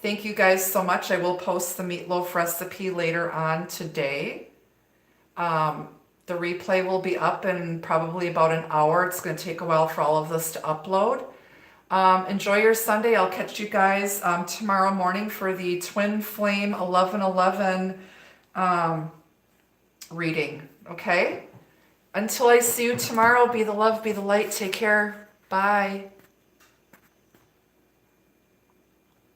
Thank you guys so much. I will post the meatloaf recipe later on today. The replay will be up in probably about an hour. It's going to take a while for all of this to upload. Enjoy your Sunday. I'll catch you guys tomorrow morning for the Twin Flame 1111 reading. Okay? Until I see you tomorrow, be the love, be the light. Take care. Bye.